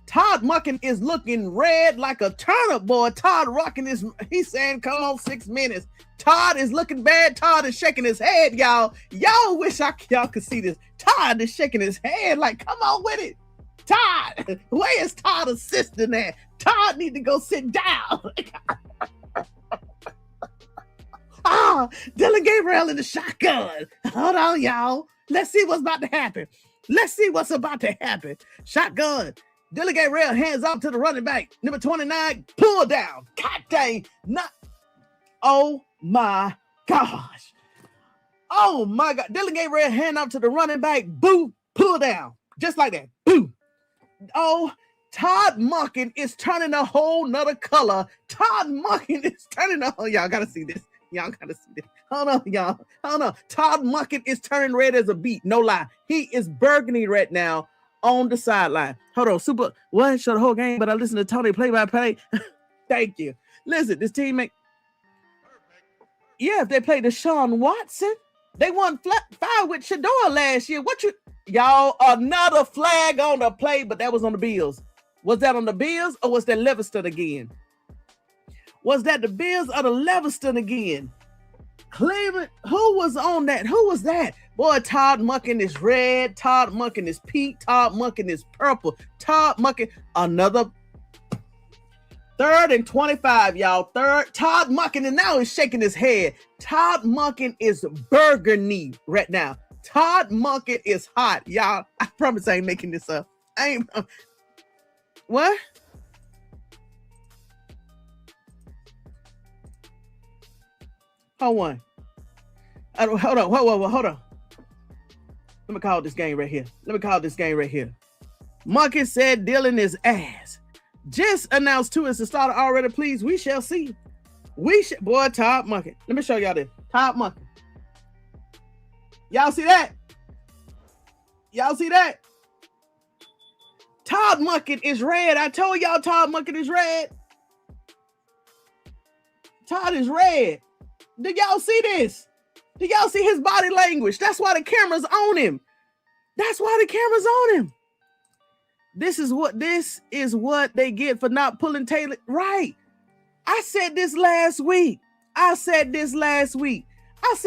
Todd Monken is looking red like a turnip, boy. Todd rocking he's saying, come on, 6 minutes. Todd is looking bad. Todd is shaking his head, y'all. Y'all wish y'all could see this. Todd is shaking his head like, come on with it. Todd, where is Todd assisting at? Todd need to go sit down. Dillon Gabriel in the shotgun. Hold on, y'all. Let's see what's about to happen. Shotgun. Dillon Gabriel hands off to the running back. Number 29, pull down. God dang. Oh my gosh. Oh my God. Dillon Gabriel hand off to the running back. Boo, pull down. Just like that. Boo. Oh, Todd Monken is turning a whole nother color. Y'all gotta see this. Hold on, y'all. Todd Monken is turning red as a beet. No lie. He is burgundy red now on the sideline. Hold on. Well, show the whole game, but I listened to Tony play-by-play. Thank you. Listen, this teammate. Yeah, if they played DeShaun Watson, they won 5 with Shedeur last year. Y'all, another flag on the play, but that was on the Bills. Was that on the Bills or was that Leviston again? Was that the Bills or the Leviston again? Cleveland, who was on that? Who was that? Boy, Todd Monken is red. Todd Monken is pink. Todd Monken is purple. Todd Monken, another 3rd and 25, y'all. Todd Monken, and now he's shaking his head. Todd Monken is burgundy right now. Todd Monken is hot, y'all. I promise I ain't making this up. What? Hold on. Hold on. Let me call this game right here. Monken said Dillon is ass. Just announced 2 as the starter already, please. We shall see. Boy, Todd Monken. Let me show y'all this. Todd Monken. Y'all see that? Todd Monken is red. I told y'all Todd Monken is red. Todd is red. Did y'all see this? Did y'all see his body language? That's why the camera's on him. This is what they get for not pulling Taylor. Right. I said this last week. I said,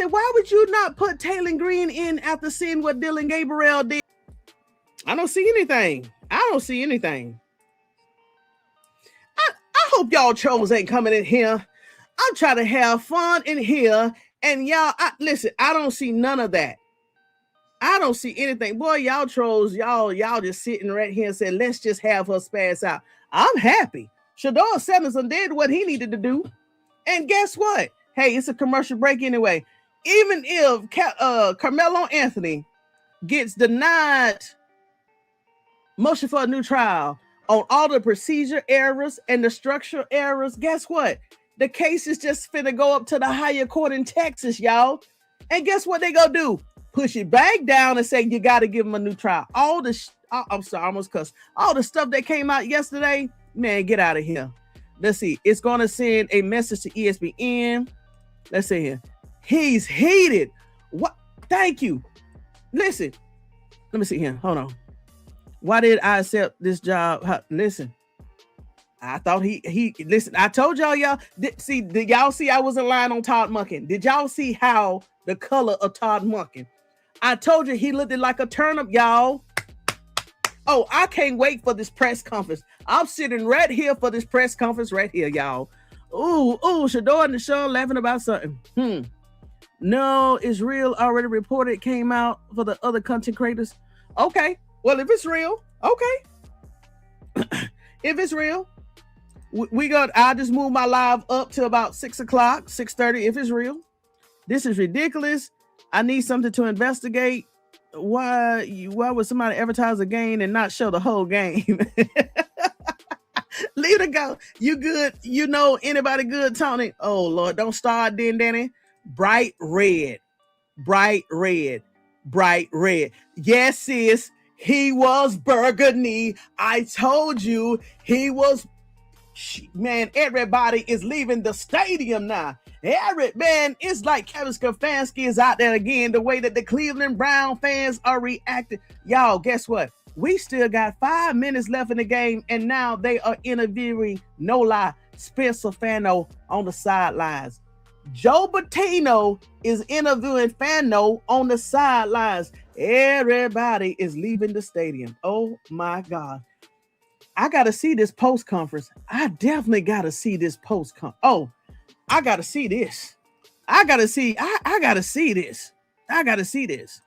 why would you not put Taylor Green in after seeing what Dillon Gabriel did? I don't see anything. I hope y'all trolls ain't coming in here. I'm trying to have fun in here. And y'all, listen, I don't see none of that. I don't see anything. Boy, y'all trolls, y'all just sitting right here and said, let's just have her spaz out. I'm happy. Shedeur Sanders did what he needed to do. And guess what? Hey, it's a commercial break anyway. Even if Carmelo Anthony gets denied motion for a new trial on all the procedure errors and the structural errors, guess what? The case is just finna go up to the higher court in Texas, y'all. And guess what they gonna do? Push it back down and say you got to give them a new trial. I'm sorry, I almost cussed. All the stuff that came out yesterday, man, get out of here. Let's see. It's going to send a message to ESPN. Let's see here. He's heated. What? Thank you. Listen. Let me see here. Hold on. Why did I accept this job? Listen. I thought listen, I told y'all, did y'all see I wasn't lying on Todd Monken? Did y'all see how the color of Todd Monken? I told you he looked like a turnip, y'all. Oh, I can't wait for this press conference. I'm sitting right here for this press conference right here, y'all. Ooh, Shedeur and DeShaun laughing about something. No, it's real. Already reported it came out for the other content creators. Okay, well, if it's real, okay. If it's real, I'll just move my live up to about 6 o'clock, 6:30. If it's real, this is ridiculous. I need something to investigate. Why would somebody advertise a game and not show the whole game? Leave it go. You good? You know anybody good, Tony? Oh Lord, don't start then, Danny. Bright red. Yes, sis. He was burgundy. I told you he was. Man, everybody is leaving the stadium now. Man, it's like Kevin Stefanski is out there again, the way that the Cleveland Brown fans are reacting. Y'all, guess what? We still got 5 minutes left in the game, and now they are interviewing, no lie, Spencer Fano on the sidelines. Joe Bitonio is interviewing Fano on the sidelines. Everybody is leaving the stadium. Oh my God. I got to see this post conference. I definitely got to see this post conference. Oh, I got to see this. I gotta see. I gotta see this. I gotta see this.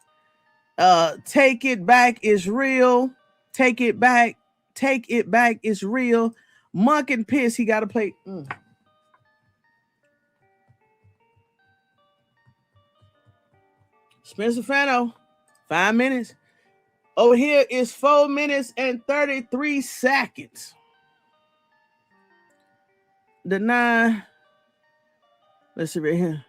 Take it back is real. Take it back. Take it back is real. Monken piss. He gotta play. Spencer Fano, 5 minutes. Over here is 4 minutes and 33 seconds. The 9. Let's see right here.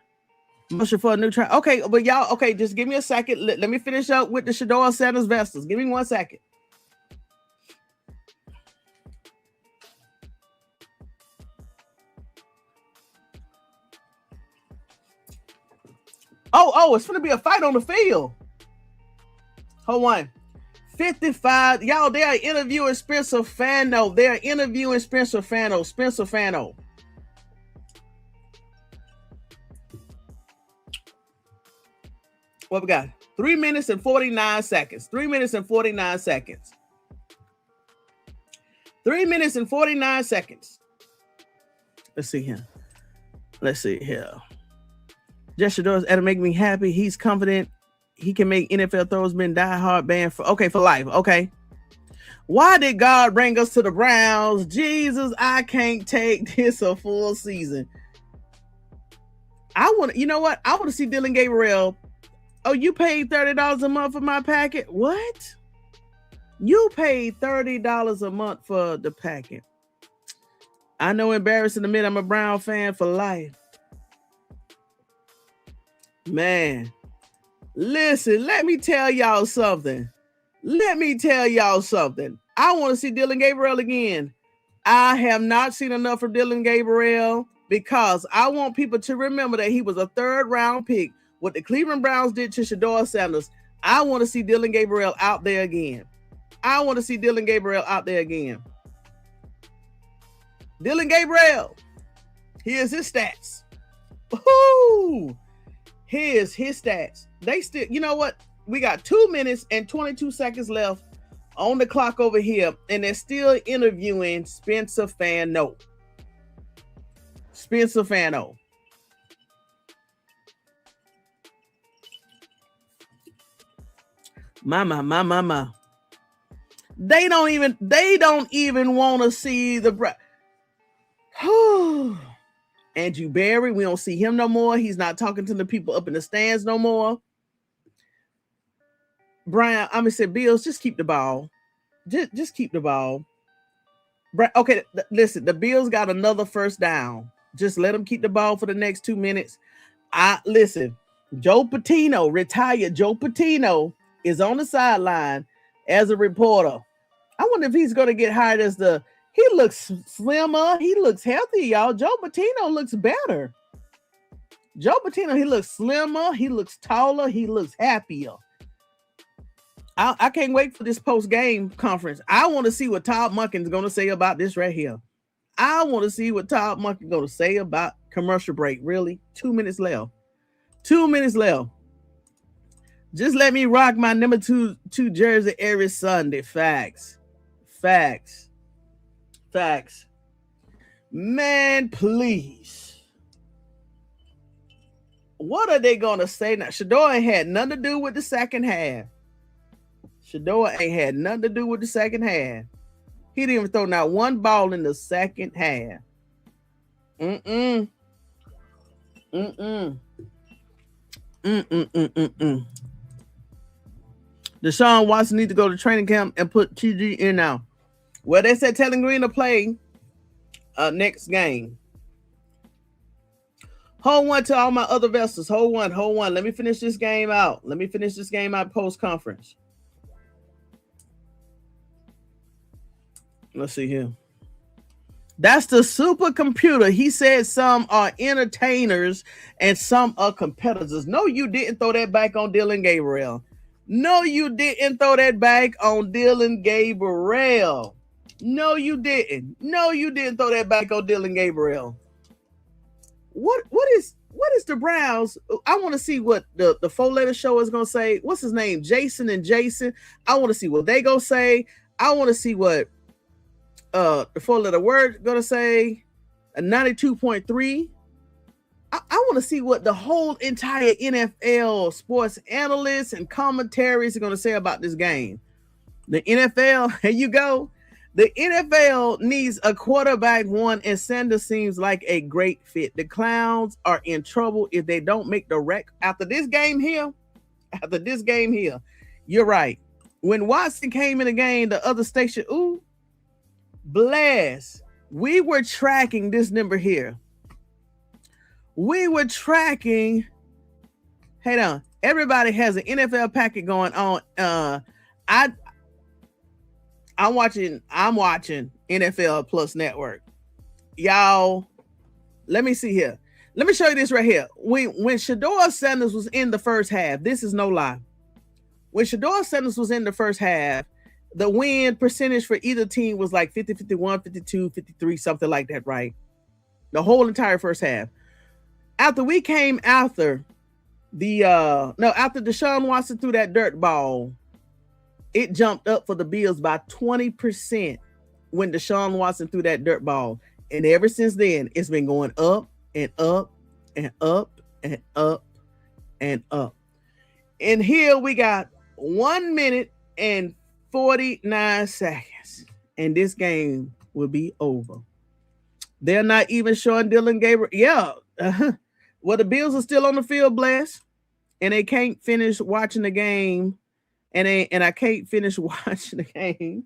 Motion for a new try. Okay, but y'all, okay, just give me a second. Let me finish up with the Shedeur Sanders Vestas. Give me 1 second. Oh, it's gonna be a fight on the field. Hold on. 55. Y'all, they are interviewing Spencer Fano. They are interviewing Spencer Fano. Spencer Fano. What we got? 3 minutes and 49 seconds. 3 minutes and 49 seconds. 3 minutes and 49 seconds. Let's see here. Let's see here. Just Shedeur that'll make me happy. He's confident he can make NFL throws. Been diehard band for life. Okay. Why did God bring us to the Browns? Jesus, I can't take this a full season. You know what? I want to see Dillon Gabriel. Oh, you paid $30 a month for my packet? What? You paid $30 a month for the packet. I know, embarrassing to admit I'm a Brown fan for life. Man, listen, let me tell y'all something. I want to see Dillon Gabriel again. I have not seen enough from Dillon Gabriel because I want people to remember that he was a 3rd round pick. What the Cleveland Browns did to Shedeur Sanders, I want to see Dillon Gabriel out there again. Dillon Gabriel, here's his stats. Woo! Here's his stats. They still, you know what? We got 2 minutes and 22 seconds left on the clock over here, and they're still interviewing Spencer Fano. My. They don't even want to see the Andrew Berry. We don't see him no more. He's not talking to the people up in the stands no more. Brian, I'm gonna say, Bills, just keep the ball. Just keep the ball. Okay, listen, the Bills got another 1st down. Just let them keep the ball for the next 2 minutes. Listen, Joe Bitonio, retired Joe Bitonio, is on the sideline as a reporter. I wonder if he's going to get hired as he looks slimmer. He looks healthy, y'all. Joe Bitonio looks better. Joe Bitonio, he looks slimmer. He looks taller. He looks happier. I can't wait for this post-game conference. I want to see what Todd Monken's going to say about this right here. I want to see what Todd Monken's going to say about commercial break. Really? 2 minutes left. 2 minutes left. Just let me rock my number two jersey every Sunday. Facts. Man, please. What are they going to say now? Shedeur ain't had nothing to do with the second half. He didn't even throw not one ball in the second half. DeShaun Wason needs to go to training camp and put TG in now. Well, they said telling Green to play next game. Hold on to all my other vessels. Hold on. Let me finish this game out. Post-conference. Let's see here. That's the supercomputer. He said some are entertainers and some are competitors. No, you didn't throw that back on Dillon Gabriel. No, you didn't throw that back on Dillon Gabriel. No, you didn't throw that back on Dillon Gabriel. What is the Browns? I want to see what the 4-letter show is going to say. What's his name? Jason and Jason. I want to see what they going to say. I want to see what the 4-letter word going to say. A 92.3. I want to see what the whole entire NFL sports analysts and commentaries are going to say about this game. The NFL, here you go. The NFL needs a quarterback one, and Sanders seems like a great fit. The Clowns are in trouble if they don't make the rec after this game here. After this game here, you're right. When Wason came in the game, the other station, ooh, blast. We were tracking this number here. We were tracking. Hey, on. Everybody has an NFL packet going on. I'm watching NFL Plus Network. Y'all, let me see here. Let me show you this right here. When Shedeur Sanders was in the first half, this is no lie. When Shedeur Sanders was in the first half, the win percentage for either team was like 50, 51, 52, 53, something like that, right? The whole entire first half. After we came after after DeShaun Watson threw that dirt ball, it jumped up for the Bills by 20% when DeShaun Watson threw that dirt ball. And ever since then, it's been going up and up and up and up and up. And here we got 1 minute and 49 seconds. And this game will be over. They're not even showing Dillon Gabriel. Yeah. Well, the Bills are still on the field, blessed. And they can't finish watching the game. And I can't finish watching the game.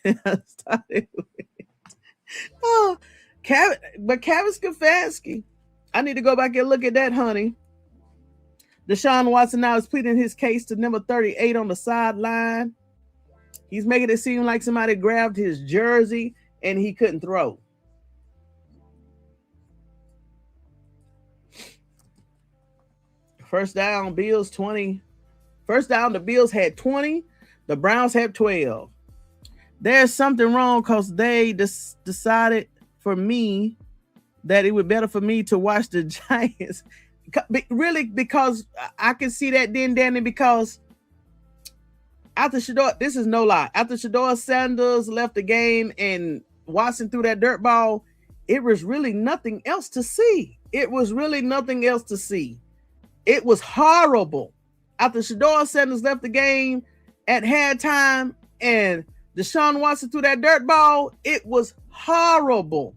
I started with Kevin Stefanski. I need to go back and look at that, honey. DeShaun Watson now is pleading his case to number 38 on the sideline. He's making it seem like somebody grabbed his jersey and he couldn't throw. First down, Bills 20. First down, the Bills had 20. The Browns had 12. There's something wrong because they decided for me that it would be better for me to watch the Giants. Really, because I can see that then, Danny, because after Shedeur, this is no lie. After Shedeur Sanders left the game and Watson threw that dirt ball, it was really nothing else to see. It was really nothing else to see. It was horrible. After Shedeur Sanders left the game at halftime and DeShaun Watson threw that dirt ball, it was horrible.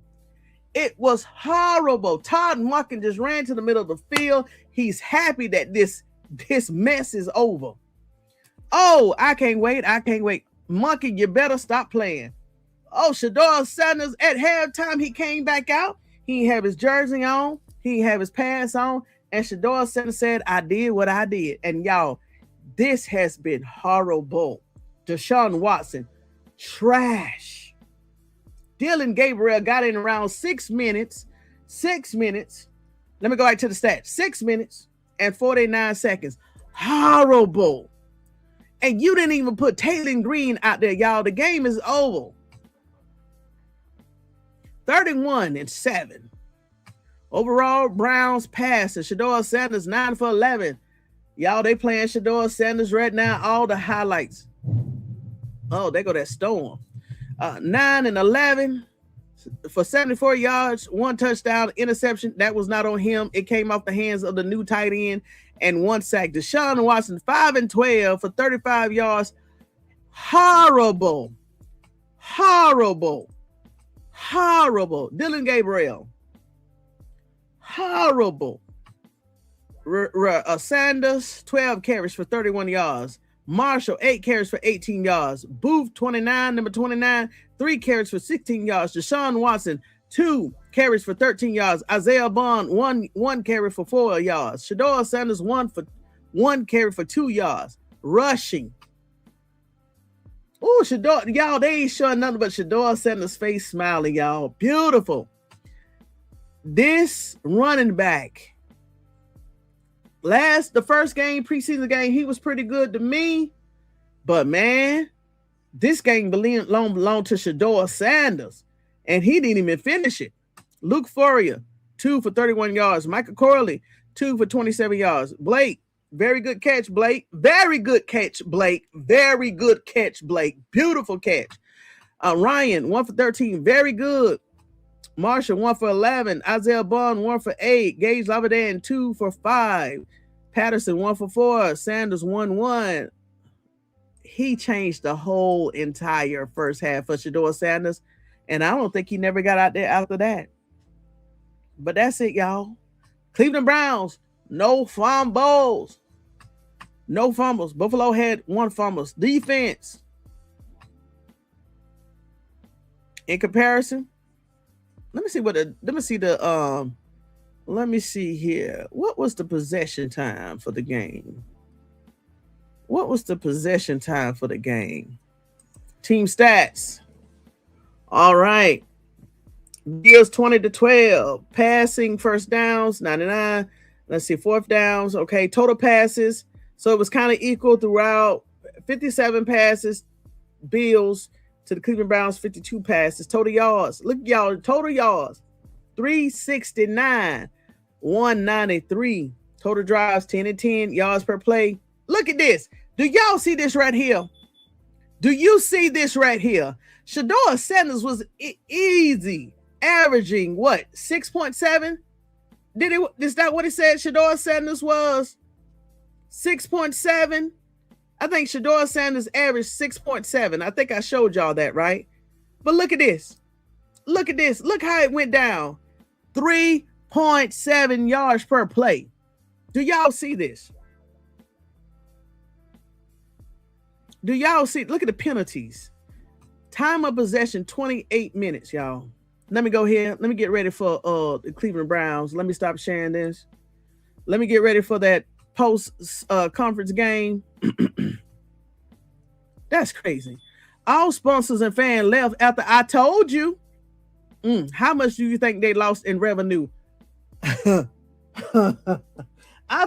It was horrible. Todd and Monken just ran to the middle of the field. He's happy that this mess is over. Oh, I can't wait. I can't wait. Monken, you better stop playing. Oh, Shedeur Sanders at halftime, he came back out. He didn't have his jersey on. He didn't have his pants on. And Shedeur Sanders said, I did what I did. And y'all, this has been horrible. DeShaun Watson, trash. Dillon Gabriel got in around 6 minutes. 6 minutes. Let me go back to the stats. 6 minutes and 49 seconds. Horrible. And you didn't even put Taylor Green out there, y'all. The game is over. 31-7. Overall, Browns pass. And Shedeur Sanders 9 for 11. Y'all, they playing Shedeur Sanders right now. All the highlights. Oh, there go that storm. 9 and 11 for 74 yards, 1 touchdown, interception. That was not on him. It came off the hands of the new tight end and 1 sack. DeShaun Watson 5 and 12 for 35 yards. Horrible. Horrible. Horrible. Dillon Gabriel. Horrible. Sanders 12 carries for 31 yards. Marshall, 8 carries for 18 yards. Booth, 29, number 29, 3 carries for 16 yards. DeShaun Watson, 2 carries for 13 yards. Isaiah Bond, one carry for 4 yards. Shedeur Sanders, 1 carry for 2 yards. Rushing. Oh, Shedeur, y'all, they ain't showing nothing but Shedeur Sanders' face smiling, y'all. Beautiful. This running back, the first game, preseason game, he was pretty good to me. But, man, this game belonged to Shedeur Sanders, and he didn't even finish it. Luke Fourier, 2 for 31 yards. Michael Corley, 2 for 27 yards. Blake, very good catch, Blake. Very good catch, Blake. Very good catch, Blake. Beautiful catch. Ryan, 1 for 13. Very good. Marshall 1 for 11. Isaiah Bond 1 for 8. Gage Lavadan 2 for 5. Patterson 1 for 4. Sanders 1-1. He changed the whole entire first half for Shedeur Sanders, and I don't think he never got out there after that. But that's it, y'all. Cleveland Browns, no fumbles. No fumbles. Buffalo had 1 fumble. Defense, in comparison, let me see here. What was the possession time for the game? What was the possession time for the game? Team stats. All right. Bills 20-12. Passing first downs, 99. Let's see, fourth downs. Okay, total passes. So it was kind of equal throughout. 57 passes, Bills, to the Cleveland Browns, 52 passes. Total yards. Look, y'all, total yards. 369, 193. Total drives, 10 and 10 yards per play. Look at this. Do y'all see this right here? Do you see this right here? Shedeur Sanders was easy, averaging what? 6.7? Is that what it said? Shedeur Sanders was 6.7. I think Shedeur Sanders averaged 6.7. I think I showed y'all that, right? But look at this. Look at this. Look how it went down. 3.7 yards per play. Do y'all see this? Do y'all see? Look at the penalties. Time of possession, 28 minutes, y'all. Let me go here. Let me get ready for the Cleveland Browns. Let me stop sharing this. Let me get ready for that post-conference game. That's crazy. All sponsors and fans left after I told you. How much do you think they lost in revenue? I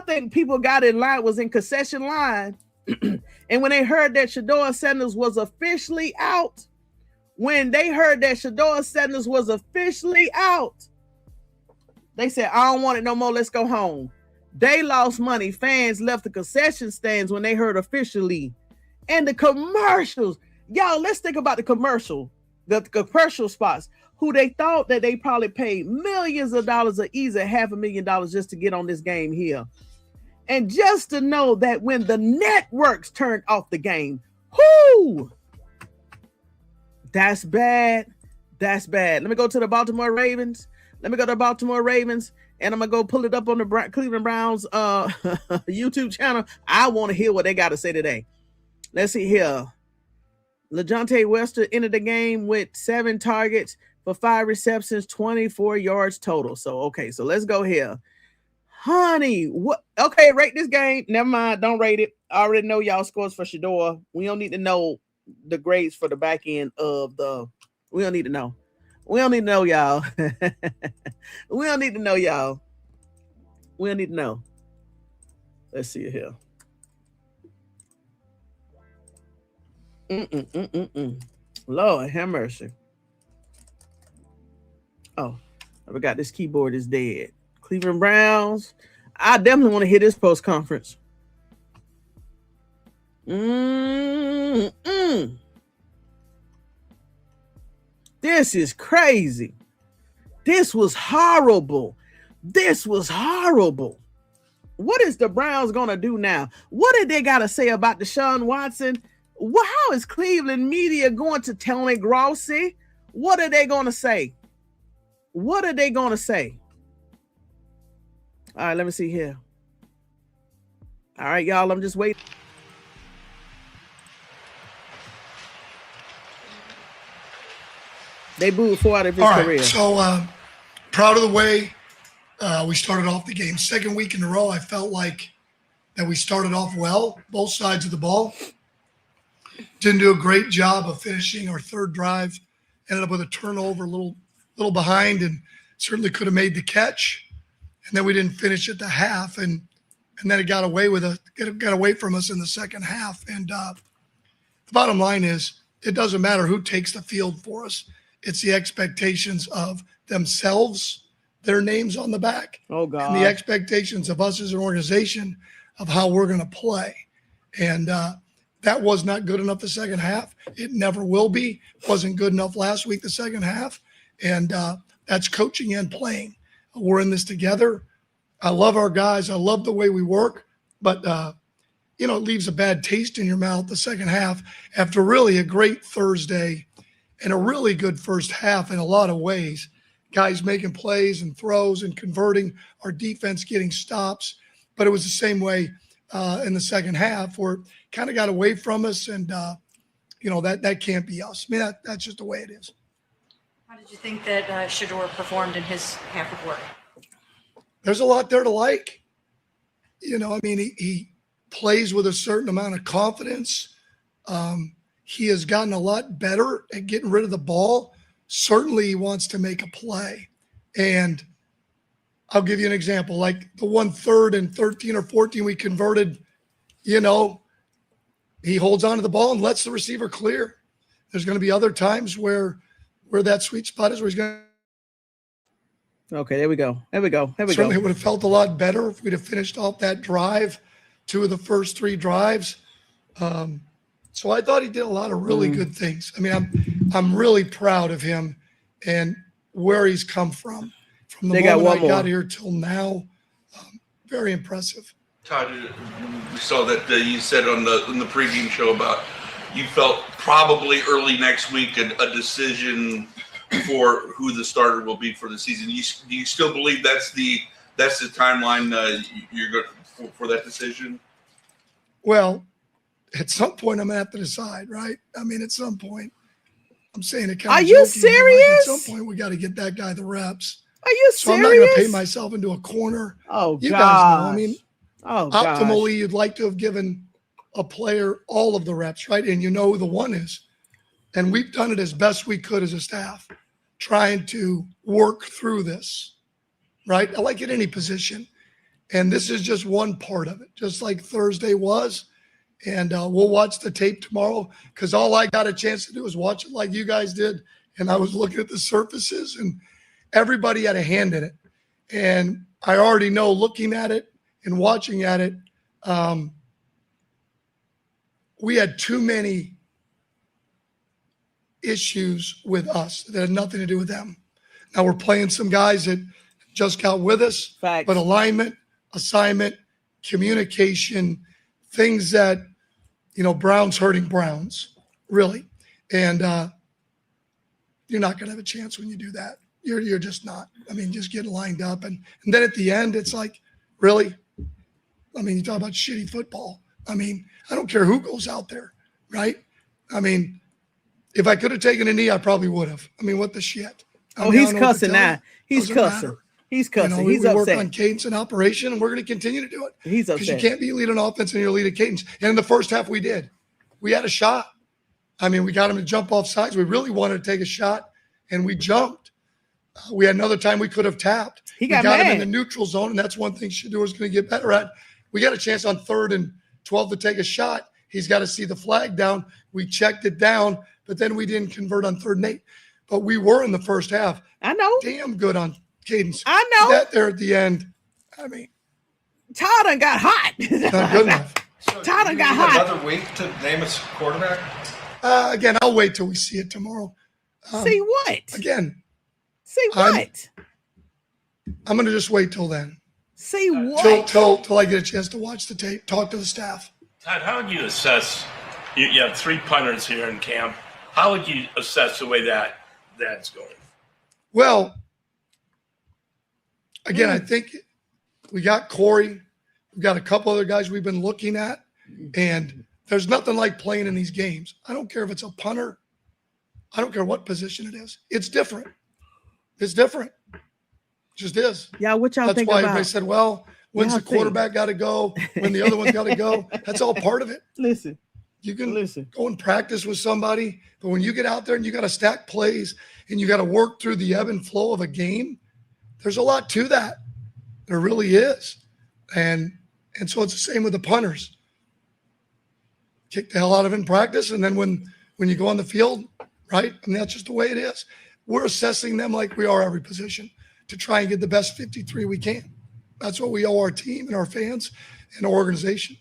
think people got in line, was in concession line. And when they heard that Shedeur Sanders was officially out, they said, I don't want it no more. Let's go home. They lost money. Fans left the concession stands when they heard officially. And the commercials. Y'all, let's think about the commercial spots, who they thought that they probably paid millions of dollars, or easy $500,000 just to get on this game here. And just to know that when the networks turned off the game, whoo, that's bad. That's bad. Let me go to the Baltimore Ravens. And I'm going to go pull it up on the Cleveland Browns YouTube channel. I want to hear what they got to say today. Let's see here. LaJohntay Wester entered the game with 7 targets for 5 receptions, 24 yards total. So, okay, so let's go here. Honey, what? Okay, rate this game. Never mind, don't rate it. I already know y'all scores for Shedeur. We don't need to know the grades for the back end of the. We don't need to know. We don't need to know, y'all. We don't need to know, y'all. We don't need to know. Let's see it here. Lord have mercy. Oh, I forgot this keyboard is dead. Cleveland Browns. I definitely want to hear this post conference. This is crazy. This was horrible. What is the Browns gonna do now? What did they gotta say about DeShaun Watson? How is Cleveland media going to Tony Grossi? What are they gonna say? All right, let me see here. All right, y'all, I'm just waiting. They booed 4 out of his career. So proud of the way we started off the game. Second week in a row, I felt like that we started off well, both sides of the ball. Didn't do a great job of finishing our third drive. Ended up with a turnover, a little behind, and certainly could have made the catch. And then we didn't finish at the half, and then it got away from us in the second half. And the bottom line is, it doesn't matter who takes the field for us. It's the expectations of themselves, their names on the back, and the expectations of us as an organization of how we're going to play. And that was not good enough the second half. It never will be. Wasn't good enough last week, the second half. And That's coaching and playing. We're in this together. I love our guys. I love the way we work, but it leaves a bad taste in your mouth the second half after really a great Thursday and a really good first half in a lot of ways. Guys making plays and throws and converting, our defense getting stops. But it was the same way in the second half where it kind of got away from us, and, that can't be us. I mean, that's just the way it is. How did you think that Shedeur performed in his half of work? There's a lot there to like. He plays with a certain amount of confidence. He has gotten a lot better at getting rid of the ball. Certainly he wants to make a play. And I'll give you an example, like the 1/3 and 13 or 14 we converted, he holds on to the ball and lets the receiver clear. There's going to be other times where that sweet spot is where he's going to. Okay, there we go. Certainly it would have felt a lot better if we'd have finished off that drive, 2 of the first 3 drives. So I thought he did a lot of really good things. I mean, I'm really proud of him and where he's come from the moment I got here till now. Very impressive. Todd, we saw that you said on the pregame show about you felt probably early next week a decision for who the starter will be for the season. Do you still believe that's the timeline you're going for that decision? Well, at some point I'm going to have to decide, right? I mean, at some point, I'm saying it kind of. Are you serious? At some point, we got to get that guy the reps. Are you serious? So I'm not going to paint myself into a corner. Oh, you gosh. guys know. I mean, gosh. optimally, you'd like to have given a player all of the reps, right? And you know who the one is. And we've done it as best we could as a staff, trying to work through this, right? I like at any position. And this is just one part of it, just like Thursday was. And we'll watch the tape tomorrow because all I got a chance to do was watch it like you guys did. And I was looking at the surfaces and everybody had a hand in it. And I already know looking at it and watching at it, we had too many issues with us that had nothing to do with them. Now we're playing some guys that just got with us, Facts. But alignment, assignment, communication, things that, Browns hurting Browns, really. And you're not going to have a chance when you do that. You're just not. I mean, just get lined up. And then at the end, it's like, really? I mean, you talk about shitty football. I mean, I don't care who goes out there, right? I mean, if I could have taken a knee, I probably would have. I mean, what the shit? He's cussing now. He's cussing. He's cussing. He's we upset. work on cadence and operation, and we're going to continue to do it. He's upset. Because you can't be leading offense and you're leading cadence. And in the first half, we did. We had a shot. I mean, we got him to jump off sides. We really wanted to take a shot, and we jumped. We had another time we could have tapped. He got him mad. in the neutral zone, and that's one thing Shedeur is going to get better at. We got a chance on 3rd and 12 to take a shot. He's got to see the flag down. We checked it down, but then we didn't convert on 3rd and 8. But we were in the first half. I know. Damn good on cadence. I know. That there at the end, I mean. Todd done got hot. Not good enough. So Todd done you got need hot. Another week to name a quarterback? Again, I'll wait till we see it tomorrow. See what? Again. See what? I'm going to just wait till then. See what? Till I get a chance to watch the tape, talk to the staff. Todd, how would you assess, you have 3 punters here in camp. How would you assess the way that's going? Well, again, I think we got Corey. We've got a couple other guys we've been looking at. And there's nothing like playing in these games. I don't care if it's a punter. I don't care what position it is. It's different. It's different. It just is. Yeah, what y'all That's think why about? everybody said, well, when's the quarterback got to go? When the other one's got to go? That's all part of it. Listen. You can go and practice with somebody, but when you get out there and you got to stack plays and you got to work through the ebb and flow of a game, there's a lot to that. There really is. And so it's the same with the punters. Kick the hell out of it in practice, and then when you go on the field, right? I mean, that's just the way it is. We're assessing them like we are every position to try and get the best 53 we can. That's what we owe our team and our fans and our organization.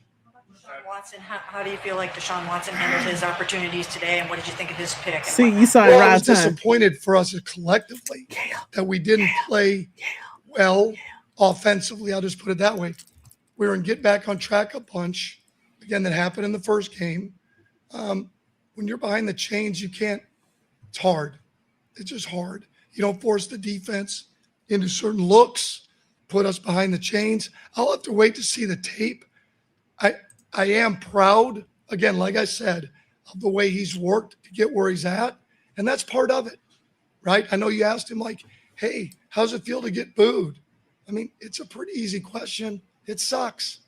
Watson, how do you feel like DeShaun Watson handled his opportunities today, and what did you think of his pick? See, you saw it Well, I right was time. disappointed for us collectively that we didn't play well offensively. I'll just put it that way. We were in get back on track a bunch. Again, that happened in the first game. When you're behind the chains, you can't. It's hard. It's just hard. You don't force the defense into certain looks, put us behind the chains. I'll have to wait to see the tape. I am proud, again, like I said, of the way he's worked to get where he's at. And that's part of it, right? I know you asked him like, hey, how's it feel to get booed? I mean, it's a pretty easy question. It sucks.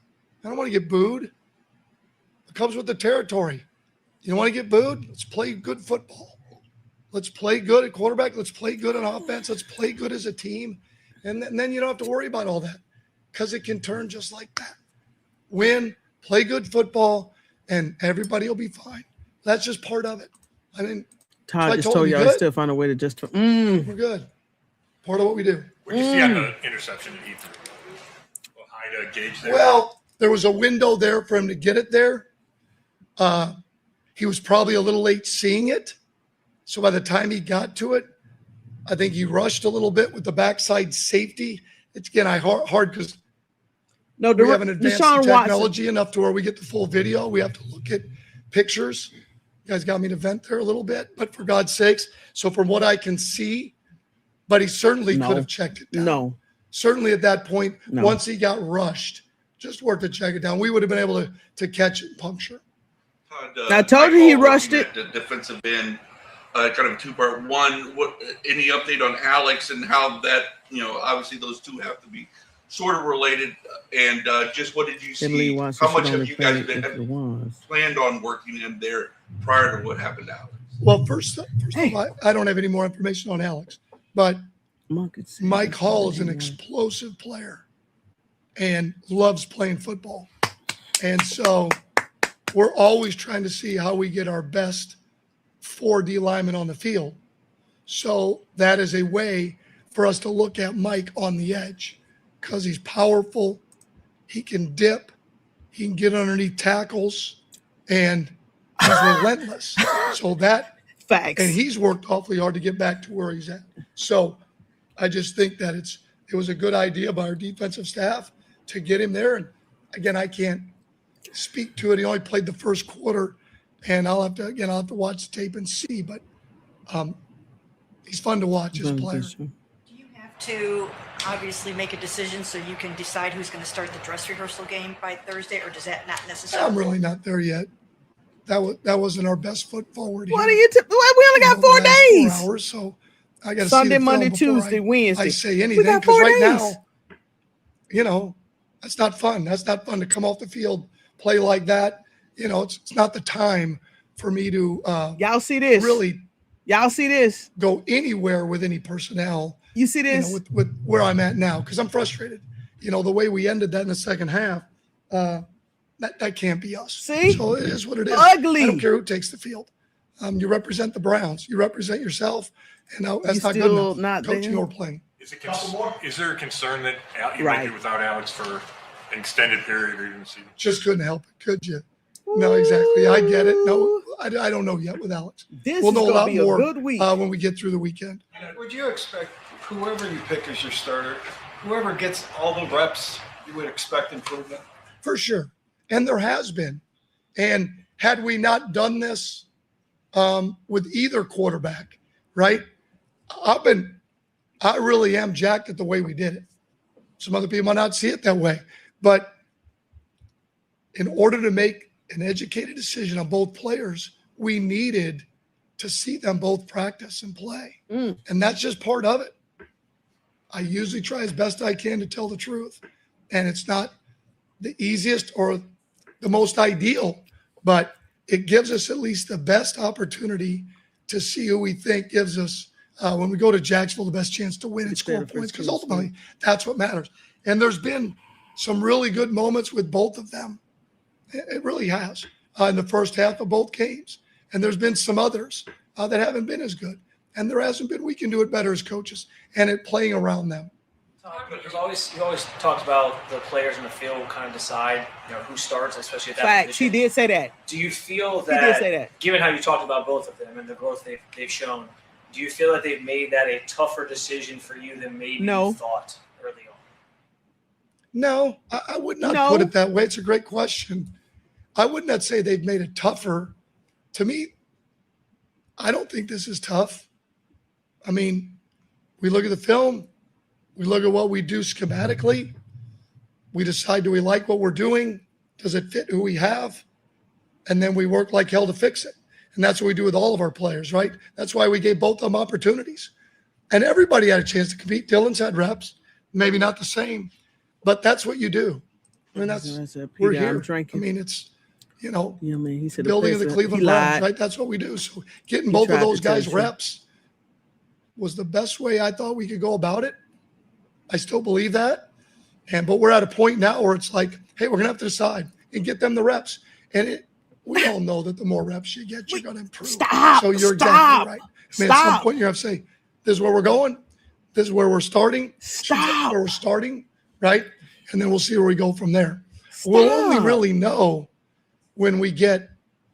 I don't want to get booed. It comes with the territory. You don't want to get booed? Let's play good football. Let's play good at quarterback. Let's play good on offense. Let's play good as a team. And then you don't have to worry about all that because it can turn just like that. Win, play good football, and everybody will be fine. That's just part of it. I mean, Todd just told y'all to still find a way to just. We're good. Part of what we do. What did you see on the interception that he threw? High to gauge there? Well, there was a window there for him to get it there. He was probably a little late seeing it. So by the time he got to it, I think he rushed a little bit with the backside safety. It's, again, hard because we haven't advanced the technology enough to where we get the full video. We have to look at pictures. You guys got me to vent there a little bit, but for God's sakes. So from what I can see, but he certainly could have checked it down. No. Certainly at that point, once he got rushed, just worked to check it down. We would have been able to catch it and puncture. I told you he rushed it. The defensive end, kind of a two-part. One, any update on Alex and how that, obviously those two have to be sort of related. And just what did you see? How much have you guys planned on working him there prior to what happened to Alex? Well, first of all, I don't have any more information on Alex, but Mike Hall is an explosive player and loves playing football. And so we're always trying to see how we get our best 4D linemen on the field. So that is a way for us to look at Mike on the edge because he's powerful. He can dip. He can get underneath tackles. And he's relentless. So that – facts. And he's worked awfully hard to get back to where he's at. So I just think that it was a good idea by our defensive staff to get him there. And, again, I can't speak to it. He only played the first quarter. And I'll have to watch the tape and see. But he's fun to watch as a player. Do you have to obviously make a decision so you can decide who's going to start the dress rehearsal game by Thursday, or does that not necessarily? I'm really not there yet. That wasn't our best foot forward. What are you? We only got 4 days. 4 hours, so I got to Sunday, see the Monday, film Tuesday, Wednesday. I say anything because right now, that's not fun. That's not fun to come off the field, play like that. It's not the time for me to y'all see this really. Y'all see this go anywhere with any personnel. You see this with where I'm at now because I'm frustrated. The way we ended that in the second half. That can't be us. See? So it is what it is. Ugly. I don't care who takes the field. You represent the Browns. You represent yourself. And that's not good enough. Not coaching or playing. Is there a concern that you might be without Alex for an extended period or even season? Just couldn't help it, could you? No, exactly. I get it. No, I don't know yet with Alex. We'll know a lot more when we get through the weekend. Would you expect whoever you pick as your starter, whoever gets all the reps, you would expect improvement? For sure. And there has been. And had we not done this with either quarterback, right? I really am jacked at the way we did it. Some other people might not see it that way. But in order to make an educated decision on both players, we needed to see them both practice and play. And that's just part of it. I usually try as best I can to tell the truth. And it's not the easiest or the most ideal, but it gives us at least the best opportunity to see who we think gives us, when we go to Jacksonville, the best chance to win and score points, because ultimately that's what matters. And there's been some really good moments with both of them. It really has in the first half of both games. And there's been some others that haven't been as good. And there hasn't been. We can do it better as coaches and at playing around them. You always talked about the players in the field kind of decide, who starts, especially at that Facts. position. He did say that. Do you feel He did say that. given how you talked about both of them and the growth they've shown, do you feel that they've made that a tougher decision for you than maybe you thought early on? No, I would not put it that way. It's a great question. I would not say they've made it tougher. To me, I don't think this is tough. I mean, we look at the film, we look at what we do schematically, we decide, do we like what we're doing? Does it fit who we have? And then we work like hell to fix it. And that's what we do with all of our players, right? That's why we gave both of them opportunities. And everybody had a chance to compete. Dillon's had reps, maybe not the same, but that's what you do. I mean, we're here. I mean, it's, he said building of the Cleveland Browns, right? That's what we do. So getting both of those guys reps was the best way I thought we could go about it. I still believe that. But we're at a point now where it's like, hey, we're going to have to decide and get them the reps. And we all know that the more reps you get, you're going to improve. So you're exactly right. I mean, at some point you have to say, this is where we're going. This is where we're starting. This is where we're starting, right? And then we'll see where we go from there. We'll only really know when we get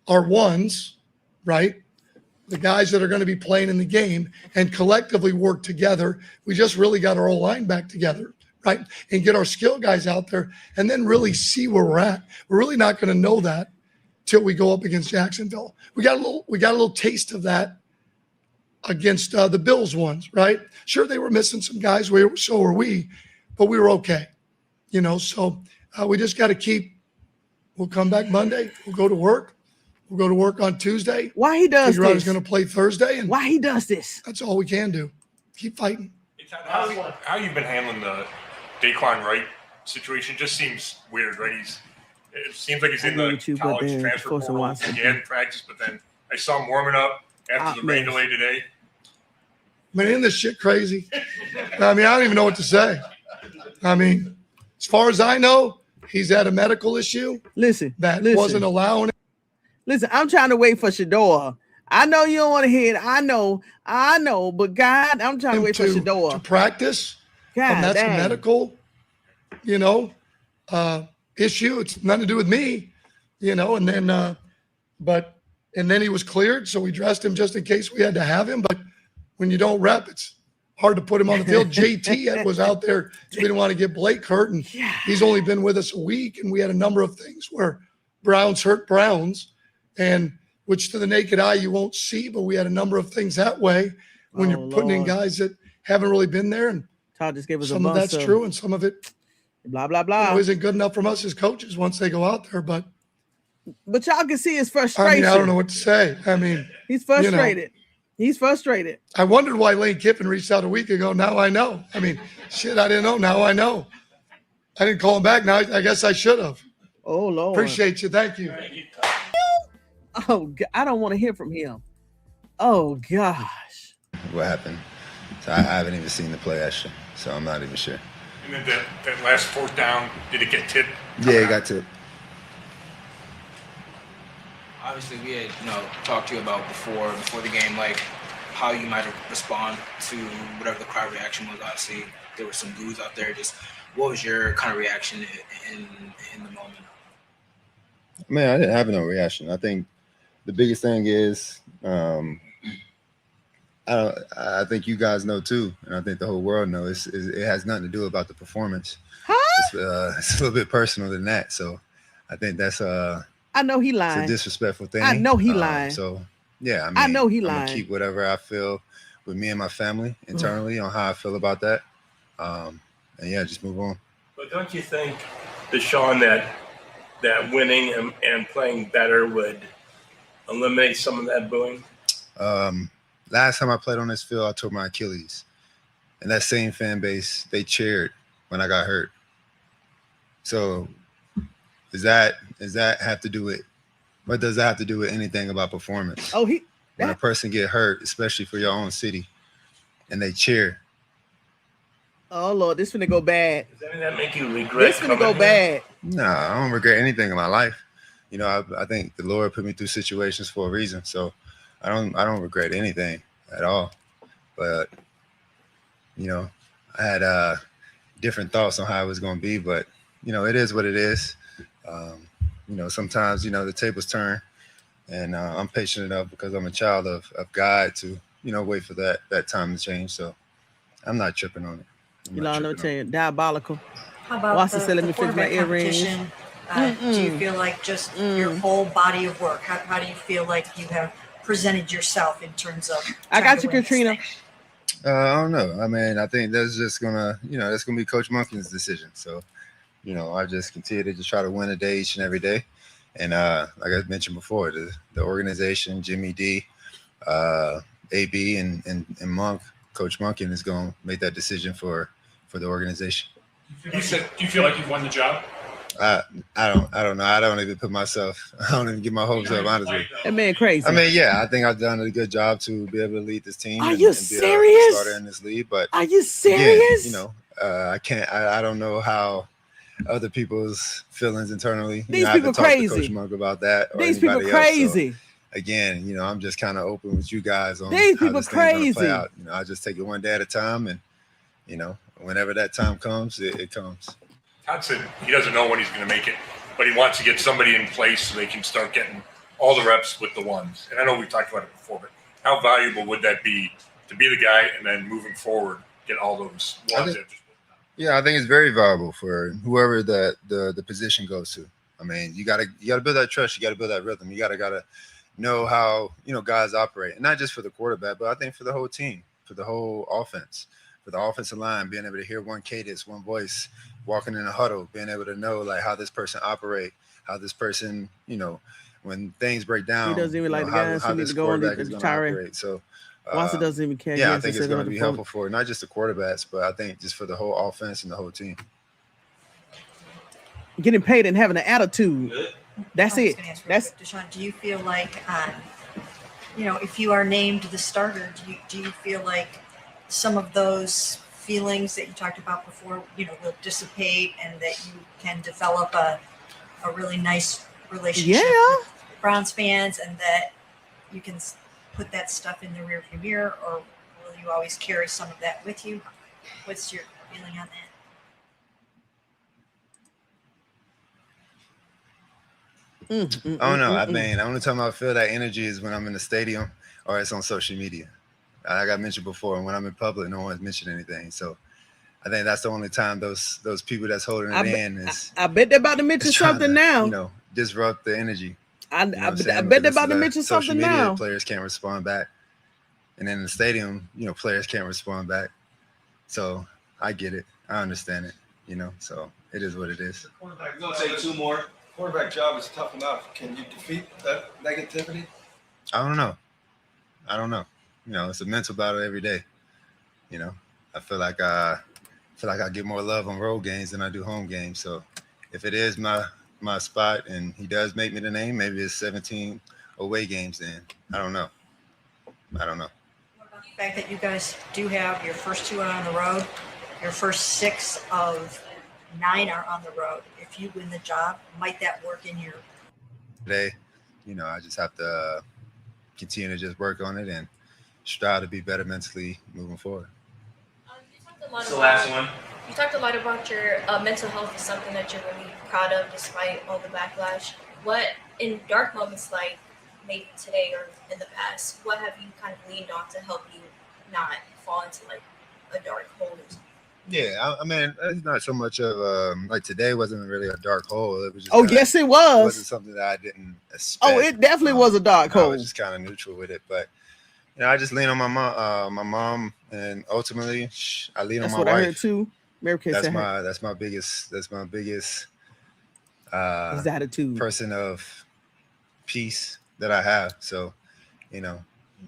our ones, right? The guys that are going to be playing in the game and collectively work together. We just really got our whole line back together, right? And get our skill guys out there and then really see where we're at. We're really not going to know that till we go up against Jacksonville. We got a little taste of that against the Bills ones, right? Sure, they were missing some guys. So were we, but we were okay. So we just got to keep. We'll come back Monday. We'll go to work. We'll go to work on Tuesday. Why he does figure out this? He's going to play Thursday. And why he does this? That's all we can do. Keep fighting. How you've been handling the Daquan Wright situation just seems weird, right? It seems like he's in the college transfer portal. He hadn't practiced, but then I saw him warming up after the rain delay today. Man, isn't this shit crazy? I mean, I don't even know what to say. I mean, as far as I know, he's had a medical issue. Listen. Wasn't allowing it. Listen, I'm trying to wait for Shedeur. I know you don't want to hear it. I know. But God, I'm trying to wait for Shedeur. To practice. God, that's a medical, issue. It's nothing to do with me, and then, and then he was cleared. So we dressed him just in case we had to have him. But when you don't rep, it's hard to put him on the field. JT was out there. So we didn't want to get Blake hurt. And he's only been with us a week. And we had a number of things where Browns hurt Browns, and which to the naked eye you won't see. But we had a number of things that way when you're putting in guys that haven't really been there. And Todd just gave us some of that's true, and some of it blah blah blah isn't good enough from us as coaches once they go out there. But y'all can see his frustration. I mean, I don't know what to say. I mean, he's frustrated. He's frustrated. I wondered why Lane Kiffin reached out a week ago. Now I know. I mean, shit, I didn't know. Now I know. I didn't call him back. Now I guess I should have. Oh, Lord. Appreciate you. Thank you. Oh, God. I don't want to hear from him. Oh, gosh. What happened? So I haven't even seen the play actually, so I'm not even sure. And then that last fourth down, did it get tipped? Yeah, it got tipped. Obviously, we had talked to you about before the game, like how you might respond to whatever the crowd reaction was. Obviously, there were some boos out there. Just what was your kind of reaction in the moment? Man, I didn't have no reaction. I think the biggest thing is, I think you guys know too, and I think the whole world knows. It has nothing to do about the performance. It's a little bit personal than that. So I think that's I know he lying. It's a disrespectful thing. I know he lying. So yeah, I mean, I know he I'm lying. gonna keep whatever I feel with me and my family internally on how I feel about that. And yeah, just move on. But don't you think, DeShaun, that winning and playing better would eliminate some of that booing? Last time I played on this field, I tore my Achilles. And that same fan base, they cheered when I got hurt. So does that have to do with, what does that have to do with anything about performance? When a person get hurt, especially for your own city, and they cheer. Oh, Lord, this finna go bad. Doesn't that make you regret? This finna go bad. No, I don't regret anything in my life. I think the Lord put me through situations for a reason. So I don't regret anything at all. But I had different thoughts on how it was going to be, but it is what it is. Sometimes the tables turn, and I'm patient enough because I'm a child of God to wait for that time to change. So I'm not tripping on it. Let me tell you, diabolical. How about Watson said, let me fix my quarterback earrings. competition? Do you feel like just your whole body of work? How do you feel like you have presented yourself in terms of? I got you, Katrina. I don't know. I mean, I think that's just gonna, that's gonna be Coach Monken's decision. So, I just continue to just try to win a day each and every day. And like I mentioned before, the organization, Jimmy D, AB, and Monk, Coach Monken is gonna make that decision for the organization. You said, do you feel like you've won the job? I don't know. I don't even put myself. I don't even get my hopes up. Honestly, that man crazy. I mean, yeah, I think I've done a good job to be able to lead this team. Are you serious? Be a starter in this league, but are you serious? Again, I can't. I don't know how other people's feelings internally. These people crazy. Talk to Coach Monk about that. Or these people crazy. Else. So, again, I'm just kind of open with you guys on these how people this crazy. Play out. I just take it one day at a time, and whenever that time comes, it comes. Todd said he doesn't know when he's going to make it, but he wants to get somebody in place so they can start getting all the reps with the ones. And I know we've talked about it before, but how valuable would that be to be the guy and then moving forward get all those ones? I think it's very valuable for whoever the position goes to. I mean, you gotta build that trust, you gotta build that rhythm, you gotta know how guys operate, and not just for the quarterback, but I think for the whole team, for the whole offense. For the offensive line, being able to hear one cadence, one voice, walking in a huddle, being able to know like how this person operate, how this person, when things break down, he doesn't even like the guys who need to go on the tirade. So Watson doesn't even care. Yeah, I think it's going to be helpful for not just the quarterbacks, but I think just for the whole offense and the whole team. Getting paid and having an attitude. That's it. That's DeShaun. Do you feel like, if you are named the starter, do you feel like some of those feelings that you talked about before, will dissipate, and that you can develop a really nice relationship with Browns fans, and that you can put that stuff in the rearview mirror, or will you always carry some of that with you? What's your feeling on that? I don't know. I mean, the only time I feel that energy is when I'm in the stadium or it's on social media. Like I mentioned before, when I'm in public, no one's mentioned anything. So I think that's the only time those people that's holding it in is. I bet they're about to mention something now. Disrupt the energy. I bet they're about to mention something now. Players can't respond back, and in the stadium, players can't respond back. So I get it. I understand it. So it is what it is. Quarterback, I'm gonna say two more. Quarterback job is tough enough. Can you defeat that negativity? I don't know. It's a mental battle every day. I feel like I get more love on road games than I do home games. So if it is my spot and he does make me the name, maybe it's 17 away games then. I don't know. What about the fact that you guys do have your first 2 are on the road, your first 6 of 9 are on the road? If you win the job, might that work in your today? I just have to continue to just work on it and strive to be better mentally moving forward. It's the last one. You talked a lot about your mental health is something that you're really proud of despite all the backlash. What, in dark moments like maybe today or in the past, what have you kind of leaned on to help you not fall into like a dark hole or something? Yeah, I mean, it's not so much of like today wasn't really a dark hole. It was just yes, it was. It wasn't something that I didn't expect. Oh, it definitely was a dark hole. I was just kind of neutral with it, but I just lean on my mom, and ultimately I lean on my wife. That's what I heard too. Mary Kay said that's my biggest his attitude, person of peace that I have. So,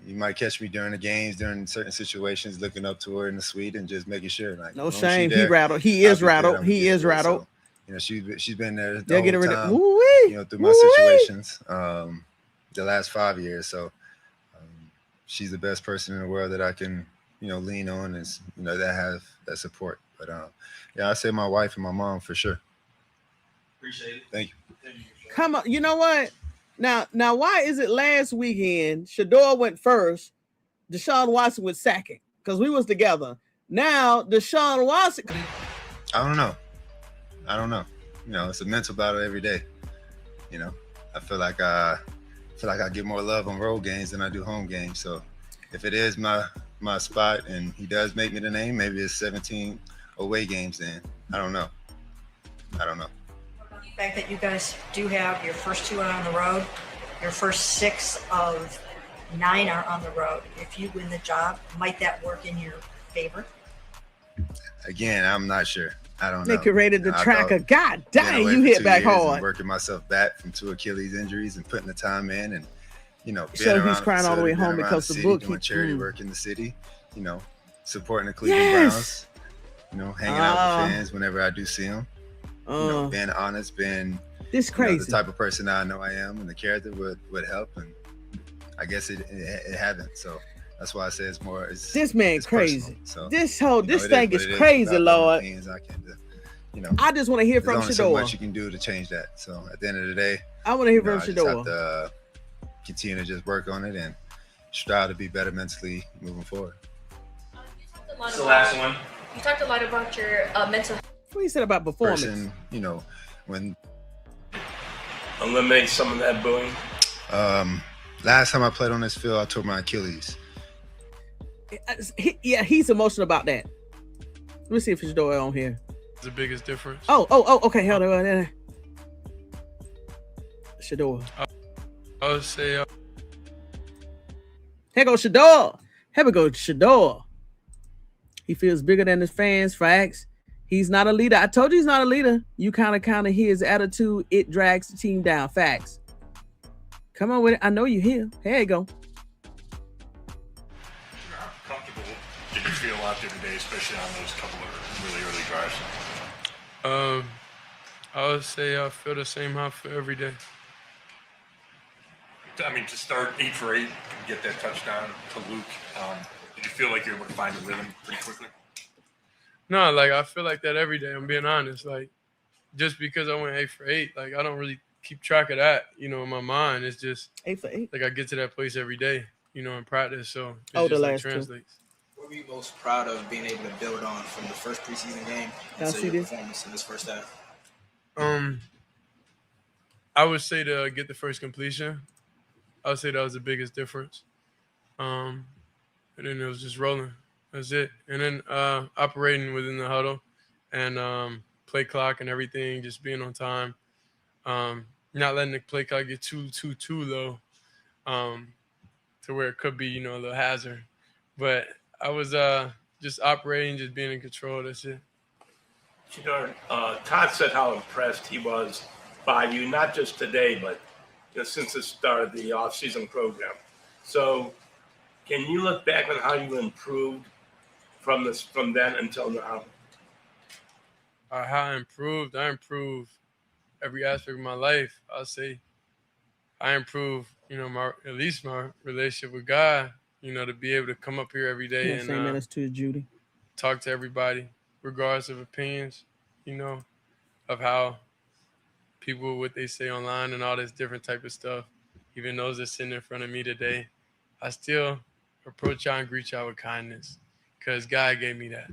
you might catch me during the games, during certain situations, looking up to her in the suite and just making sure. Like, no shame, he rattled. He is rattled. He is rattled. So, she's been there the whole time. Through my situations, the last 5 years. So, she's the best person in the world that I can, lean on, is that have that support. But I say my wife and my mom for sure. Appreciate it. Thank you. Come on, you know what? Now, why is it last weekend Shedeur went first, DeShaun Watson was second? Because we was together. Now DeShaun Watson. I don't know. You know, it's a mental battle every day. You know, I feel like I get more love on road games than I do home games. So if it is my spot and he does make me the name, maybe it's 17 away games then. I don't know. The fact that you guys do have your first 2 are on the road, your first 6 of 9 are on the road. If you win the job, might that work in your favor? Again, I'm not sure. I don't know. They curated the tracker. God dang, you hit back hard. Working myself back from 2 Achilles injuries and putting the time in, and you know, so he's crying all the way home because the book. Doing charity work in the city. You know, supporting the Cleveland Browns. You know, hanging out with fans whenever I do see them. You know, being honest, being this crazy. You know, the type of person I know I am, and the character would help, and I guess it hasn't. So that's why I say it's more. This man crazy. So this thing is crazy, Lord. You know, I just want to hear from Shedeur. So much you can do to change that. So at the end of the day, I want to hear from I just have to continue to just work on it and strive to be better mentally moving forward. It's the last one. You talked a lot about your mental health. What you said about performance? You know, when eliminate some of that booing. Last time I played on this field, I tore my Achilles. He's emotional about that. Let me see if Shedeur on here. The biggest difference. Oh, okay. Hold on. Shedeur. I would say. Here goes Shedeur. Here we go, Shedeur. He feels bigger than his fans. Facts. He's not a leader. I told you he's not a leader. You kind of hear his attitude. It drags the team down. Facts. Come on with it. I know you here. Here you go. How comfortable did you feel out there today, especially on those couple of really early drives? I would say I feel the same how I feel every day. I mean, to start 8 for 8 and get that touchdown to Luke, did you feel like you were able to find a rhythm pretty quickly? No, like I feel like that every day. I'm being honest. Like just because I went 8 for 8, like I don't really keep track of that. You know, in my mind, it's just 8 for 8. Like I get to that place every day. You know, in practice. So it the just last translates. What were you most proud of being able to build on from the first preseason game into your performance in this first half? I would say to get the first completion. I would say that was the biggest difference. And then it was just rolling. That's it. And then operating within the huddle and play clock and everything, just being on time. Not letting the play clock get too low to where it could be, you know, a little hazard. But I was just operating, just being in control. That's it. Shedeur, Todd said how impressed he was by you, not just today, but since the start of the off-season program. So can you look back on how you improved from then until now? How I improved every aspect of my life. I'll say I improved, you know, at least my relationship with God, you know, to be able to come up here every day and to Judy. Talk to everybody, regardless of opinions, you know, of how people, what they say online and all this different type of stuff. Even those that sitting in front of me today, I still approach y'all and greet y'all with kindness because God gave me that.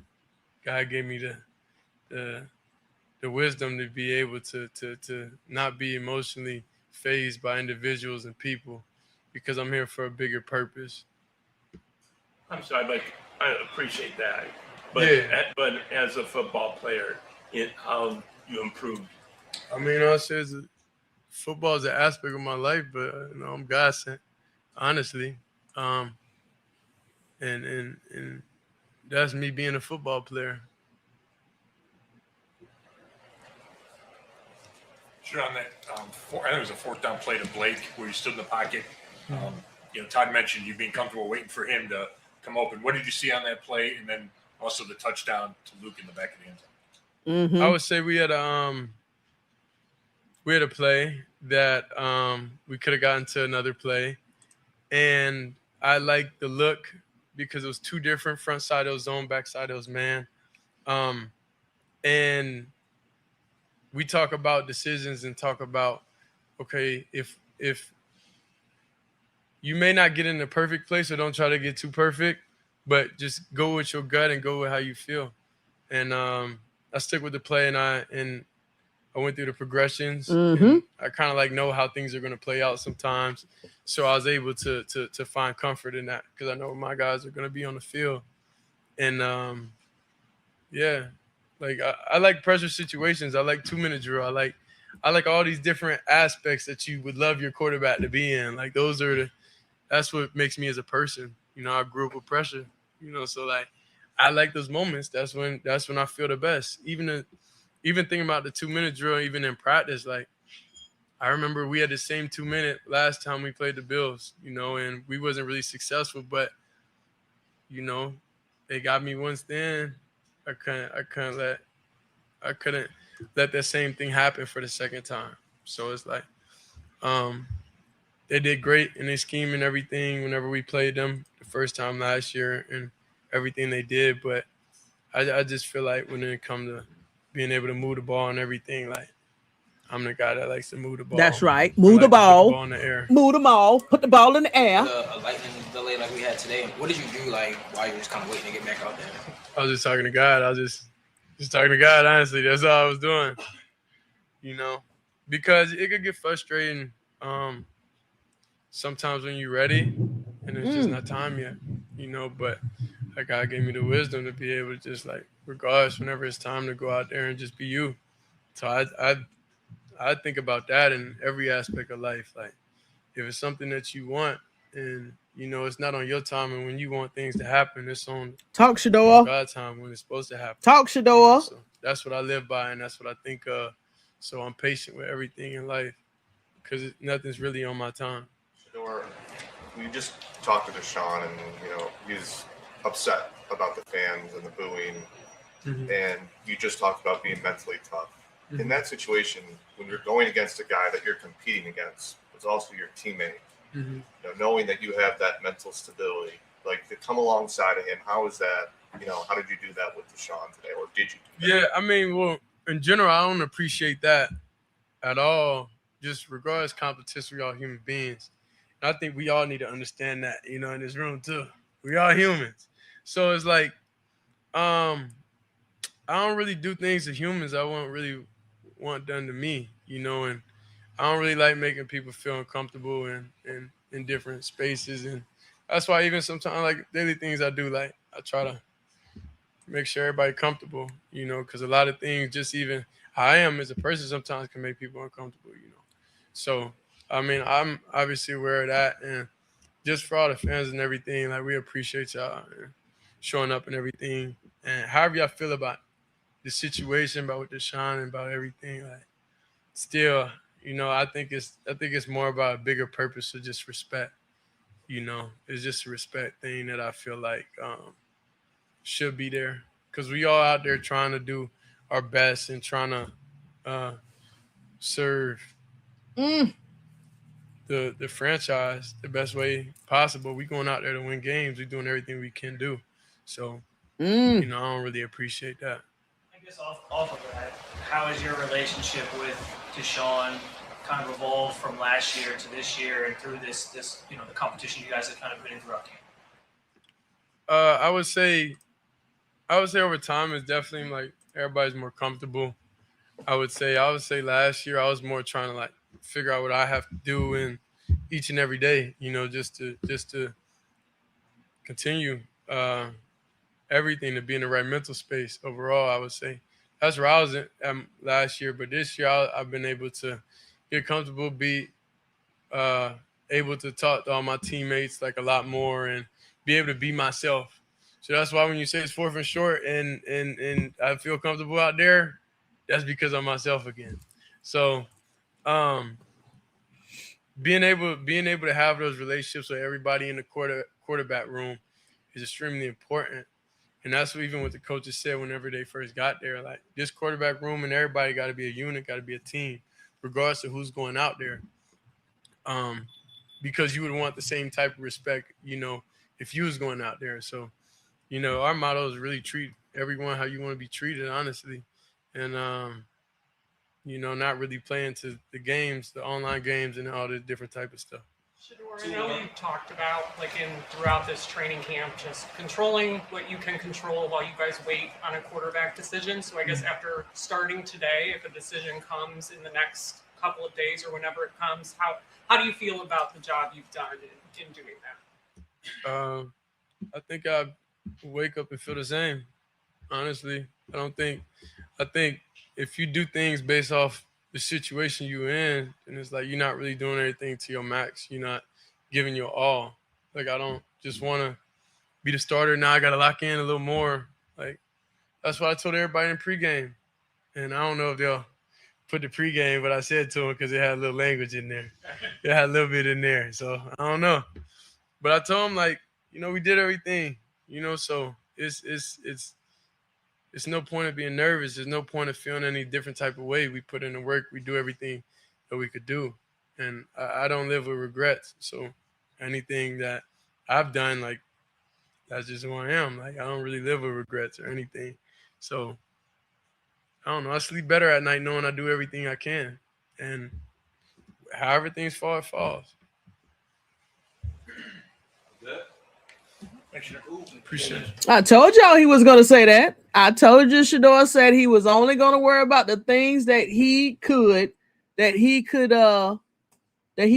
God gave me the wisdom to be able to not be emotionally fazed by individuals and people because I'm here for a bigger purpose. I'm sorry, but I appreciate that. But as a football player, how you improved? I mean, I'll say football is an aspect of my life, but you know, I'm God sent, honestly. And that's me being a football player. Sure, on that, I think it was a 4th down play to Blake where you stood in the pocket. You know, Todd mentioned you being comfortable waiting for him to come open. What did you see on that play? And then also the touchdown to Luke in the back of the end zone. Mm-hmm. I would say we had a play that we could have gotten to another play. And I liked the look because it was 2 different front side of zone, back side of man. And we talk about decisions and talk about, okay, if you may not get in the perfect place, so don't try to get too perfect, but just go with your gut and go with how you feel. And I stick with the play, and I went through the progressions. Mm-hmm. And I kind of like know how things are going to play out sometimes. So I was able to find comfort in that because I know my guys are going to be on the field. And yeah, like I like pressure situations. I like 2-minute drill. I like all these different aspects that you would love your quarterback to be in. Like that's what makes me as a person. I grew up with pressure. So like I like those moments. That's when I feel the best. Even thinking about the 2-minute drill, even in practice, like I remember we had the same 2-minute last time we played the Bills, and we wasn't really successful, but they got me once then. I couldn't let that same thing happen for the second time. So it's like they did great in their scheme and everything whenever we played them the first time last year and everything they did. But I just feel like when it comes to being able to move the ball and everything, like I'm the guy that likes to move the ball. That's right. Move the ball. Put the ball in the air. Move the ball. Put the ball in the air. A lightning delay like we had today. What did you do like while you were just kind of waiting to get back out there? I was just talking to God. I was just talking to God, honestly. That's all I was doing. Because it could get frustrating sometimes when you're ready and it's just not time yet, but like God gave me the wisdom to be able to just like, regardless, whenever it's time to go out there and just be you. So I think about that in every aspect of life. Like if it's something that you want and it's not on your time, and when you want things to happen, it's on God's time when it's supposed to happen. Talk, Shedeur. So that's what I live by, and that's what I think of. So I'm patient with everything in life because nothing's really on my time. Shedeur, we just talked to DeShaun, and he's upset about the fans and the booing, and you just talked about being mentally tough. In that situation, when you're going against a guy that you're competing against, it's also your teammate. Knowing that you have that mental stability, like to come alongside of him, how is that? How did you do that with DeShaun today, or did you do that? Yeah, I mean, well, in general, I don't appreciate that at all. Just regardless of competition, we're all human beings. And I think we all need to understand that, in this room too. We are humans. So it's like, I don't really do things to humans I wouldn't really want done to me, and I don't really like making people feel uncomfortable in different spaces. And that's why even sometimes like daily things I do, like I try to make sure everybody comfortable, because a lot of things, just even how I am as a person sometimes can make people uncomfortable, So, I mean, I'm obviously aware of that. And just for all the fans and everything, like we appreciate y'all showing up and everything. And however y'all feel about the situation, about DeShaun and about everything, like still, I think it's more about a bigger purpose of just respect. It's just a respect thing that I feel like should be there because we all out there trying to do our best and trying to serve the franchise the best way possible. We going out there to win games. We're doing everything we can do. So, I don't really appreciate that. I guess off of that, how has your relationship with DeShaun kind of evolved from last year to this year and through this the competition you guys have kind of been in throughout camp? I would say over time it's definitely like everybody's more comfortable. I would say last year I was more trying to like figure out what I have to do in each and every day, just to continue everything, to be in the right mental space overall. I would say that's where I was at last year, but this year I've been able to get comfortable, be able to talk to all my teammates like a lot more and be able to be myself. So that's why when you say it's 4th and short and I feel comfortable out there, that's because I'm myself again. So being able to have those relationships with everybody in the quarterback room is extremely important. And that's what even what the coaches said whenever they first got there. Like this quarterback room and everybody got to be a unit, got to be a team, regardless of who's going out there. Because you would want the same type of respect, if you was going out there. So, our motto is really treat everyone how you want to be treated, honestly. And, not really playing to the games, the online games and all the different type of stuff. I know you talked about, throughout this training camp, just controlling what you can control while you guys wait on a quarterback decision. So I guess after starting today, if a decision comes in the next couple of days or whenever it comes, how do you feel about the job you've done in doing that? I think I wake up and feel the same. Honestly, I think if you do things based off the situation you're in, and it's like you're not really doing anything to your max. You're not giving your all. Like, I don't just want to be the starter. Now I got to lock in a little more. Like, that's what I told everybody in pregame. And I don't know if they'll put the pregame, but I said to them because it had a little language in there. It had a little bit in there. So I don't know. But I told them, we did everything, so it's no point of being nervous. There's no point of feeling any different type of way. We put in the work. We do everything that we could do. And I don't live with regrets. So anything that I've done, that's just who I am. I don't really live with regrets or anything. So I don't know. I sleep better at night knowing I do everything I can. And however things fall, it falls. Appreciate it. I told y'all he was going to say that. I told you Shedeur said he was only going to worry about the things that he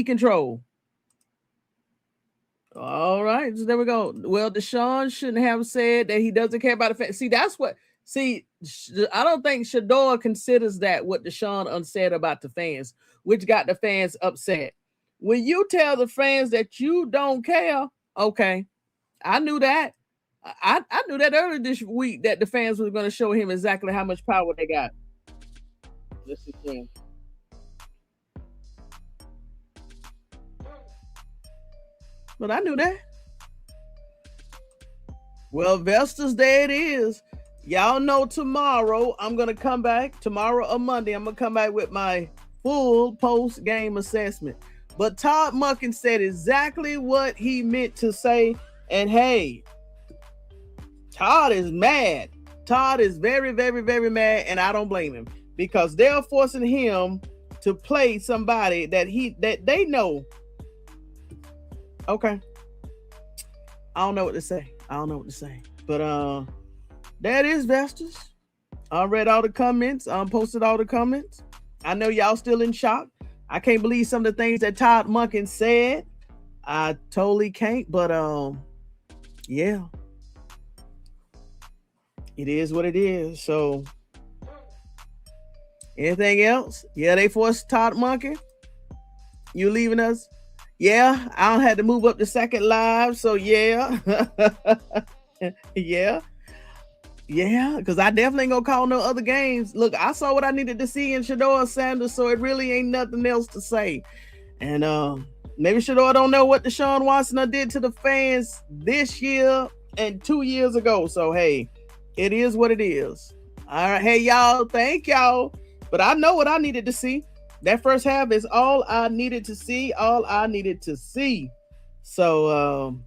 control. All right, so there we go. Well, DeShaun shouldn't have said that he doesn't care about the fans. I don't think Shedeur considers that what DeShaun unsaid about the fans, which got the fans upset. When you tell the fans that you don't care, okay. I knew that. I knew that earlier this week that the fans were going to show him exactly how much power they got. Let's see again. But I knew that. Well, Vestas, there it is. Y'all know tomorrow I'm going to come back. Tomorrow or Monday, I'm going to come back with my full post-game assessment. But Todd Monken said exactly what he meant to say. And hey, Todd is mad. Todd is very, very, very mad, and I don't blame him because they're forcing him to play somebody that they know. Okay. I don't know what to say. But that is Vestas. I read all the comments. Posted all the comments. I know y'all still in shock. I can't believe some of the things that Todd Monken said. I totally can't, but yeah. It is what it is. So anything else? Yeah, they forced Todd Monken. You leaving us? Yeah, I don't have to move up to second live. So yeah. Yeah, because I definitely ain't gonna call no other games. Look, I saw what I needed to see in Shedeur Sanders, so it really ain't nothing else to say. And maybe Shedeur don't know what DeShaun Watson did to the fans this year and 2 years ago. So hey, it is what it is. All right, hey y'all, thank y'all. But I know what I needed to see. That first half is all I needed to see. So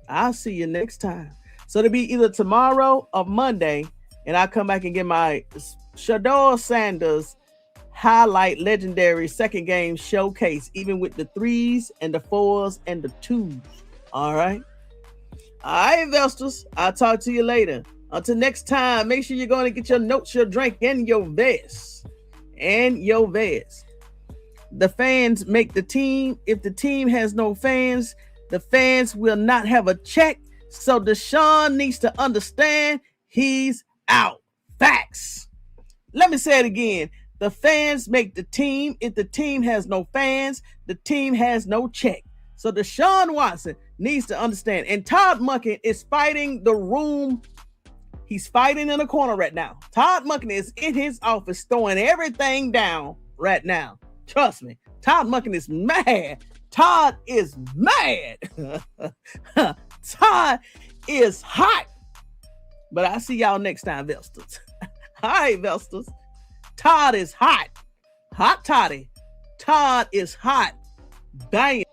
I'll see you next time. So it'll be either tomorrow or Monday, and I'll come back and get my Shedeur Sanders highlight legendary second game showcase, even with the 3s and the 4s and the 2s. All right, investors. I'll talk to you later. Until next time, make sure you're going to get your notes, your drink, and your vest. The fans make the team. If the team has no fans, the fans will not have a check. So DeShaun needs to understand he's out. Facts. Let me say it again. The fans make the team. If the team has no fans, the team has no check. So DeShaun Watson needs to understand. And Todd Monken is fighting the room. He's fighting in a corner right now. Todd Monken is in his office throwing everything down right now. Trust me. Todd Monken is mad. Todd is mad. Todd is hot. But I'll see y'all next time, Vesters. All right, Vesters. Todd is hot. Hot toddy. Todd is hot. Bang.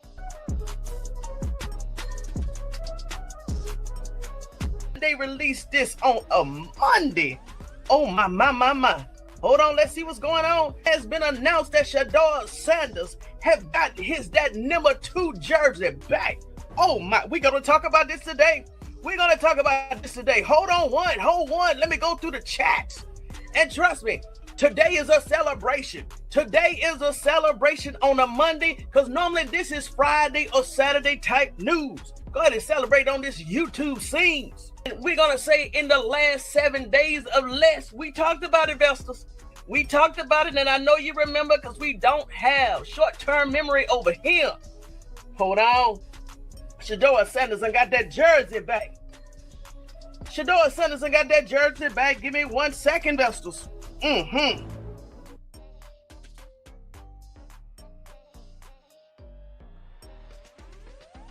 They released this on a Monday. Oh, my. Hold on, let's see what's going on. It has been announced that Shedeur Sanders have got that number 2 jersey back. Oh my, we're gonna talk about this today. Hold on, let me go through the chats. And trust me, today is a celebration. Today is a celebration on a Monday, because normally this is Friday or Saturday type news. Go ahead and celebrate on this YouTube scenes. And we're gonna say in the last 7 days or less, we talked about investors. We talked about it, and I know you remember because we don't have short-term memory over here. Hold on. Shedeur Sanders got that jersey back. Give me 1 second, investors.